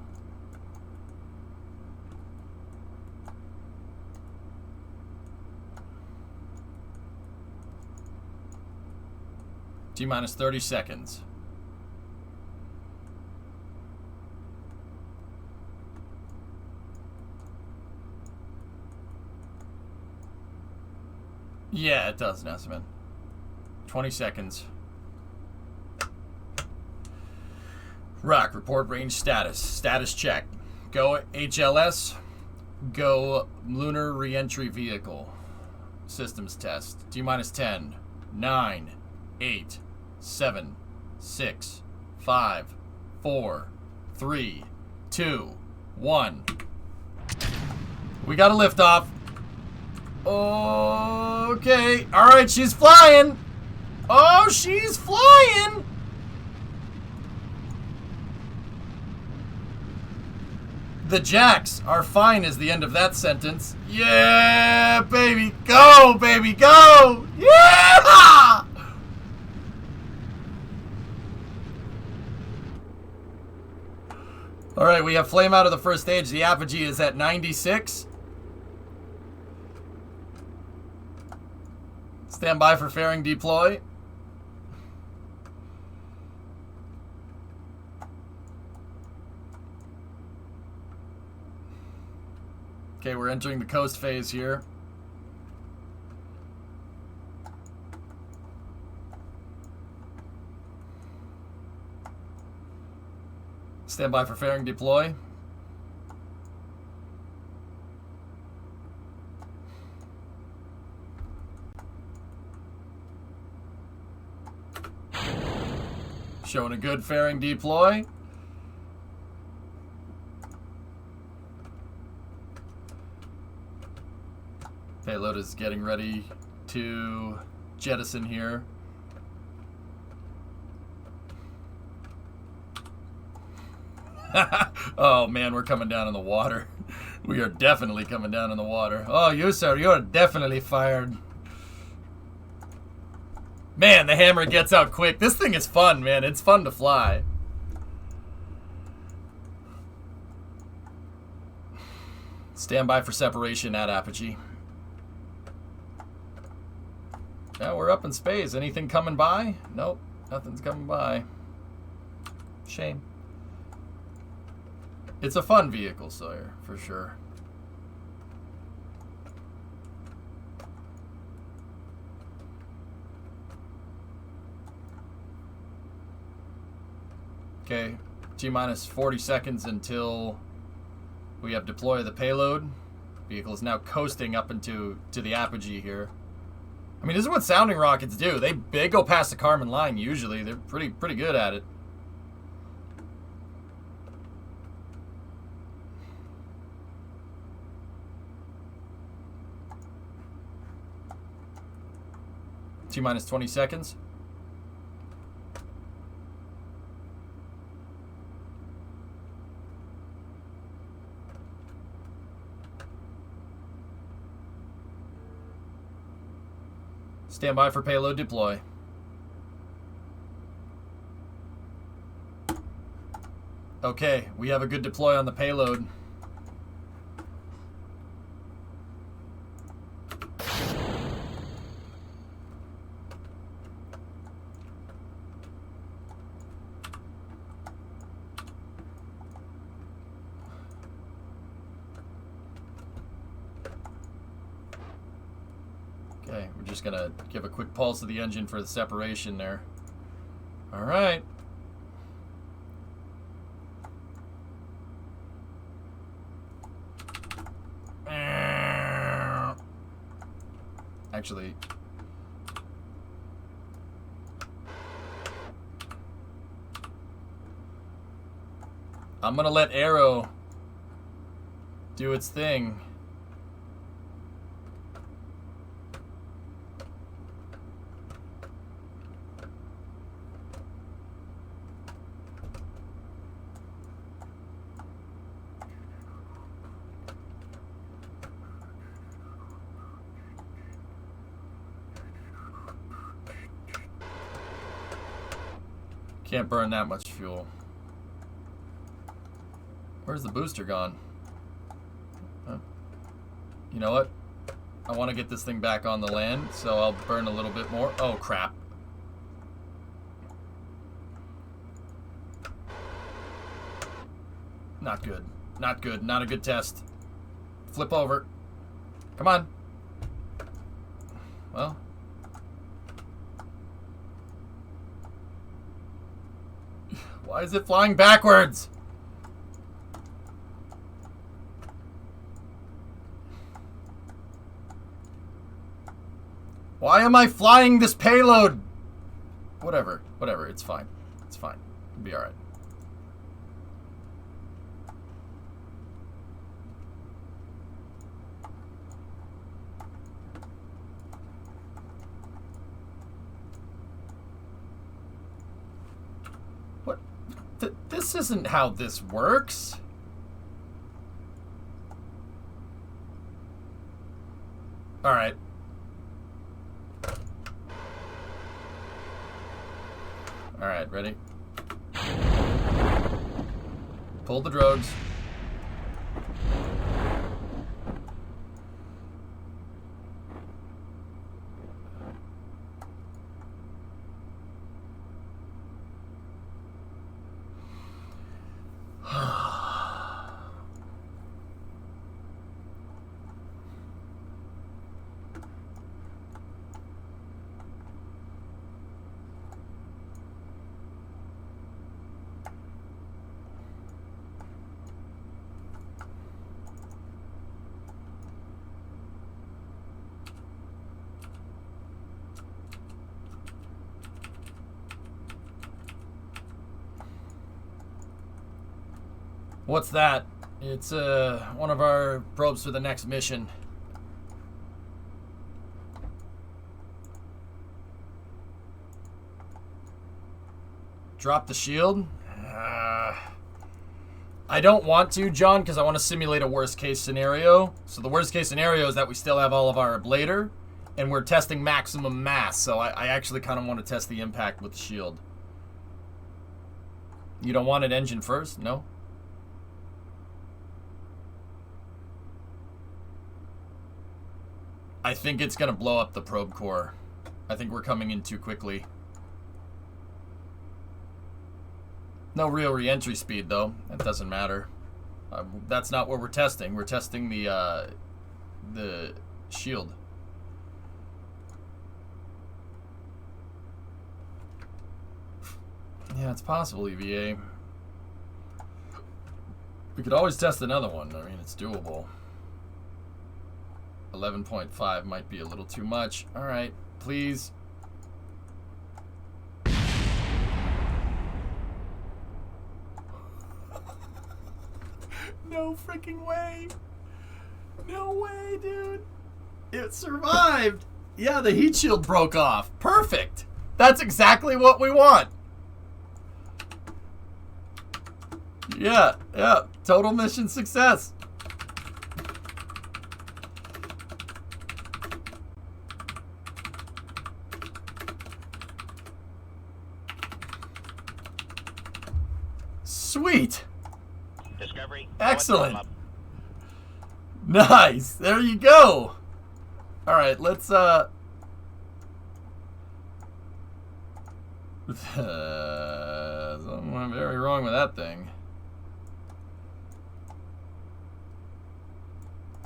T-minus 30 seconds. Yeah, it does, Nessaman. 20 seconds. Rock, report range status. Status check. Go HLS. Go Lunar Reentry Vehicle. Systems test. T-minus 10, 9, 8, 7, 6, 5, 4, 3, 2, 1. We got a liftoff. Okay. All right, she's flying. Oh, she's flying. The jacks are fine is the end of that sentence. Yeah, baby. Go, baby, go. Yeah! All right, we have flame out of the first stage. The apogee is at 96. Stand by for fairing deploy. Okay, we're entering the coast phase here. Stand by for fairing deploy. Showing a good fairing deploy. Payload is getting ready to jettison here. Oh man, we're coming down in the water. We are definitely coming down in the water. Oh, you sir, you're definitely fired. Man, the hammer gets out quick. This thing is fun, man. It's fun to fly. Stand by for separation at apogee. Yeah, we're up in space. Anything coming by? Nope, nothing's coming by. Shame. It's a fun vehicle, Sawyer, for sure. Okay, T-minus 40 seconds until we have deploy the payload. Vehicle is now coasting up into the apogee here. I mean, this is what sounding rockets do. They go past the Kármán line usually. They're pretty good at it. T-minus 20 seconds. Stand by for payload deploy. Okay, we have a good deploy on the payload. Okay, we're just gonna give a quick pulse of the engine for the separation there. All right. Actually, I'm gonna let Arrow do its thing. Can't burn that much fuel. Where's the booster gone? Huh. You know what? I want to get this thing back on the land, so I'll burn a little bit more. Oh, crap. Not good. Not good. Not a good test. Flip over. Come on. Well. Why is it flying backwards? Why am I flying this payload? Whatever, whatever, it's fine. It's fine. It'll be alright. What? This isn't how this works. Alright. Alright, ready? Pull the drogues. What's that? It's one of our probes for the next mission. Drop the shield? I don't want to, John, because I want to simulate a worst case scenario. So the worst case scenario is that we still have all of our ablator, and we're testing maximum mass. So I actually kind of want to test the impact with the shield. You don't want it engine first? No? I think it's going to blow up the probe core. I think we're coming in too quickly. No real re-entry speed, though. That doesn't matter. That's not what we're testing. We're testing the shield. Yeah, it's possible, EVA. We could always test another one. I mean, it's doable. 11.5 might be a little too much. All right, please. No freaking way. No way, dude. It survived. Yeah, the heat shield broke off. Perfect. That's exactly what we want. Yeah. Total mission success. Sweet. Discovery. Excellent. Nice. There you go. All right, let's something went very wrong with that thing.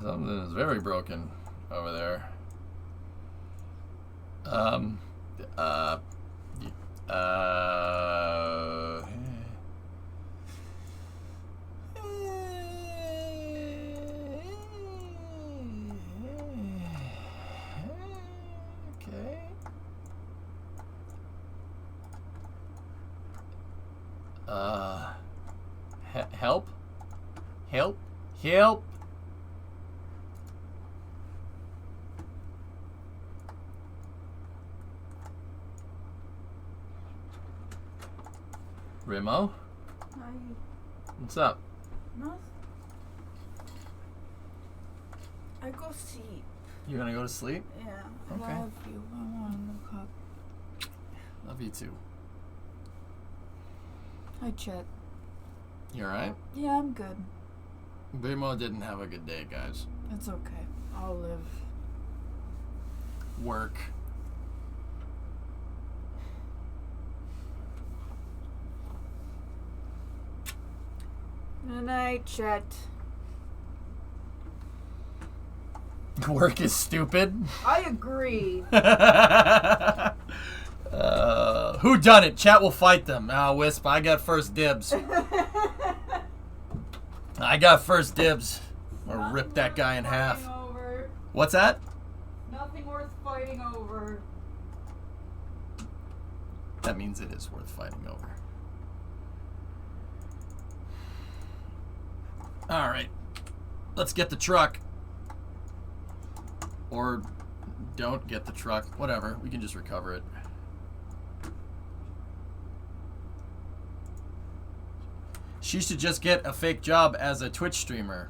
Something is very broken over there. Okay. Help? Help? Help? Remo? Hi. What's up? Nothing. I go sleep. You gonna go to sleep? Yeah. Okay. I love you. I want to look up. Love you too. Hi, Chet. You alright? Yeah, I'm good. Remo didn't have a good day, guys. It's okay. I'll live. Work. Good night, Chet. Work is stupid. I agree. Who done it? Chat will fight them. Ah, Wisp, I got first dibs. I got first dibs. Or rip that guy in half. Over. What's that? Nothing worth fighting over. That means it is worth fighting over. Alright. Let's get the truck. Or don't get the truck. Whatever. We can just recover it. She should just get a fake job as a Twitch streamer.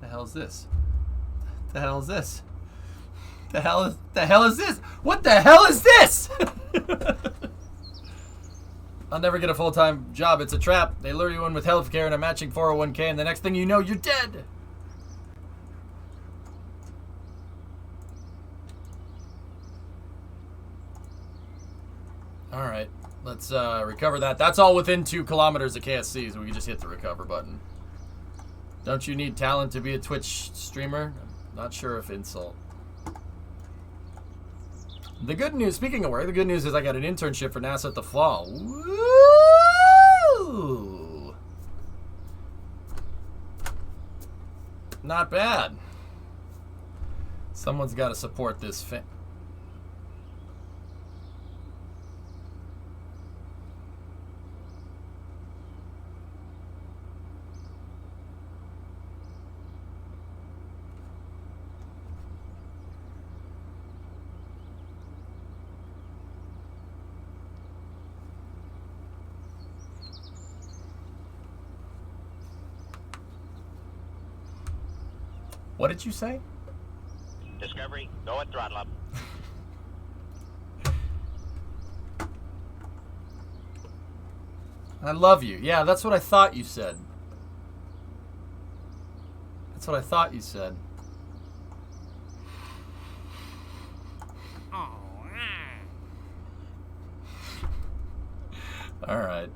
The hell is this? The hell is this? The hell is this? What the hell is this? I'll never get a full-time job. It's a trap. They lure you in with healthcare and a matching 401k, and the next thing you know, you're dead. All right, let's recover that. That's all within 2 kilometers of KSC, so we can just hit the recover button. Don't you need talent to be a Twitch streamer? I'm not sure if insult. The good news, speaking of work, the good news is I got an internship for NASA at the fall. Woo! Not bad. Someone's got to support this What did you say? Discovery, go at throttle up. I love you. Yeah, that's what I thought you said. That's what I thought you said. All right.